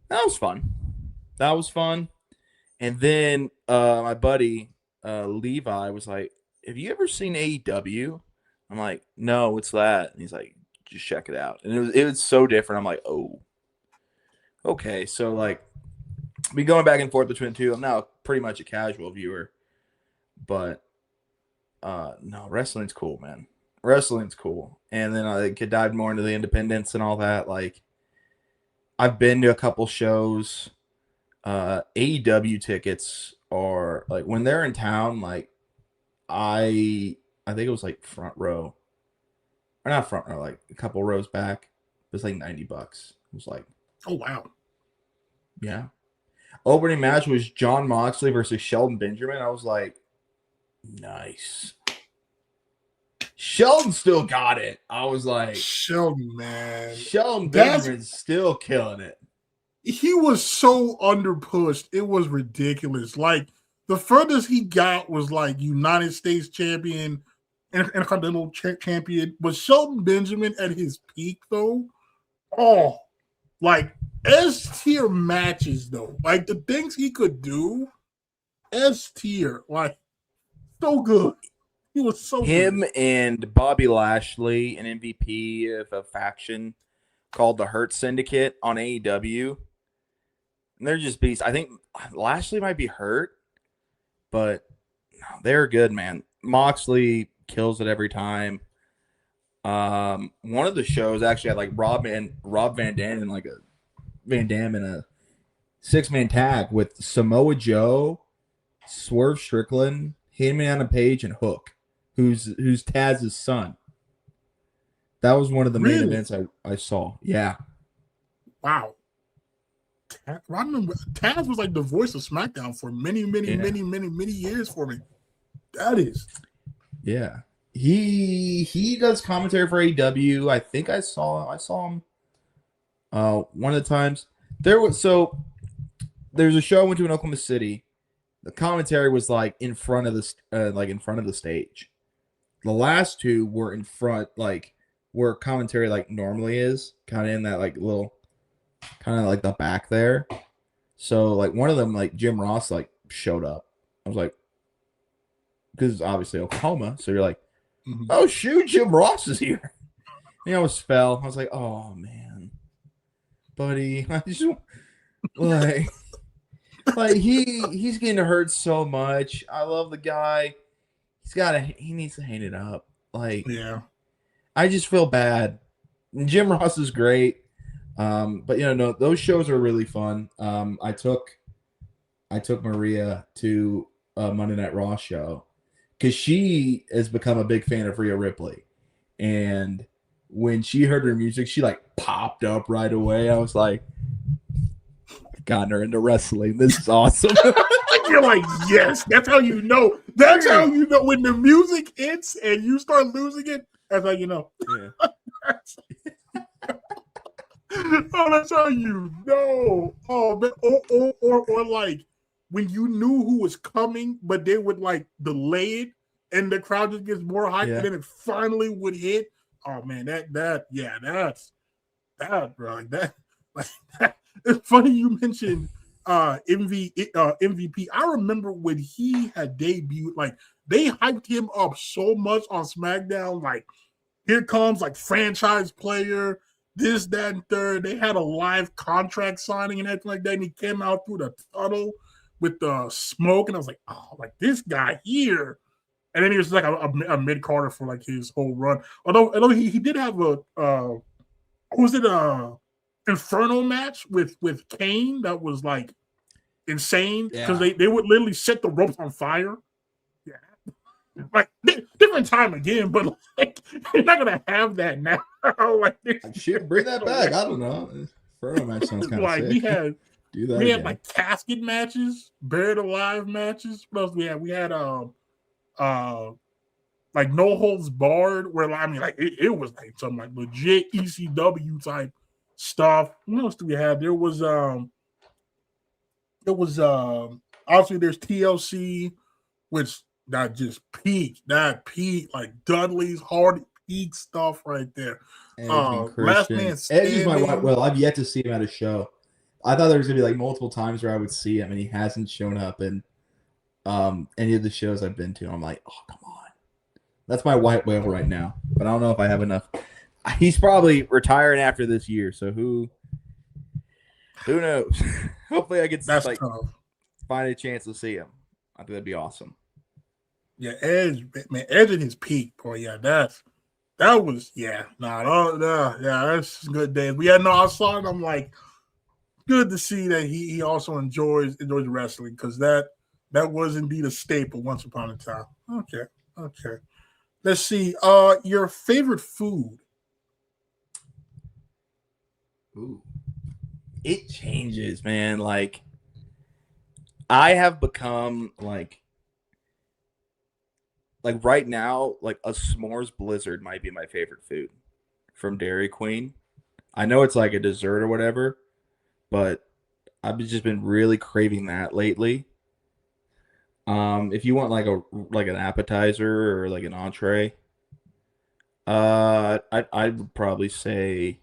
That was fun. And then my buddy Levi was like, have you ever seen AEW? I'm like, no, what's that? And he's like, just check it out. And it was so different. I'm like, oh, okay. So like, be going back and forth between the two. I'm now pretty much a casual viewer, but no, wrestling's cool, man. Wrestling's cool. And then I could dive more into the independents and all that. Like, I've been to a couple shows. AEW tickets are like when they're in town. Like I think it was like front row, or not front row, like a couple rows back. It was like $90. It was like, Oh wow. yeah. Opening match was John Moxley versus Shelton Benjamin. I was like, nice. Shelton still got it. I was like, Shelton, man. Shelton Benjamin's still killing it. He was so underpushed. It was ridiculous. Like the furthest he got was like United States champion and Intercontinental champion. But Shelton Benjamin at his peak, though, oh, like S tier matches, though, like the things he could do, S tier, like so good. He was so Him good. and Bobby Lashley, an MVP of a faction called the Hurt Syndicate on AEW. And they're just beasts. I think Lashley might be hurt, but they're good, man. Moxley kills it every time. One of the shows actually had like Rob Van Dam in like a Van Dam in a 6-man tag with Samoa Joe, Swerve Strickland, Hangman Page, and Hook, who's Taz's son. That was one of the main events I saw. Yeah. Wow. I remember Taz was like the voice of SmackDown for many years for me. That is. Yeah. He does commentary for AEW. I think I saw him one of the times. There's a show I went to in Oklahoma City. The commentary was like in front of the stage. The last two were in front, like where commentary like normally is, kind of in that like little, kind of like the back there. So like one of them, like Jim Ross, like showed up. I was like, because obviously Oklahoma, so you're like, oh shoot, Jim Ross is here. And I almost fell. I was like, oh man, buddy, I just like he's getting hurt so much. I love the guy. He needs to hang it up. Like, yeah, I just feel bad. And Jim Ross is great. But no, those shows are really fun. I took Maria to a Monday Night Raw show because she has become a big fan of Rhea Ripley. And when she heard her music, she like popped up right away. I was like, gotten her into wrestling. This is awesome. You're like, yes, that's how you know. That's how you know when the music hits and you start losing it. That's how you know. Yeah. Oh, that's how you know. Oh, but, or like when you knew who was coming, but they would like delay it, and the crowd just gets more hyped, and then it finally would hit. Oh man, that's bro. That it's funny you mentioned MVP. I remember when he had debuted, like they hyped him up so much on SmackDown. Like, here comes like franchise player, this, that, and third. They had a live contract signing and everything like that. And he came out through the tunnel with the smoke, and I was like, oh, like this guy here. And then he was like a mid Carter for like his whole run. Although he did have a Inferno match with Kane that was like insane because they would literally set the ropes on fire. Yeah, like different time again, but like you're not gonna have that now. Like shit, bring that back. I don't know. Inferno match sounds kind of like sick. We had like casket matches, buried alive matches. What else we had? We had like no holds barred, where I mean like it was like some like legit ECW type stuff. What else do we have? There was obviously there's TLC, which that just peaked like Dudley's hard peak stuff right there. Last Man Standing. Edge is my well, I've yet to see him at a show. I thought there was gonna be like multiple times where I would see him and he hasn't shown up in any of the shows I've been to. I'm like, oh come on. That's my white whale right now. But I don't know if I have enough. He's probably retiring after this year, so who knows? Hopefully I get to find a chance to see him. I think that'd be awesome. Yeah, Edge at his peak, boy. Yeah, that's good days. I saw it. I'm like, good to see that he also enjoys wrestling because that That was indeed a staple once upon a time. Okay. Okay. Let's see. Your favorite food? Ooh. It changes, man. Like I have become like right now, like a s'mores blizzard might be my favorite food from Dairy Queen. I know it's like a dessert or whatever, but I've just been really craving that lately. If you want like an appetizer or like an entree, I would probably say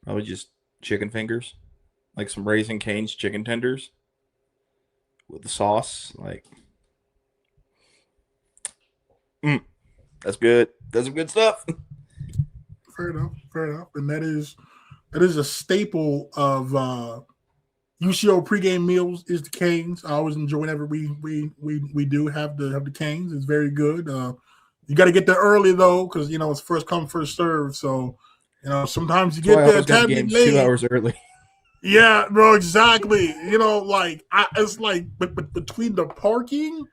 probably just chicken fingers, like some Raising Cane's chicken tenders with the sauce. Like, that's good. That's some good stuff. Fair enough. Fair enough. And that is a staple of UCO pregame meals is the canes. I always enjoy whenever we do have the canes. It's very good. You got to get there early though, because it's first come first serve. So sometimes you That's why get I there always got the tablet games late. 2 hours early. Yeah, bro, exactly. It's like but between the parking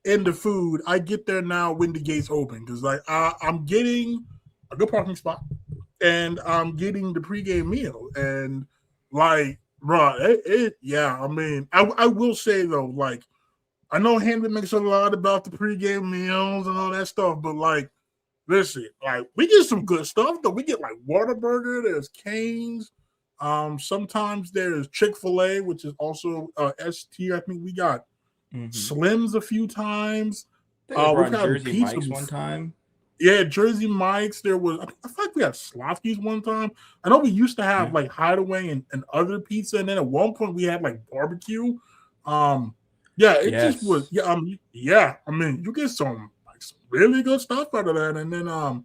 and the food, I get there now when the gates open because I'm getting a good parking spot and I'm getting the pregame meal and like, bro, yeah. I mean, I will say though, like, I know Henry makes a lot about the pregame meals and all that stuff, but like, listen, like we get some good stuff though. We get like Whataburger, there's Cane's. Sometimes there's Chick-fil-A, which is also ST. I think we got Slim's a few times. I think I We've brought had Jersey pizza Mike's one time. Yeah, Jersey Mike's. There was, I feel like we had Slotsky's one time. I know we used to have like Hideaway and other pizza, and then at one point we had like barbecue. Yeah, it just was. Yeah. I mean, you get some really good stuff out of that, and then I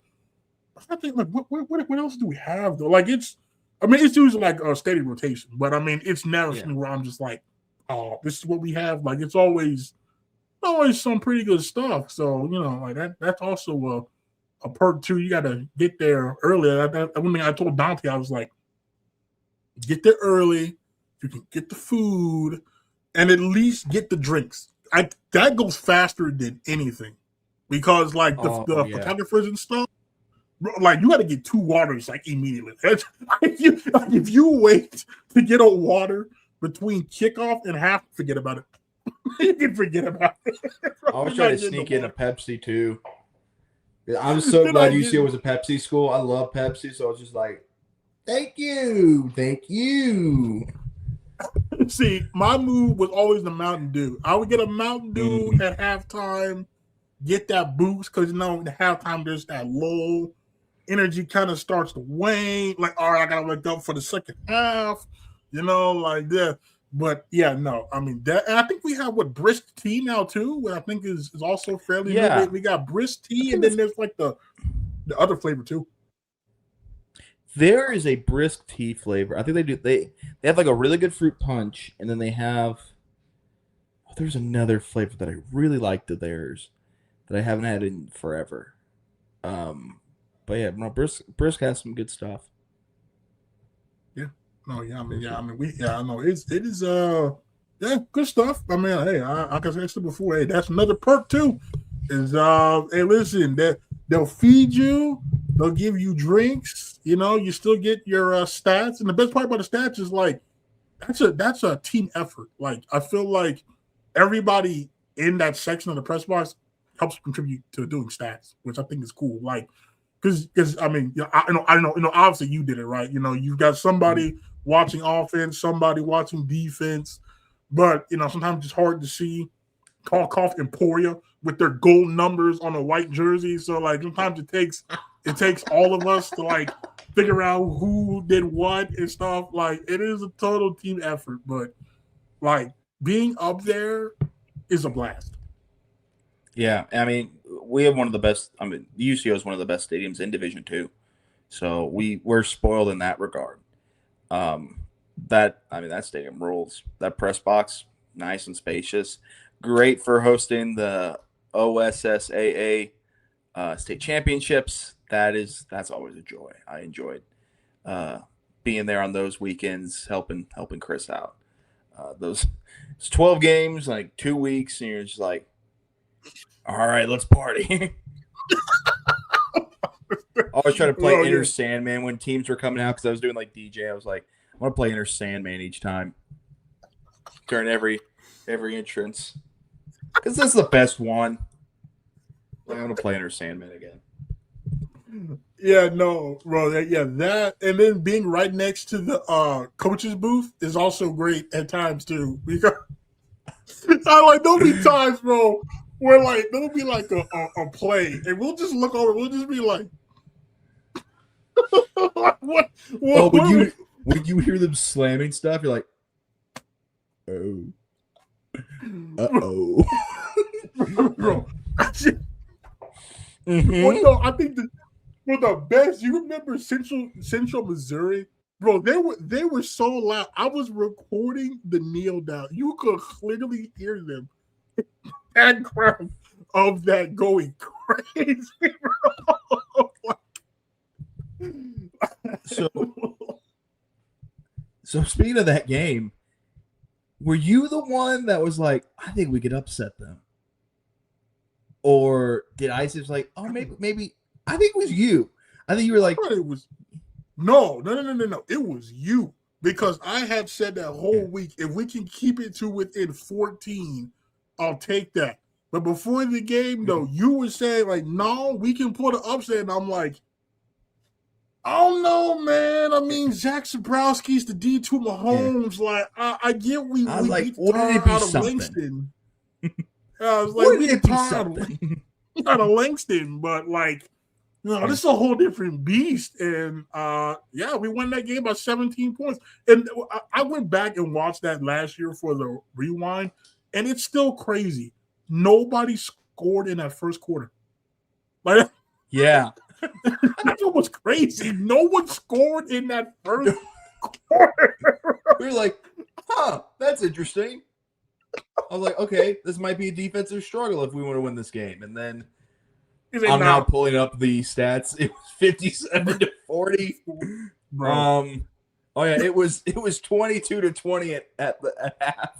think like what else do we have though? Like it's usually like a steady rotation, but I mean it's never something where I'm just like, oh, this is what we have. Like it's always some pretty good stuff. So like that's also a perk too. You got to get there early. One thing I told Dante, I was like, get there early. You can get the food and at least get the drinks. That goes faster than anything because like the photographers and stuff. Like you got to get 2 waters like immediately. If you wait to get a water between kickoff and half, forget about it. You can forget about it. I always try to sneak in a Pepsi too. I'm so glad UCO was a Pepsi school. I love Pepsi, so I was just like, thank you. See, my move was always the Mountain Dew. I would get a Mountain Dew at halftime, get that boost, because at halftime there's that low energy kind of starts to wane. Like, all right, I gotta wake up for the second half, like that. But yeah, no, I mean that. And I think we have brisk tea now too, which I think is also fairly new. We got brisk tea, and then there's like the other flavor too. There is a brisk tea flavor. I think they do. They have like a really good fruit punch, and then they have. Oh, there's another flavor that I really liked of theirs that I haven't had in forever. But yeah, no, brisk has some good stuff. No, I know it is good stuff. I mean, hey, like I said before, hey, that's another perk too. Is hey, listen, they'll feed you, they'll give you drinks, you still get your stats, and the best part about the stats is like that's a team effort. Like I feel like everybody in that section of the press box helps contribute to doing stats, which I think is cool. Like because I mean, I know, obviously you did it right. You've got somebody watching offense, somebody watching defense, but sometimes it's hard to see Cough Emporia with their gold numbers on a white jersey. So like sometimes it takes all of us to like figure out who did what and stuff. Like it is a total team effort, but like being up there is a blast. Yeah, I mean, we have one of the best. I mean, the UCO is one of the best stadiums in Division II, so we're spoiled in that regard. That stadium rules. That press box, nice and spacious, great for hosting the OSSAA state championships. That's always a joy. I enjoyed being there on those weekends, helping Chris out. it's 12 games, like 2 weeks, and you're just like, all right, let's party. I always try to play Enter Sandman when teams were coming out because I was doing like DJ. I was like, I want to play Enter Sandman each time during every entrance because that's the best one. Like, I want to play Enter Sandman again. Yeah, no, bro. That and then being right next to the coach's booth is also great at times too. Because there'll be times, bro, where like there'll be like a play, and we'll just look over. We'll just be like, what? When you hear them slamming stuff, you're like, oh, uh-oh. Bro, well, no, I think the best. You remember Central Missouri, bro? They were so loud. I was recording the kneel down. You could clearly hear them. Background of that going crazy, bro. So speaking of that game, were you the one that was like, I think we could upset them? Or did ISIS like, oh, maybe I think it was you. I think you were like, it was no. It was you because I had said that whole week. If we can keep it to within 14, I'll take that. But before the game, though, you were saying like, no, we can put an upset, and I'm like, oh no, man. I mean, Zach Zabrowski's the D2 Mahomes. Yeah. Like, I get we beat the out of Langston. I was like, we beat the out of Langston, but like, this is a whole different beast. And we won that game by 17 points. And I went back and watched that last year for the rewind, and it's still crazy. Nobody scored in that first quarter. Like, yeah. That's what was crazy. No one scored in that first quarter. We were like, that's interesting. I was like, okay, this might be a defensive struggle if we want to win this game. And then I'm now pulling up the stats. It was 57-40. Bro. It was 22-20 at half.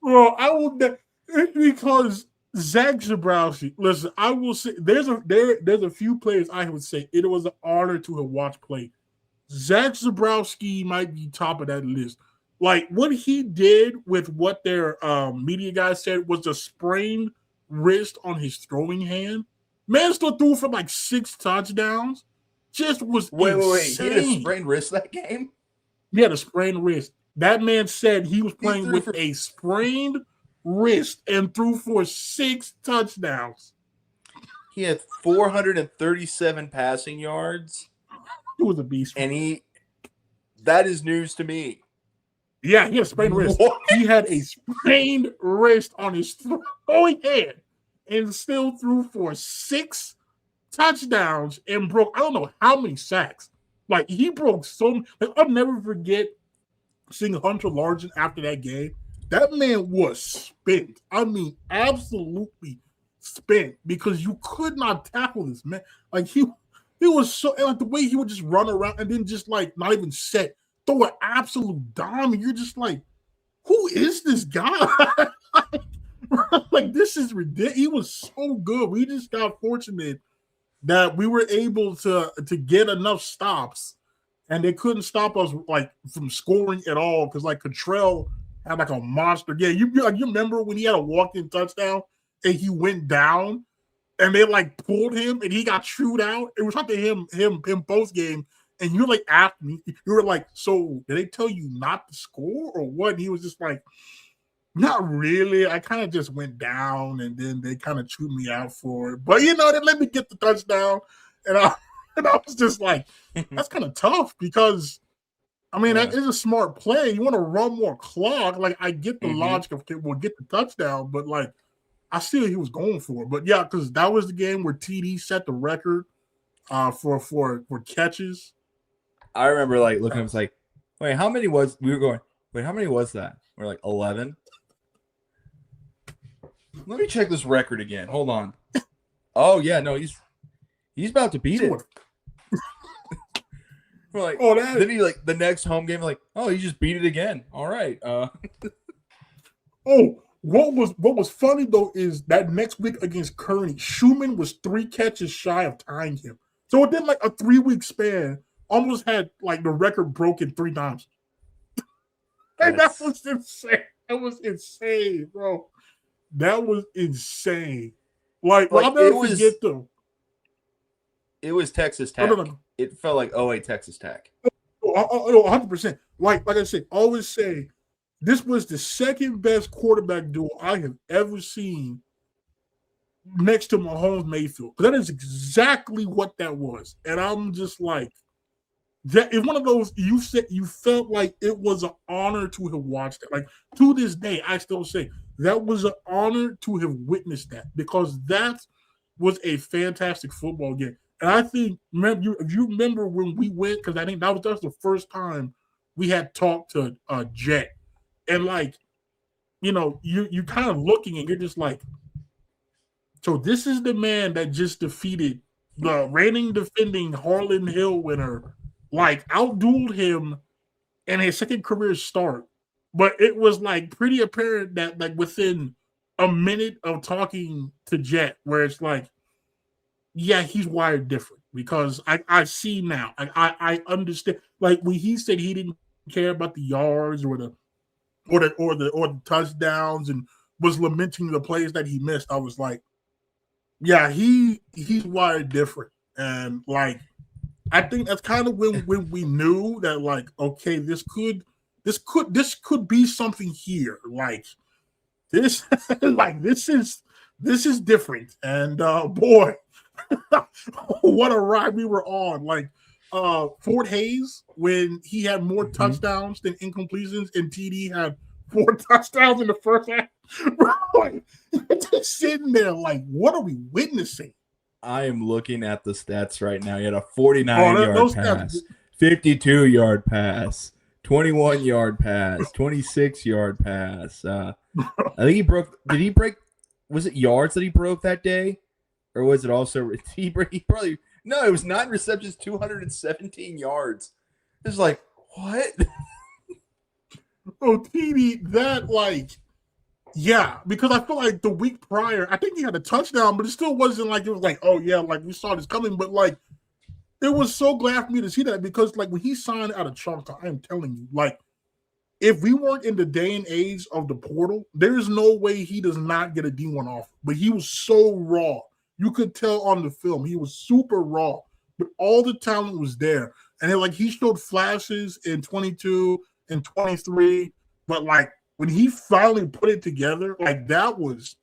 Well, I will because Zach Zabrowski. Listen, I will say there's a few players I would say it was an honor to have watched play. Zach Zabrowski might be top of that list. Like what he did with what their media guys said was a sprained wrist on his throwing hand. Man still threw for like 6 touchdowns. Just was insane. He had a sprained wrist that game? He had a sprained wrist. That man said he was playing with a sprained wrist and threw for 6 touchdowns. He had 437 passing yards. He was a beast. And that is news to me. Yeah, he had a sprained wrist. What? He had a sprained wrist on his throwing hand and still threw for 6 touchdowns and broke, I don't know how many sacks. Like, he broke so like, I'll never forget seeing Hunter Largen after that game. That man was spent. I mean, absolutely spent because you could not tackle this man. Like, he was so, like, the way he would just run around and then just, like, not even set, throw an absolute dime, and you're just like, who is this guy? Like, this is ridiculous. He was so good. We just got fortunate that we were able to get enough stops, and they couldn't stop us like from scoring at all because like Cottrell had like a monster. Yeah, you remember when he had a walk-in touchdown and he went down, and they like pulled him and he got chewed out. It was talking to him post game, and you're like after me, you were like, so did they tell you not to score or what? And he was just like, not really. I kind of just went down, and then they kind of chewed me out for it. But they let me get the touchdown, and I was just like, that's kind of tough because, I mean, that is a smart play. You want to run more clock. Like, I get the logic of we'll get the touchdown, but like, I see what he was going for. But yeah, because that was the game where TD set the record for catches. I remember like looking, I was like, wait, how many was that? We're like 11. Let me check this record again. Hold on. Oh yeah, no, he's about to beat it. We're like, Oh, then he like the next home game, like, oh, you just beat it again. All right. Oh, what was funny though is that next week against Kearney, Schumann was 3 catches shy of tying him. So within like a 3-week span, almost had like the record broken 3 times. And that was insane. That was insane, bro. That was insane. Like I'll never forget though. It was Texas Tech. No. It felt like 08 Texas Tech. 100%. Like I said, always say this was the second best quarterback duo I have ever seen next to Mahomes Mayfield. That is exactly what that was. And I'm just like, that is one of those you said you felt like it was an honor to have watched it. Like to this day, I still say that was an honor to have witnessed that because that was a fantastic football game. And I think if you remember when we went, because I think that was the first time we had talked to Jet, and like, you know, you kind of looking and you're just like, so this is the man that just defeated the reigning defending Harlan Hill winner, like outdueled him in his second career start. But it was like pretty apparent that like within a minute of talking to Jet, where it's like, yeah, he's wired different because I see now. I understand. Like when he said he didn't care about the yards or the touchdowns and was lamenting the plays that he missed, I was like, yeah, he's wired different. And like I think that's kind of when we knew that like, okay, this could be something here. Like this this is different. And boy, what a ride we were on. Like Fort Hayes, when he had more touchdowns than incompletions, and TD had 4 touchdowns in the first half. Like, just sitting there like, what are we witnessing? I am looking at the stats right now. He had a 49-yard pass, 52-yard pass, 21-yard pass, 26-yard pass. I think he broke. Did he break? Was it yards that he broke that day? Or was it also he probably no? It was 9 receptions, 217 yards. It's like what? Oh, TD, that like, yeah, because I feel like the week prior, I think he had a touchdown, but it still wasn't like it was like, oh yeah, like we saw this coming. But like, it was so glad for me to see that because like when he signed out of Charleston, I am telling you, like, if we weren't in the day and age of the portal, there is no way he does not get a D1 offer. But he was so raw. You could tell on the film he was super raw, but all the talent was there. And then, like he showed flashes in 22 and 23, but like when he finally put it together, like that was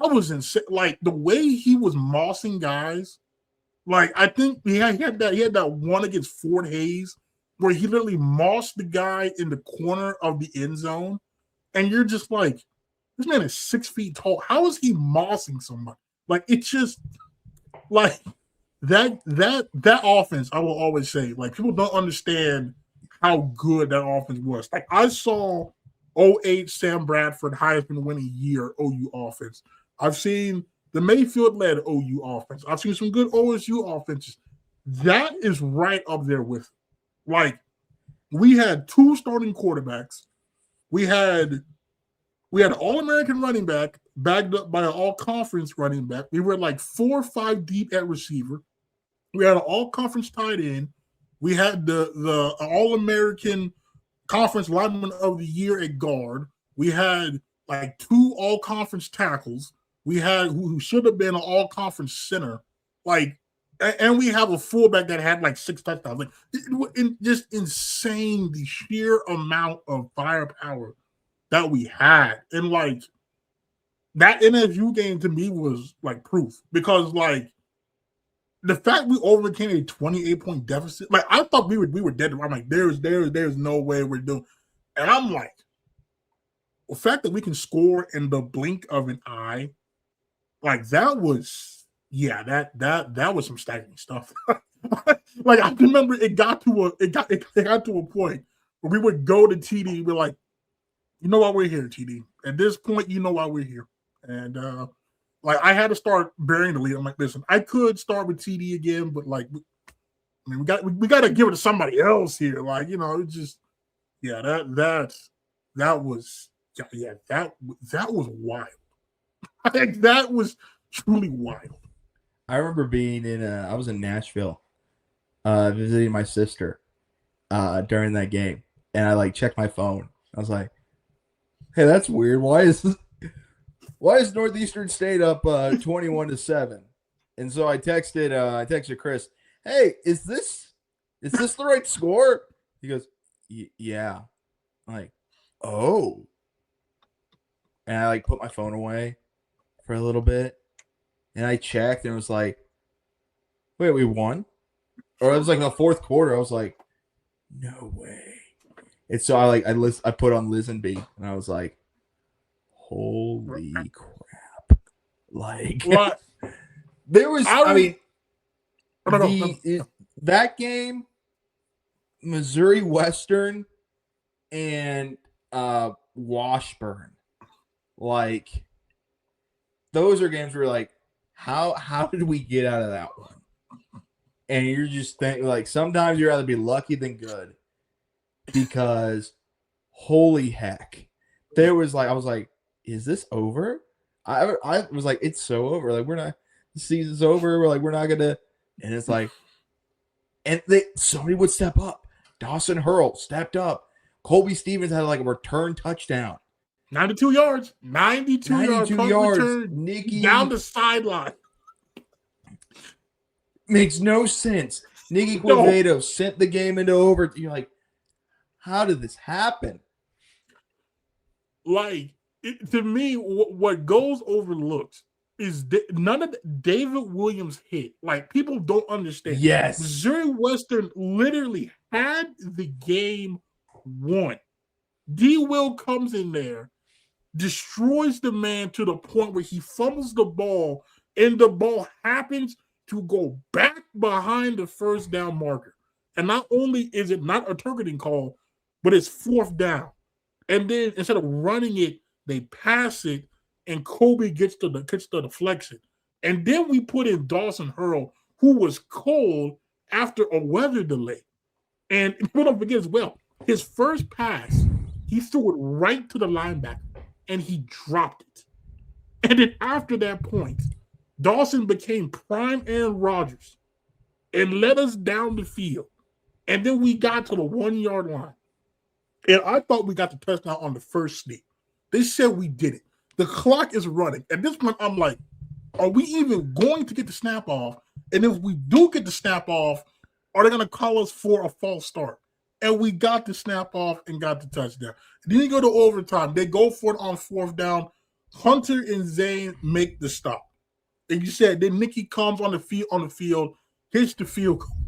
insane. Like the way he was mossing guys, like I think he had that one against Fort Hayes where he literally mossed the guy in the corner of the end zone, and you're just like, this man is 6 feet tall. How is he mossing somebody? Like it's just like that offense. I will always say, like people don't understand how good that offense was. Like I saw 08 Sam Bradford Heisman winning year OU offense. I've seen the Mayfield-led OU offense. I've seen some good OSU offenses. That is right up there with it. Like we had 2 starting quarterbacks. We had an All-American running back backed up by an All-Conference running back. We were like 4 or 5 deep at receiver. We had an All-Conference tight end. We had the All-American Conference Lineman of the Year at guard. We had like 2 All-Conference tackles. We had who should have been an All-Conference center. Like, and we have a fullback that had like 6 touchdowns. Like, just insane the sheer amount of firepower that we had. And like that NFU game to me was like proof because like the fact we overcame a 28-point deficit, like I thought we were dead. I'm like, there's no way we're doing. And I'm like, the fact that we can score in the blink of an eye, like that was, yeah, that was some staggering stuff. Like I remember it got to a point where we would go to TD and be like, you know why we're here, TD. At this point, you know why we're here. And like I had to start burying the lead. I'm like, listen, I could start with TD again, but like I mean, we got to give it to somebody else here. Like, it's just, that was that was wild. I think that was truly wild. I remember being I was in Nashville, visiting my sister, during that game, and I checked my phone. I was like, "Hey, that's weird. Why is Northeastern State up 21-7?" And so I texted Chris, "Hey, is this the right score?" He goes, "Yeah." I'm like, "Oh," and I put my phone away for a little bit, and I checked, and it was like, "Wait, we won?" Or it was the fourth quarter. I was like, "No way!" And so I put on Listenbee, and I was like, "Holy crap!" What? There was, that game, Missouri Western and Washburn, those are games where how did we get out of that one? And you're just thinking sometimes you'd rather be lucky than good, because holy heck, there was I was like, is this over? I was like, it's so over. We're not, the season's over. We're not gonna, and it's and somebody would step up. Dawson Hurl stepped up. Colby Stevens had a return touchdown. 92 yards. 92 yards. Return, Nikki down the sideline. Makes no sense. Nikki Quevedo sent the game into over. You're like, how did this happen? To me, what goes overlooked is none of David Williams hit. People don't understand. Yes. Missouri Western literally had the game won. D. Will comes in there, destroys the man to the point where he fumbles the ball, and the ball happens to go back behind the first down marker. And not only is it not a targeting call, but it's fourth down. And then instead of running it, they pass it, and Kobe gets the deflection. And then we put in Dawson Hurl, who was cold after a weather delay. And don't forget as well, his first pass, he threw it right to the linebacker, and he dropped it. And then after that point, Dawson became prime Aaron Rodgers and led us down the field. And then we got to the 1 yard line. And I thought we got the touchdown on the first snap. They said we did it. The clock is running. At this point, I'm like, are we even going to get the snap off? And if we do get the snap off, are they going to call us for a false start? And we got the snap off and got the touchdown. Then you go to overtime. They go for it on fourth down. Hunter and Zane make the stop. And you said then Nikki comes on the field, hits the field goal.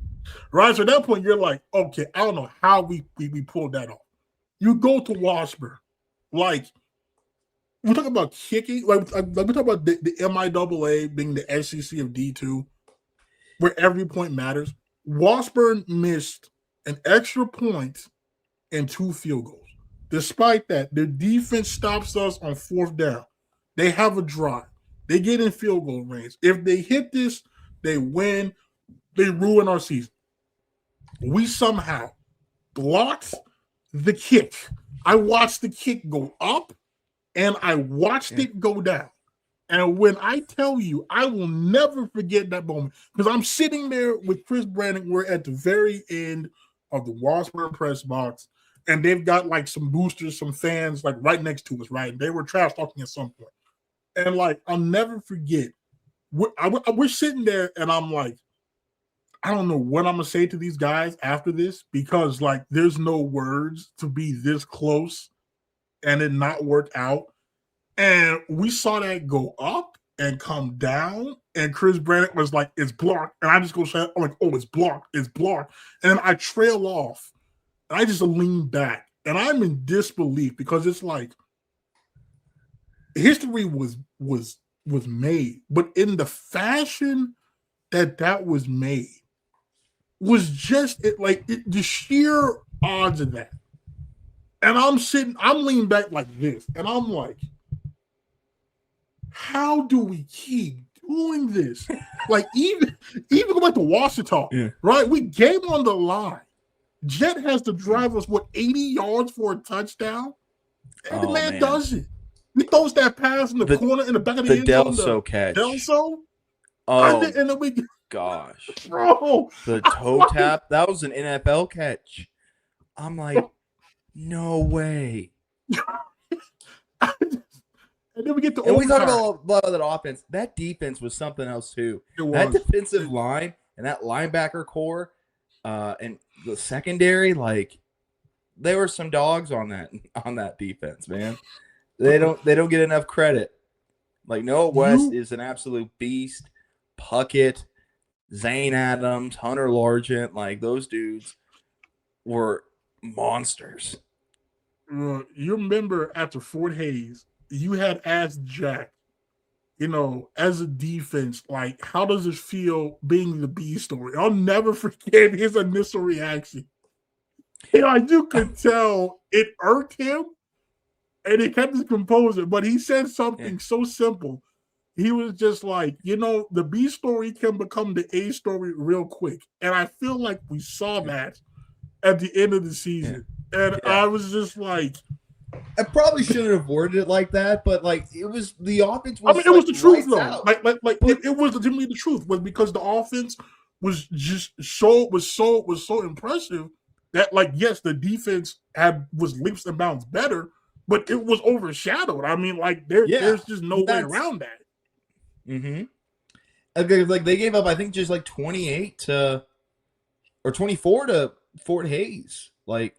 Right? So at that point, you're like, okay, I don't know how we pulled that off. You go to Washburn. We talk about kicking. We talk about the MIAA being the SEC of D2, where every point matters. Washburn missed an extra point and 2 field goals. Despite that, their defense stops us on fourth down. They have a drive. They get in field goal range. If they hit this, they win. They ruin our season. We somehow blocked the kick. I watched the kick go up, and I watched it go down. And when I tell you, I will never forget that moment, because I'm sitting there with Chris Brandon. We're at the very end of the Washburn press box, and they've got some boosters, some fans right next to us, right? And they were trash talking at some point. And I'll never forget. We're sitting there, and I'm like, I don't know what I'm gonna say to these guys after this, because there's no words to be this close and it not work out. And we saw that go up and come down, and Chris Brandon was like, it's blocked. And I just go say, I'm like, oh, it's blocked, it's blocked. And then I trail off, and I just lean back, and I'm in disbelief, because it's history was made, but in the fashion that was made was just the sheer odds of that. And I'm leaning back like this, and I'm like, how do we keep doing this. Like even go back to Washington, right? We game on the line. Jet has to drive us 80 yards for a touchdown, and the man does it. He throws that pass in the corner in the back of the end zone. The catch. Delso. Oh, and then we gosh, bro, the toe tap. That was an NFL catch. I'm like, no way. And then we get to and we talk about that offense. That defense was something else too. That defensive line and that linebacker core, and the secondary, like there were some dogs on that defense, man. They don't get enough credit. Like Noah West is an absolute beast. Puckett, Zane Adams, Hunter Largent, like those dudes were monsters. You remember after Fort Hays, you had asked Jack, as a defense, like, how does it feel being the B story? I'll never forget his initial reaction. You could tell it irked him, and he kept his composure, but he said something so simple. He was just like, the B story can become the A story real quick. And I feel like we saw that at the end of the season. And I was just like, I probably shouldn't have worded it like that, but like it was the offense was. It was the truth though. It was legitimately the truth, was because the offense was just so impressive that yes, the defense was leaps and bounds better, but it was overshadowed. There's just no way around that. Mm-hmm. Like they gave up, I think, just 28 or 24 to Fort Hays. Like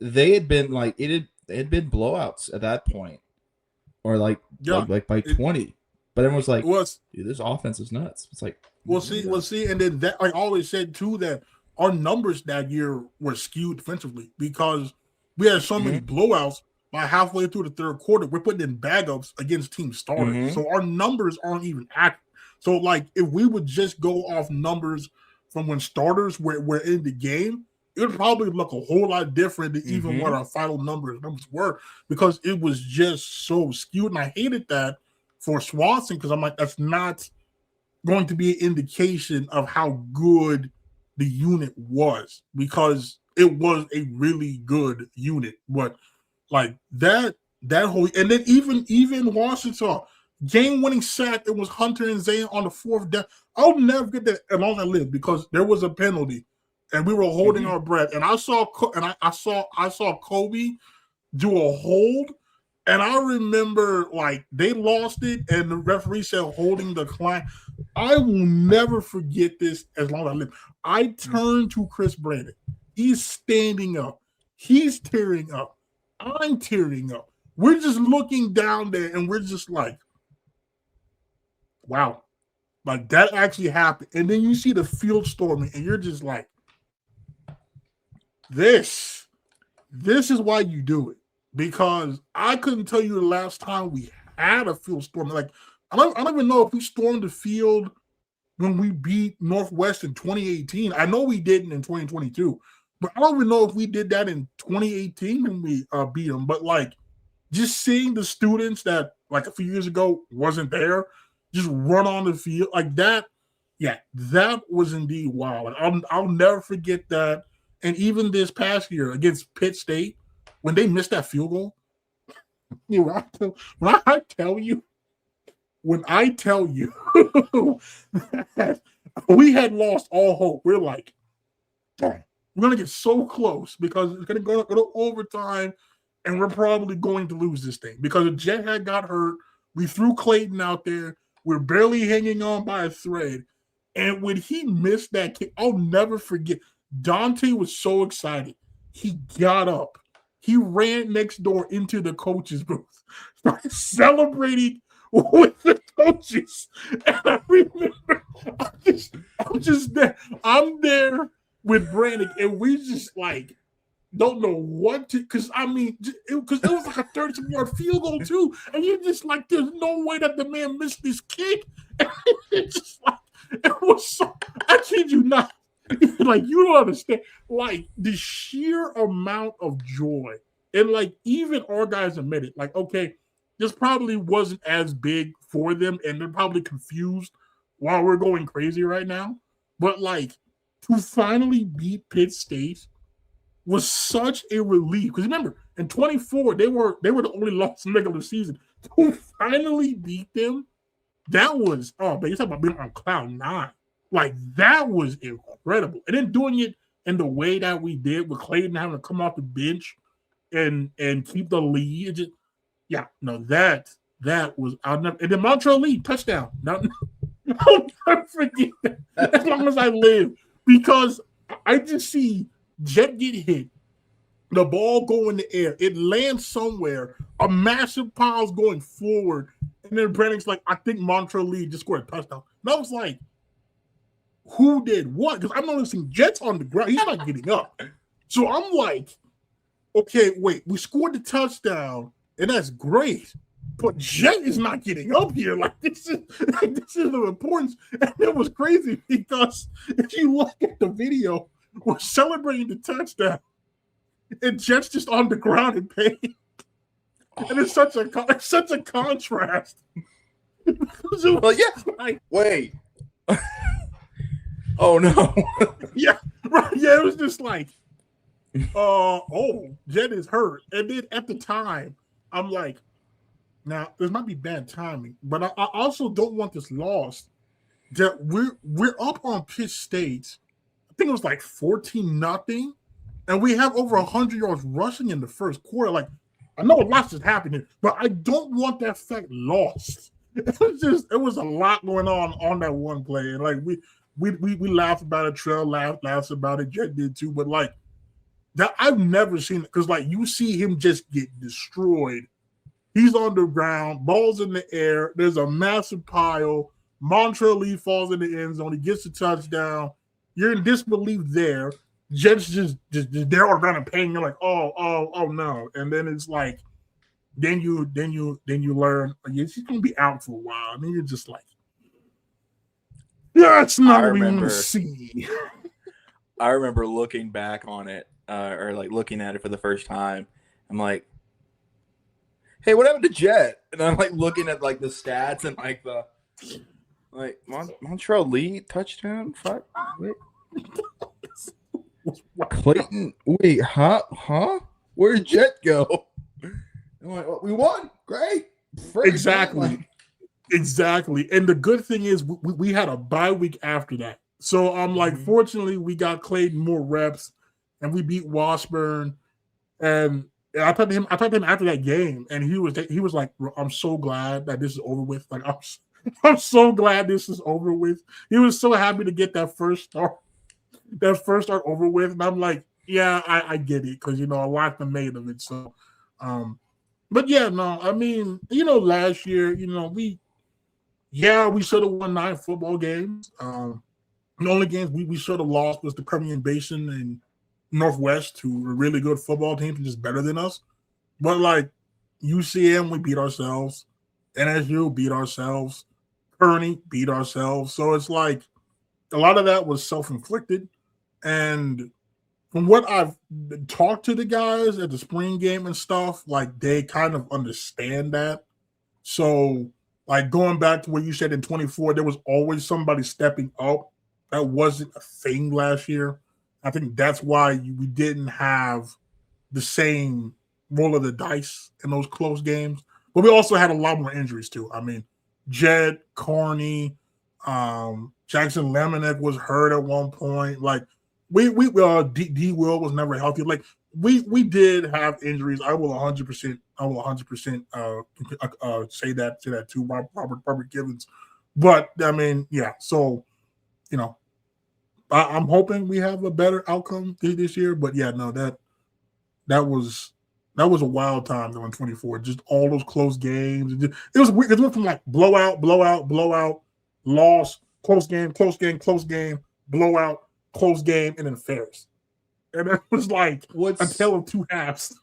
they had been it had been blowouts at that point, or by 20. But everyone was like, dude, this offense is nuts. It's like we'll see, and then that I always said too that our numbers that year were skewed defensively because we had so many blowouts. By halfway through the third quarter, we're putting in bag-ups against team starters. So our numbers aren't even accurate. So, if we would just go off numbers from when starters were in the game, it would probably look a whole lot different than even what our final numbers were because it was just so skewed. And I hated that for Swanson because I'm like, that's not going to be an indication of how good the unit was because it was a really good unit. But that whole, and then even Washington game-winning sack, it was Hunter and Zane on the fourth down. I'll never get that as long as I live because there was a penalty, and we were holding our breath. And I saw Kobe do a hold, and I remember they lost it, and the referee said holding the client. I will never forget this as long as I live. I turned to Chris Brandon. He's standing up. He's tearing up. I'm tearing up. We're just looking down there and we're just like, wow, that actually happened. And then you see the field storming and you're just like, this is why you do it. Because I couldn't tell you the last time we had a field storm. I don't even know if we stormed the field when we beat Northwest in 2018. I know we didn't in 2022. But I don't even know if we did that in 2018 when we beat them. But just seeing the students that a few years ago wasn't there, just run on the field that was indeed wild. I'll never forget that. And even this past year against Pitt State, when they missed that field goal, when I tell you that we had lost all hope, we're like, dang. We're going to get so close because it's going to go to overtime, and we're probably going to lose this thing because if Jet had got hurt, we threw Clayton out there. We're barely hanging on by a thread. And when he missed that kick, I'll never forget. Dante was so excited. He got up. He ran next door into the coach's booth, started celebrating with the coaches. And I remember, I'm just there. I'm there with Brandon, and we just don't know what to, because it was a 30-yard field goal too, and you're just there's no way that the man missed this kick. And it's just it was so, I kid you not, you don't understand, the sheer amount of joy, and even our guys admit it, okay, this probably wasn't as big for them, and they're probably confused while we're going crazy right now. But like to finally beat Pitt State was such a relief. Because remember, in 24, they were the only loss in the regular season. To finally beat them, that was but you talking about being on cloud nine. Like that was incredible. And then doing it in the way that we did with Clayton having to come off the bench and keep the lead. It just, yeah, no, that was I'll never and then Montreal lead touchdown. Now, I'll never forget that as long as I live. Because I just see Jet get hit, the ball go in the air, it lands somewhere, a massive pile's going forward, and then Brennan's like, I think Montreal lead just scored a touchdown. And I was like, who did what? Because I'm noticing Jet's on the ground. He's not getting up. So I'm like, okay, wait, we scored the touchdown, and that's great. But Jet is not getting up here. Like this is the importance. And it was crazy because if you look at the video, we're celebrating the touchdown, and Jet's just on the ground in pain. And it's such a contrast. Well, yeah. Like, wait. Oh no. Yeah, right. Yeah, it was just like, Jet is hurt. And then at the time, I'm like, now this might be bad timing, but I also don't want this lost. That we're up on Pitt State. I think it was like 14-0, and we have over 100 yards rushing in the first quarter. Like, I know a lot is happening, but I don't want that fact lost. It was a lot going on that one play, and like we laughed about it. Trell laughs about it. Jet did too, but like that I've never seen it because like you see him just get destroyed. He's on the ground, balls in the air. There's a massive pile. Montreal Lee falls in the end zone. He gets a touchdown. You're in disbelief there. Jet's just they're all around in pain. You're like, oh no. And then it's like, then you learn he's gonna be out for a while. And then you're just like, that's not what we want to see. I remember looking back on it, or like looking at it for the first time. I'm like, hey, what happened to Jet? And I'm like looking at like the stats and like the Montreal lead touchdown. Fuck. Wait. Clayton. Wait, huh? Where'd Jet go? I'm like, well, we won. Great. Exactly. And the good thing is we had a bye week after that. So I'm like, fortunately, we got Clayton more reps, and we beat Washburn. And I talked to him after that game, and he was like, I'm so glad that this is over with. Like I'm so glad this is over with. He was so happy to get that first start over with. And I'm like, yeah, I get it, because a lot been made of it. So but yeah, no, I mean, last year, we should have won 9 football games. The only games we should have lost was the Permian Basin and Northwest, who were really good football teams and just better than us. But like UCM, we beat ourselves. NSU beat ourselves. Kearney beat ourselves. So it's like a lot of that was self-inflicted. And from what I've talked to the guys at the spring game and stuff, like they kind of understand that. So like going back to what you said in 24, there was always somebody stepping up. That wasn't a thing last year. I think that's why we didn't have the same roll of the dice in those close games. But we also had a lot more injuries too. I mean, Jed, Carney, Jackson Lemonek was hurt at one point. Like we D Will was never healthy. Like we did have injuries. I will 100% say that too. Robert Givens. But I mean, yeah. So I'm hoping we have a better outcome this year. But yeah, no, that was a wild time though in 24. Just all those close games. It was weird. It went from like blowout, loss, close game, blowout, close game, and then Ferris. And it was like a tale of two halves.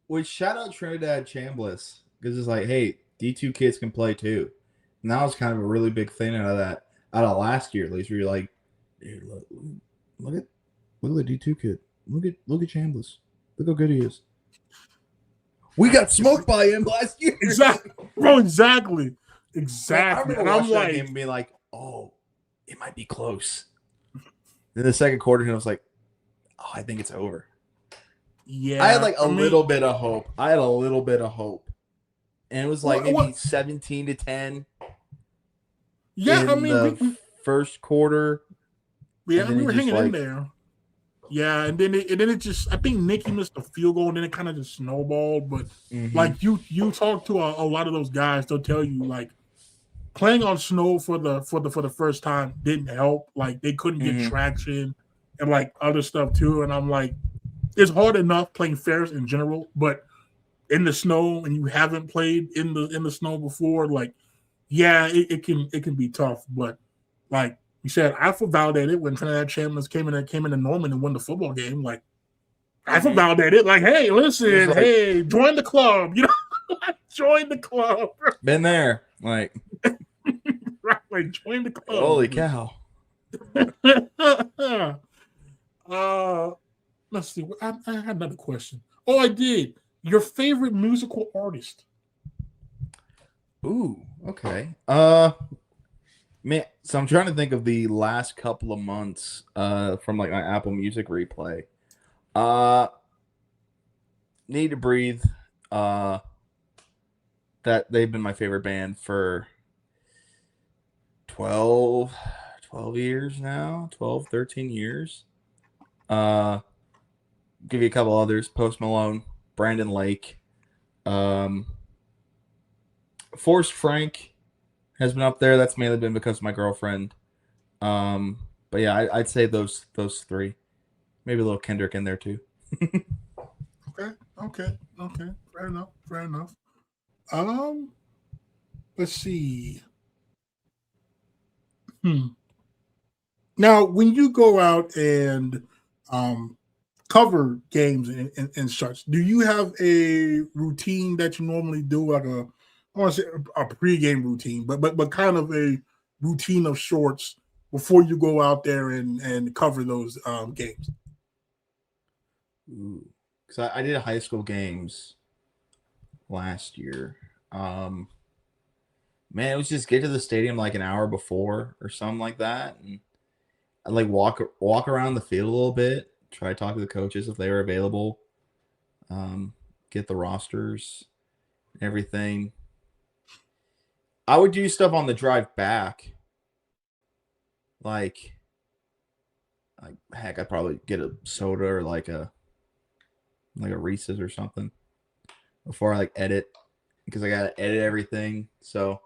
Which shout out Trinidad Chambliss, because it's like, hey, D2 kids can play too. And that was kind of a really big thing out of last year, at least, where you're like, dude, look at the D2 kid. Look at Chambliss. Look how good he is. We got smoked by him last year. Exactly, bro. Exactly. I And remember I'm watching that like, game and being like, "Oh, it might be close." Then the second quarter, I was like, "Oh, I think it's over." yeah. I had like a little bit of hope. And it was like maybe 17-10. Yeah, in the first quarter. Yeah, we were hanging in there. Yeah, and then it just, I think Nicky missed a field goal, and then it kind of just snowballed. But like you talk to a lot of those guys, they'll tell you like playing on snow for the first time didn't help. Like they couldn't get traction and like other stuff too. And I'm like, it's hard enough playing fairs in general, but in the snow and you haven't played in the snow before, like yeah, it can be tough. But like you said, I feel validated when Trinidad Champions came into Norman and won the football game. Like I feel validated. Like, hey, listen, like, hey, join the club. You know, join the club. Been there, like, right, like join the club. Holy cow! Let's see. I had another question. Oh, I did. Your favorite musical artist? Ooh, okay. Man, so I'm trying to think of the last couple of months from like my Apple Music replay. Need to Breathe. That they've been my favorite band for 12 years now, 12, 13 years. Give you a couple others. Post Malone, Brandon Lake. Forrest Frank has been up there. That's mainly been because of my girlfriend. But yeah, I'd say those three. Maybe a little Kendrick in there too. Okay. Fair enough. Let's see. Now, when you go out and cover games and such, do you have a routine that you normally do, like I want to say a pregame routine, but kind of a routine of sorts before you go out there and cover those games? Because I did high school games last year. Man, it was just get to the stadium like an hour before or something like that, and I'd like walk around the field a little bit, try to talk to the coaches if they were available, get the rosters, everything. I would do stuff on the drive back, like heck, I'd probably get a soda or like a Reese's or something before I like edit, because I gotta edit everything. So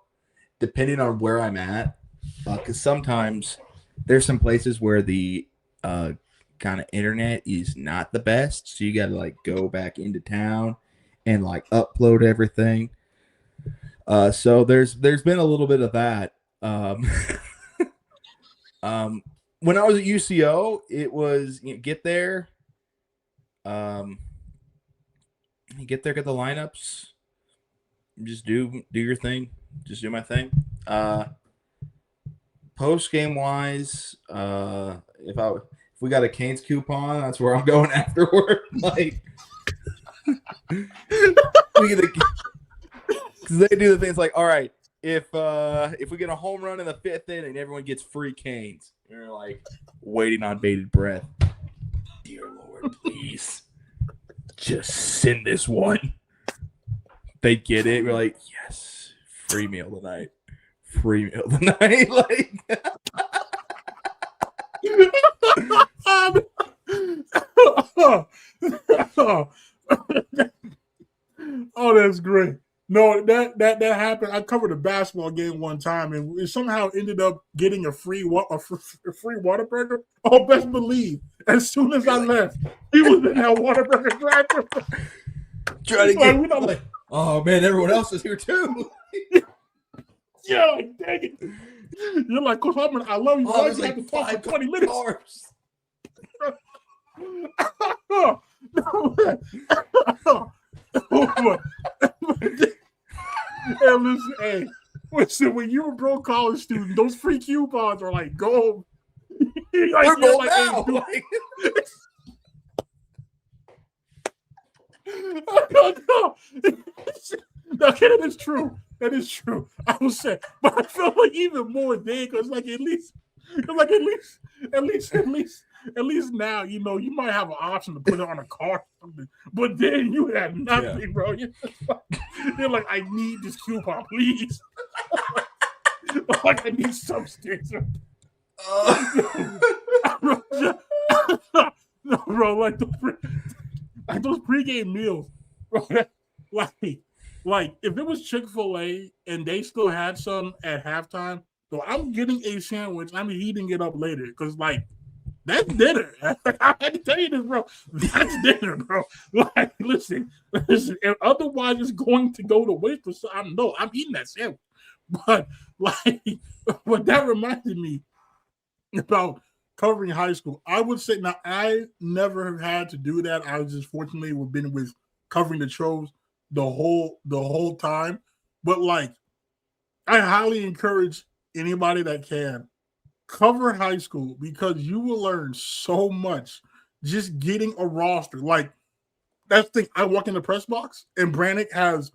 depending on where I'm at, because sometimes there's some places where the kind of internet is not the best, so you gotta like go back into town and like upload everything. So there's been a little bit of that. When I was at UCO, it was get there, get the lineups, just do your thing, just do my thing. Post game wise, if we got a Canes coupon, that's where I'm going afterward. Like, because they do the things like, all right, if we get a home run in the 5th inning, everyone gets free Canes. And you're like waiting on bated breath. Dear Lord, please, just send this one. They get it. We're like, yes, free meal tonight. Free meal tonight. Like, oh, that's great. No, that happened. I covered a basketball game one time, and it somehow ended up getting a free Whataburger. Oh, best believe, as soon as I left, he was in that Whataburger drive-thru. Trying to get like, oh man, everyone else is here too. Yeah, like, dang it. You're like, Coach Hubbard, I love you. Oh, You have to talk for 20 minutes. Hey, listen, when you're a broke college student, those free coupons are like gold. We're gold now. No. Okay, that is true. That is true. I was saying, but I feel like even more there because, like, at least now, you know, you might have an option to put it on a card or something. But then you had nothing, bro. You're like, I need this coupon, please. Like, I need substance. No, bro, like those pregame meals, bro. Like if it was Chick-fil-A and they still had some at halftime, so I'm getting a sandwich. I'm heating it up later because like that's dinner. I had to tell you this, bro. That's dinner, bro. Like, listen. And otherwise, it's going to go to waste. So I'm eating that sandwich. But like, but that reminded me about covering high school. I would say now I never have had to do that. I was just fortunately been with covering the Tros the whole time. But like, I highly encourage anybody that can cover high school because you will learn so much just getting a roster. Like that's the thing. I walk in the press box and Brannick has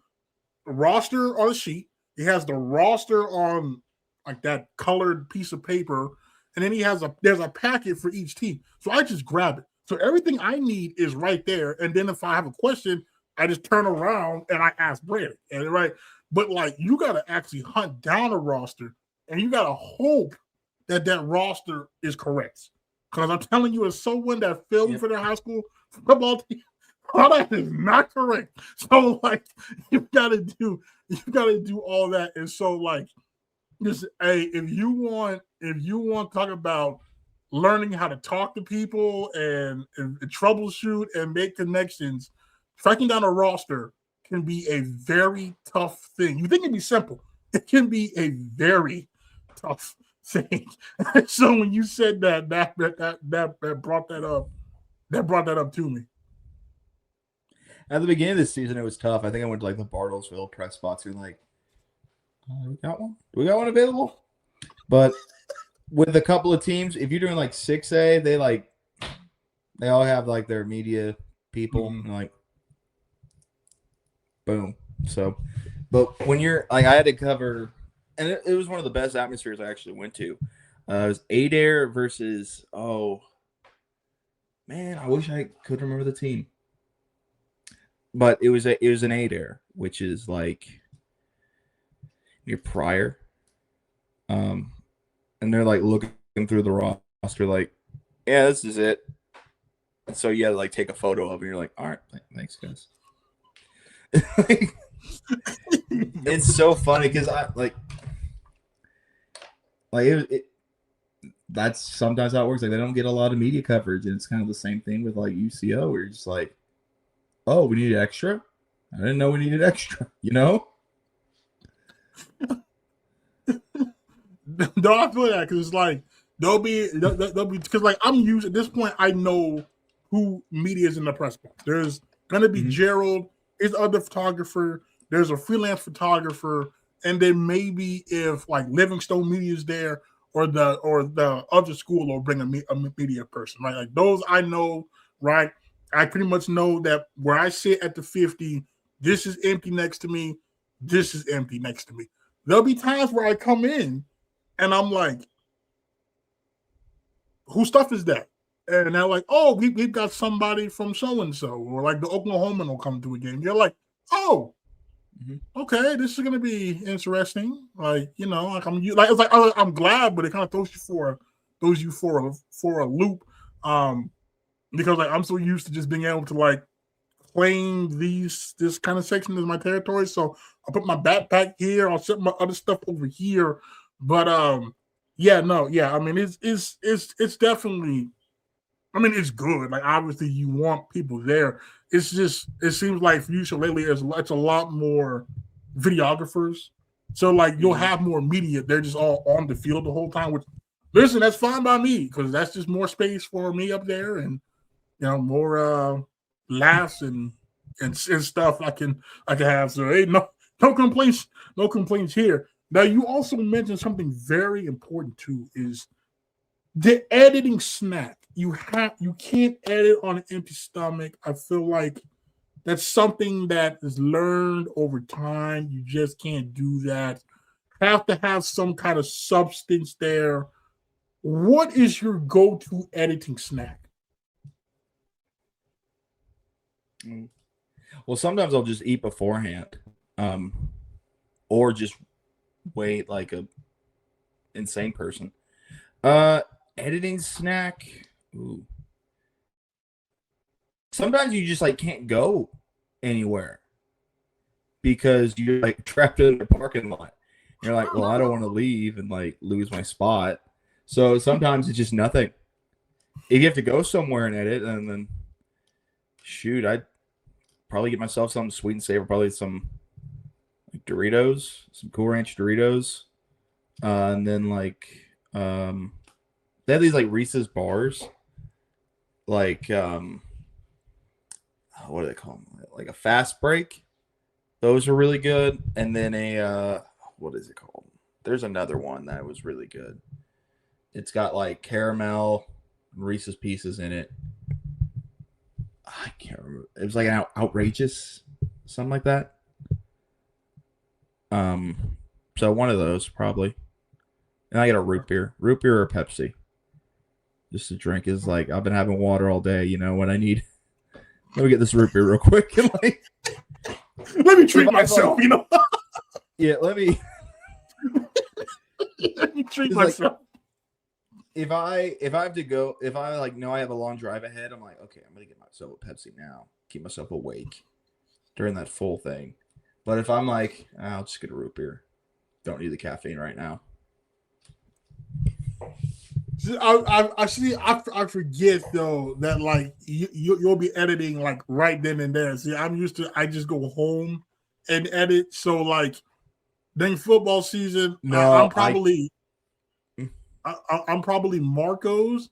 a roster on a sheet. He has the roster on like that colored piece of paper, and then there's a packet for each team. So I just grab it. So everything I need is right there. And then if I have a question, I just turn around and I ask Brannick. And right, but like you got to actually hunt down a roster, and you got to hope that roster is correct. Because I'm telling you, as someone that filmed for the high school football team, all that is not correct. So like you gotta do all that. And so like just if you want to talk about learning how to talk to people and troubleshoot and make connections, tracking down a roster can be a very tough thing. You think it'd be simple. It can be a very tough thing. So when you said that brought that up to me. At the beginning of the season, it was tough. I think I went to like the Bartlesville press box and like, we got one? Do we got one available? But with a couple of teams, if you're doing like 6A, they all have like their media people and like, boom. So, but when you're like, I had to cover, and it was one of the best atmospheres I actually went to. It was Adair versus, oh man, I wish I could remember the team. But it was an Adair, which is like near Pryor. And they're like looking through the roster, like, yeah, this is it. And so you had to like take a photo of it, and you're like, all right, thanks, guys. It's so funny because I like that's sometimes how it works. Like they don't get a lot of media coverage, and it's kind of the same thing with like UCO, where you're just like, oh, we needed extra. I didn't know we needed extra. You know? No, I feel that because it's like they'll be because like I'm used at this point. I know who media is in the press box. There's gonna be Gerald, his other photographer. There's a freelance photographer, and then maybe if like Livingstone Media is there, or the other school will bring a media person. Right, like those I know. Right, I pretty much know that where I sit at the 50, this is empty next to me. This is empty next to me. There'll be times where I come in and I'm like, whose stuff is that? And they're like, oh, we've got somebody from so-and-so. Or like the Oklahoman will come to a game. You're like, oh, okay, this is going to be interesting. Like, you know, like it's like I'm glad, but it kind of throws you for a loop. Because like I'm so used to just being able to like claim this kind of section as my territory. So I'll put my backpack here. I'll set my other stuff over here. But I mean it's definitely, I mean it's good. Like obviously you want people there. It's just it seems like for you lately it's a lot more videographers. So like you'll have more media. They're just all on the field the whole time. Which listen, that's fine by me because that's just more space for me up there, and you know more laughs and stuff I can have. So hey, no complaints here. Now you also mentioned something very important too, is the editing snack. You can't edit on an empty stomach. I feel like That's something that is learned over time. You just can't do that. Have to have some kind of substance there. What is your go-to editing snack? Well, sometimes I'll just eat beforehand, or just wait like a insane person. Editing snack. Ooh. Sometimes you just like can't go anywhere because you're like trapped in a parking lot. You're like, well, I don't want to leave and like lose my spot. So sometimes it's just nothing. If you have to go somewhere and edit, and then shoot, I'd probably get myself something sweet and savory, probably some like Doritos, some Cool Ranch Doritos, and then like they have these like Reese's bars, like what do they call them? Like a fast break. Those are really good. And then a what is it called? There's another one that was really good. It's got like caramel Reese's Pieces in it. I can't remember. It was like an outrageous, something like that. So one of those probably. And I get a root beer or Pepsi. Just to drink is like I've been having water all day. You know what I need. Let me get this root beer real quick. And like, let me treat myself. You know. Yeah, let me treat myself. Like, if I have to go, if I like know I have a long drive ahead, I'm like, okay, I'm gonna get myself a Pepsi now, keep myself awake during that full thing. But if I'm like, I'll just get a root beer, don't need the caffeine right now. I forget though that like you'll be editing like right then and there. See, I'm used to I just go home and edit. So like during football season, I'm probably Marco's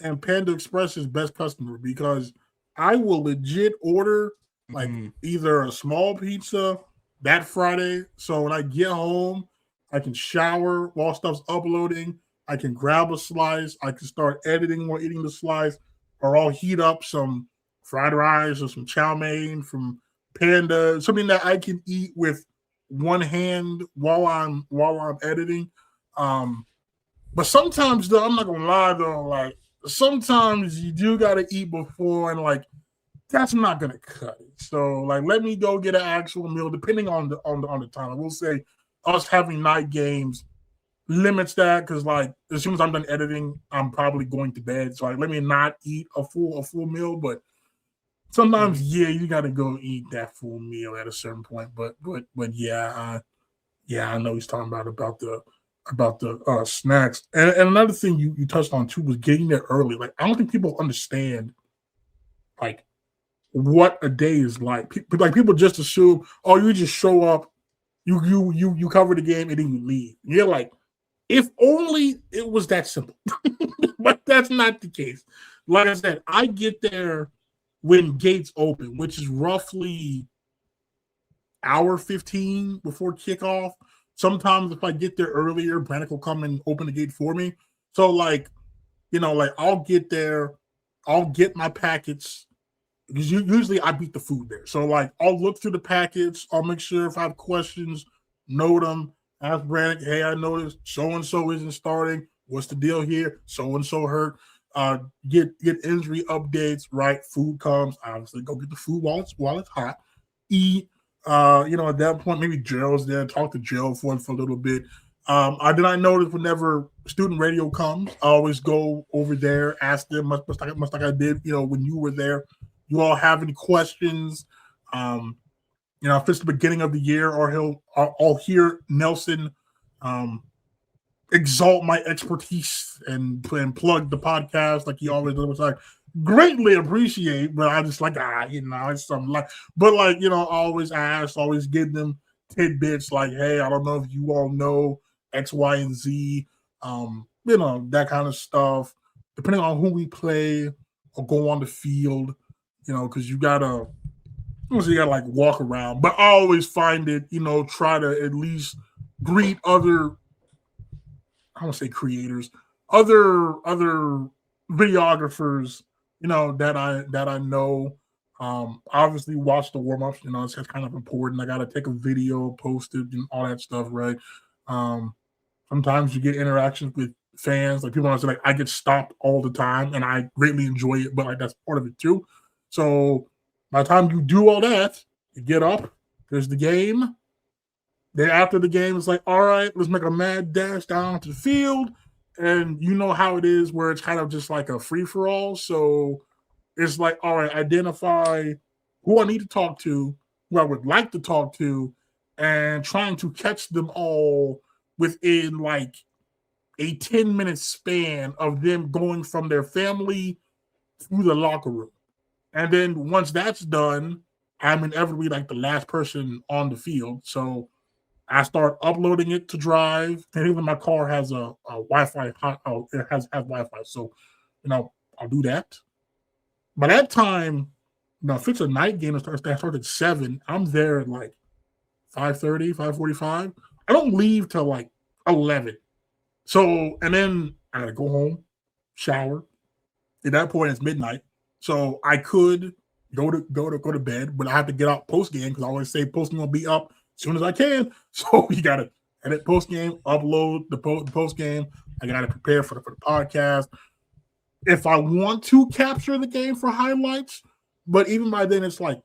and Panda Express's best customer because I will legit order like either a small pizza that Friday. So when I get home, I can shower while stuff's uploading. I can grab a slice. I can start editing while eating the slice, or I'll heat up some fried rice or some chow mein from Panda, something that I can eat with one hand while I'm editing. But sometimes though, I'm not gonna lie though, like sometimes you do gotta eat before, and like that's not gonna cut it. So like let me go get an actual meal, depending on the time. I will say us having night games limits that because like as soon as I'm done editing, I'm probably going to bed. So like let me not eat a full meal, but sometimes you gotta go eat that full meal at a certain point. But I know he's talking about the snacks. And another thing you touched on too was getting there early. Like I don't think people understand like what a day is like. People just assume, oh, you just show up, you cover the game and then you leave. You're like, if only it was that simple. But that's not the case. Like I said, I get there when gates open, which is roughly hour 15 before kickoff. Sometimes if I get there earlier, Brannick will come and open the gate for me. So like, like I'll get there, I'll get my packets because usually I beat the food there. So like I'll look through the packets, I'll make sure if I have questions, note them. Ask Brannick, hey, I noticed so-and-so isn't starting. What's the deal here? So-and-so hurt. Get injury updates, right? Food comes. Obviously, go get the food while it's hot. Eat. At that point, maybe Gerald's there. Talk to Gerald for a little bit. I did not notice whenever student radio comes, I always go over there, ask them, much like I did, when you were there. You all have any questions? If it's the beginning of the year, or I'll hear Nelson exalt my expertise and plug the podcast like he always does, which I greatly appreciate. But I just like it's something like. But like I always ask, always give them tidbits like, hey, I don't know if you all know X, Y, and Z, that kind of stuff. Depending on who we play or go on the field, because you gotta like walk around. But I always find it, try to at least greet other, I don't say creators, other videographers, that I know. Obviously watch the warm-ups, it's kind of important. I gotta take a video, post it, and all that stuff, right? Sometimes you get interactions with fans, like people are like, I get stopped all the time and I greatly enjoy it, but like that's part of it too. So by the time you do all that, you get up, there's the game. Then after the game, it's like, all right, let's make a mad dash down to the field. And you know how it is where it's kind of just like a free-for-all. So it's like, all right, identify who I need to talk to, who I would like to talk to, and trying to catch them all within like a 10-minute span of them going from their family to the locker room. And then once that's done, I'm inevitably like the last person on the field. So I start uploading it to Drive, and even my car has a Wi-Fi. It has Wi-Fi, so I'll do that. By that time, if it's a night game that starts at 7, I'm there at like 5:30, 5:45. I don't leave till like 11. So, and then I gotta go home, shower. At that point, it's midnight. So I could go to bed, but I have to get out post game because I always say post game will be up as soon as I can. So you gotta edit post game, upload the post game. I gotta prepare for the podcast. If I want to capture the game for highlights, but even by then it's like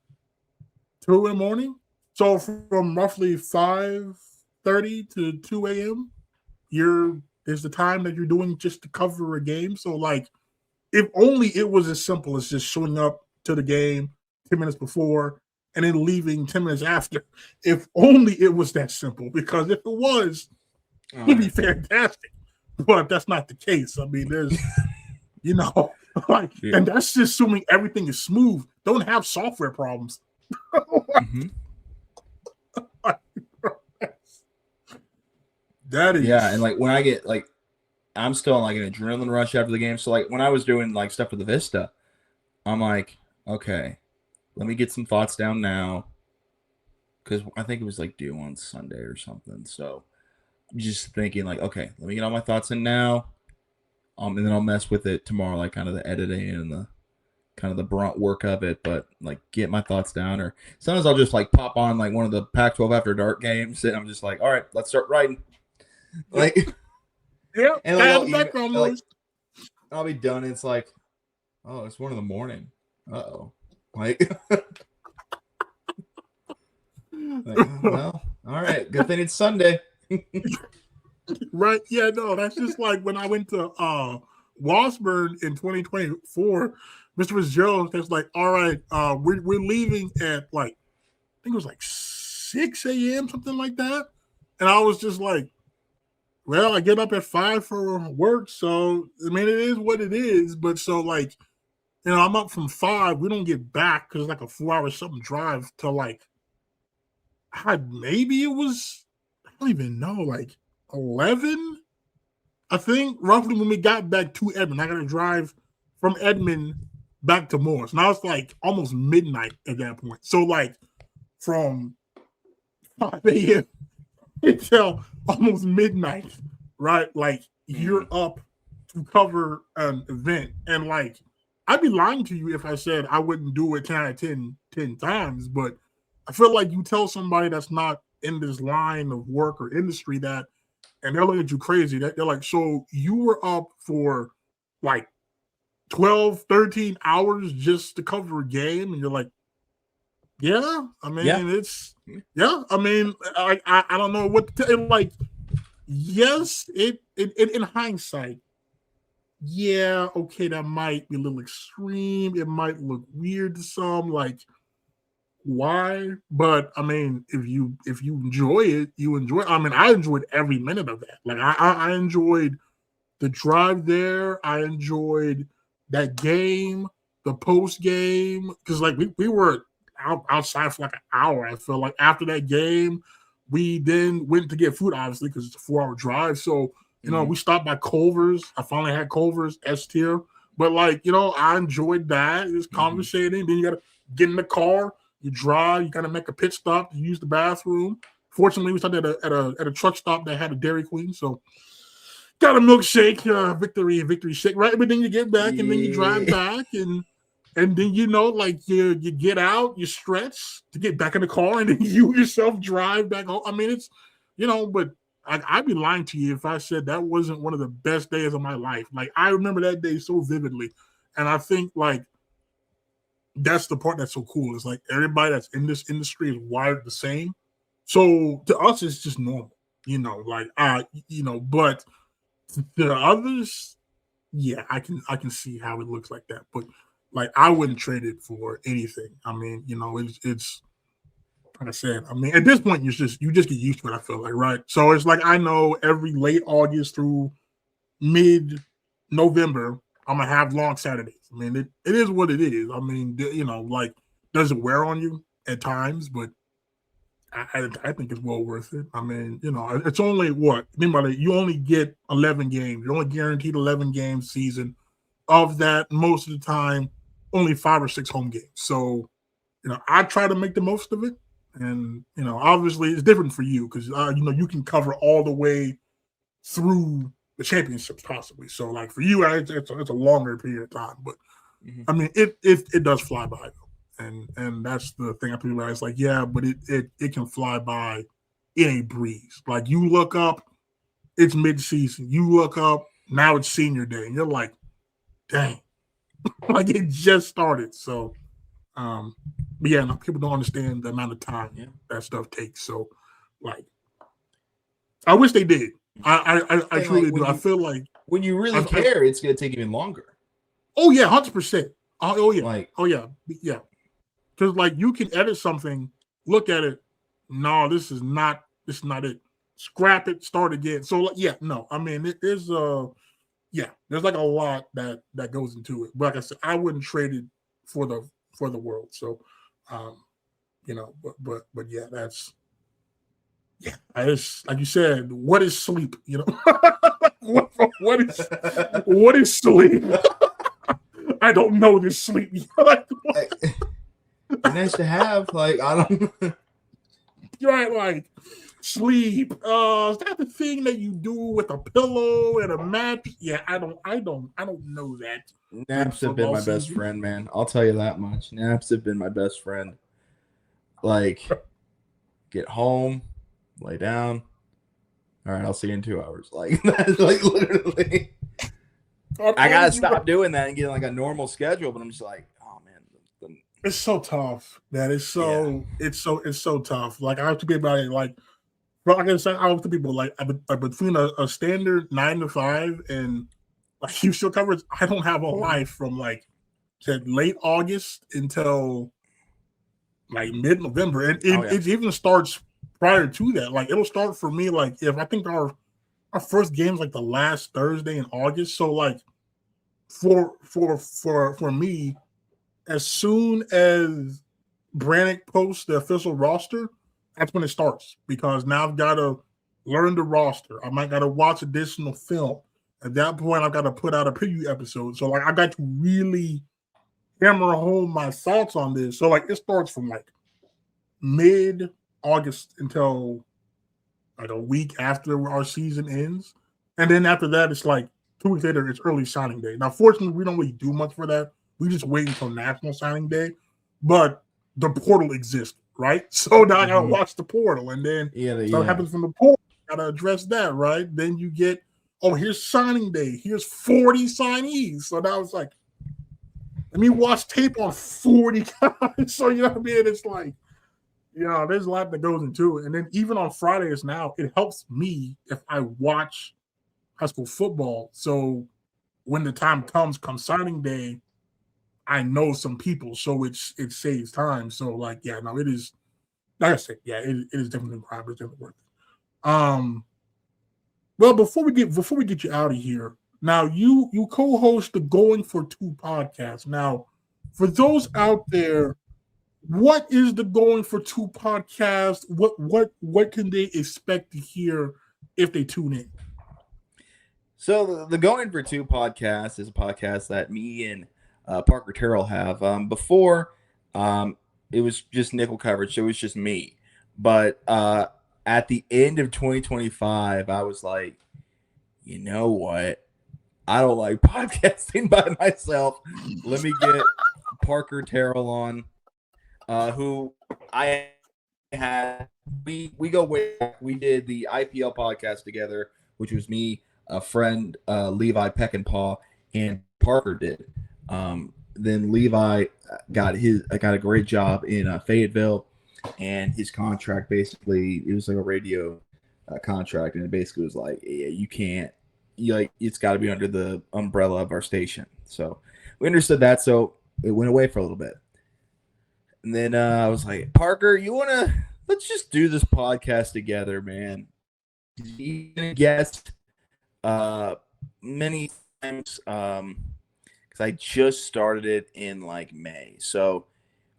2 in the morning. So from roughly 5:30 to 2 a.m., is the time that you're doing just to cover a game. So like, if only it was as simple as just showing up to the game 10 minutes before and then leaving 10 minutes after. If only it was that simple, because if it was, it'd be fantastic. But that's not the case. I mean, there's, and that's just assuming everything is smooth. Don't have software problems. Mm-hmm. That is, and like when I get like, I'm still like an adrenaline rush after the game. So like when I was doing like stuff for the Vista, I'm like, okay, let me get some thoughts down now, because I think it was like due on Sunday or something. So I'm just thinking like, okay, let me get all my thoughts in now, and then I'll mess with it tomorrow, like kind of the editing and the kind of the brunt work of it, but like get my thoughts down. Or sometimes I'll just like pop on like one of the Pac-12 After Dark games, and I'm just like, all right, let's start writing. Like, yeah, and like, background noise. I'll be done. It's like, oh, it's 1 a.m. Uh-oh. Like, well, all right. Good thing it's Sunday. Right. Yeah, no, that's just like when I went to Washburn in 2024, Mr. Fitzgerald was like, all right, we're leaving at like, I think it was like 6 a.m., something like that. And I was just like, well, I get up at 5 for work, so I mean, it is what it is. But so like, I'm up from 5. We don't get back because it's like a 4-hour something drive to like, maybe it was, I don't even know, like 11, I think, roughly when we got back to Edmond. I got to drive from Edmond back to Morris. Now it's like almost midnight at that point. So like from 5 a.m. until almost midnight, right? Like you're up to cover an event. And like, I'd be lying to you if I said I wouldn't do it 10 out of 10 times, but I feel like you tell somebody that's not in this line of work or industry that, and they'll look at you crazy. They're like, so you were up for like 12, 13 hours just to cover a game? And you're like, yeah, I mean, I mean, I don't know what to tell. Like, yes, it in hindsight, yeah, okay, that might be a little extreme. It might look weird to some, like, why? But I mean, if you enjoy it, you enjoy it. I mean, I enjoyed every minute of that. Like, I enjoyed the drive there. I enjoyed that game, the post game, because like we were outside for like an hour. I felt like after that game, we then went to get food, obviously, because it's a 4-hour drive. So we stopped by Culver's. I finally had Culver's S tier, but like I enjoyed that. Just conversating. Then you got to get in the car. You drive. You got to make a pit stop to use the bathroom. Fortunately, we stopped at a truck stop that had a Dairy Queen, so got a milkshake, victory shake, right? But then you get back and then you drive back, and And then like you get out, you stretch to get back in the car, and then you yourself drive back home. I mean, it's but I'd be lying to you if I said that wasn't one of the best days of my life. Like I remember that day so vividly, and I think like that's the part that's so cool. It's like everybody that's in this industry is wired the same. So to us, it's just normal, like but to others, yeah, I can see how it looks like that. But like I wouldn't trade it for anything. I mean, it's like I said, I mean, at this point you just get used to it, I feel like, right? So it's like I know every late August through mid-November, I'm gonna have long Saturdays. I mean, it is what it is. I mean, like does it wear on you at times, but I think it's well worth it. I mean, it's only what? Think about it. You only get 11 games. You're only guaranteed 11 game season. Of that, most of the time, only 5 or 6 home games. So, I try to make the most of it. And, obviously it's different for you because, you can cover all the way through the championships possibly. So, like for you, it's a longer period of time. But, I mean, it does fly by, though. And that's the thing I realize, like, yeah, but it can fly by in a breeze. Like, you look up, it's mid-season. You look up, now it's senior day. And you're like, dang, like it just started. So, but yeah, no, people don't understand the amount of time that stuff takes. So, like, I wish they did. I truly do. I feel like when you really care, it's going to take even longer. Oh yeah, 100%. Oh yeah, like, yeah. Because like you can edit something, look at it. No, this is not it. Scrap it, start again. So like, yeah, no. I mean, there's like a lot that goes into it. But like I said, I wouldn't trade it for the world. So, but yeah, that's like you said. What is sleep? what is sleep? I don't know this sleep. Nice to have. Like I don't. Right, like sleep. Is that the thing that you do with a pillow and a mat? Yeah, I don't know that. Naps have been my best friend, man. I'll tell you that much. Naps have been my best friend. Like, get home, lay down. All right, I'll see you in 2 hours. Like that's like literally. I gotta stop doing that and get like a normal schedule, but I'm just like, oh man. It's so tough. That is so. Yeah. It's so tough. Like I have to be about it. Like, well, I have to people like between a standard 9 to 5 and like you still coverage. I don't have a life from like late August until like mid-November, and it even starts prior to that. Like it'll start for me like if I think our first game's like the last Thursday in August. So like for me. As soon as Brannick posts the official roster, that's when it starts because now I've got to learn the roster. I might got to watch additional film. At that point, I've got to put out a preview episode. So, like, I got to really hammer home my thoughts on this. So, like, it starts from, like, mid-August until, like, a week after our season ends. And then after that, it's, like, 2 weeks later, it's early signing day. Now, fortunately, we don't really do much for that. We just wait until National Signing Day, but the portal exists, right? So now I gotta watch the portal, and then what happens from the portal? Gotta address that, right? Then you get, here's signing day. Here's 40 signees. So now it's like, let me watch tape on 40 guys. So you know what I mean? It's like, there's a lot that goes into it. And then even on Fridays now, it helps me if I watch high school football. So when the time comes signing day, I know some people, so it saves time. So like, yeah, no, it is. Like I said, yeah, it is definitely private. It's definitely worth it. Well, before we get you out of here, now you co-host the Going for Two podcast. Now, for those out there, what is the Going for Two podcast? What can they expect to hear if they tune in? So the Going for Two podcast is a podcast that me and Parker Terrell have. Before, it was just Nikkel coverage, so it was just me. But at the end of 2025, I was like, you know what? I don't like podcasting by myself. Let me get Parker Terrell on, who I had. We go way back. We did the IPL podcast together, which was me, a friend, Levi Peckinpah, and Parker did. Then Levi got a great job in Fayetteville, and his contract basically, it was like a radio contract, and it basically was like, yeah, you can't, it's got to be under the umbrella of our station. So we understood that, so it went away for a little bit. And then I was like, Parker, let's just do this podcast together, man. He's been a guest many times, because I just started it in like May. So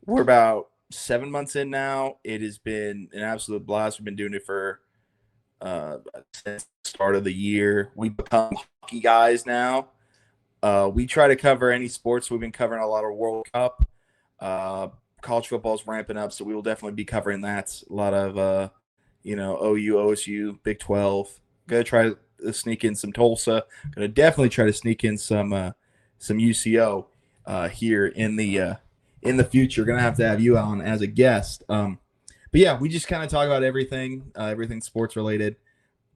we're about 7 months in now. It has been an absolute blast. We've been doing it for since the start of the year. We become hockey guys now. We try to cover any sports. We've been covering a lot of World Cup. College football is ramping up, so we will definitely be covering that. A lot of OU, OSU, Big 12. Gonna try to sneak in some Tulsa. Gonna definitely try to sneak in some UCO here in the future. Gonna have to have you on as a guest. But yeah, we just kind of talk about everything sports related.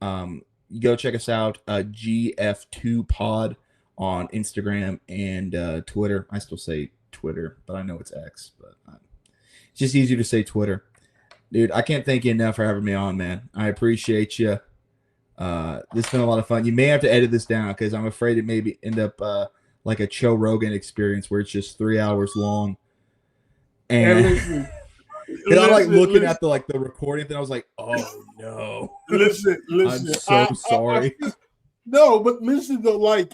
You go check us out, GF2 Pod on Instagram and Twitter. I still say Twitter, but I know it's X, but it's just easier to say Twitter. Dude, I can't thank you enough for having me on, man. I appreciate you. This has been a lot of fun. You may have to edit this down because I'm afraid it may end up like a Cho Rogan experience where it's just 3 hours long. And I'm like looking at the recording thing. I was like, oh no. Listen. I'm so sorry. No, but listen though, like,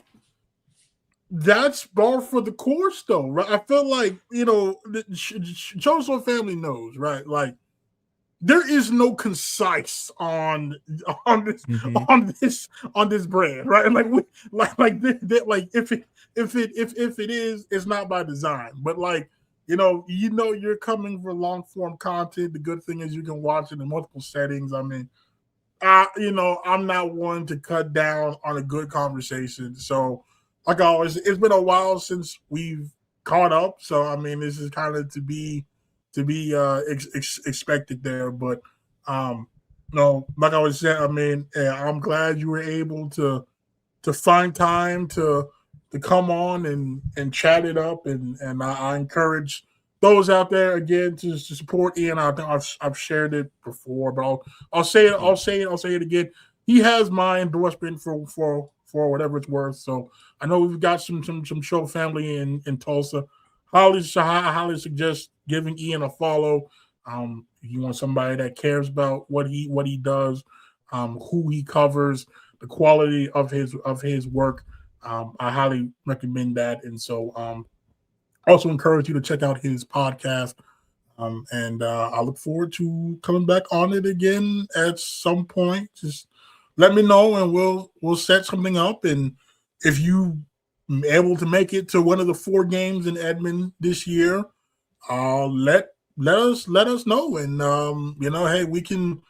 that's bar for the course though, right? I feel like, the Cho Show family knows, right? Like, there is no concise on this on this brand, right? Like if it is, it's not by design. But like, you're coming for long form content. The good thing is you can watch it in multiple settings. I mean, I'm not one to cut down on a good conversation. So, like always, it's been a while since we've caught up. So, I mean, this is kind of to be expected there. But, no, like I always said, I mean, I'm glad you were able to find time to come on and chat it up. And I encourage those out there again to support Ian. I think I've shared it before, but I'll say it again. He has my endorsement for whatever it's worth. So I know we've got some show family in Tulsa. I highly suggest giving Ian a follow. If you want somebody that cares about what he does, who he covers, the quality of his work, I highly recommend that. And so also encourage you to check out his podcast. And I look forward to coming back on it again at some point. Just let me know and we'll set something up. And if you able to make it to one of the 4 games in Edmond this year, let us know. And hey, we can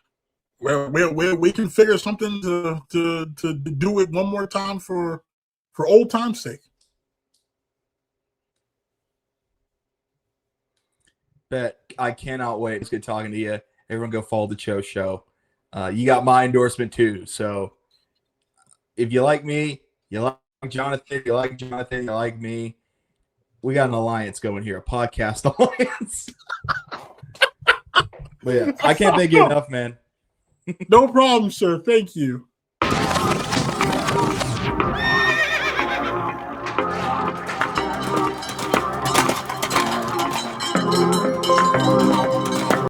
figure something to do it one more time for old time's sake. Bet. I cannot wait. It's good talking to you. Everyone go follow the Cho Show. You got my endorsement too. So if you like me, you like Jonathan, you like me, we got an alliance going here, a podcast alliance. But yeah, I can't thank you enough, man. No problem, sir. Thank you.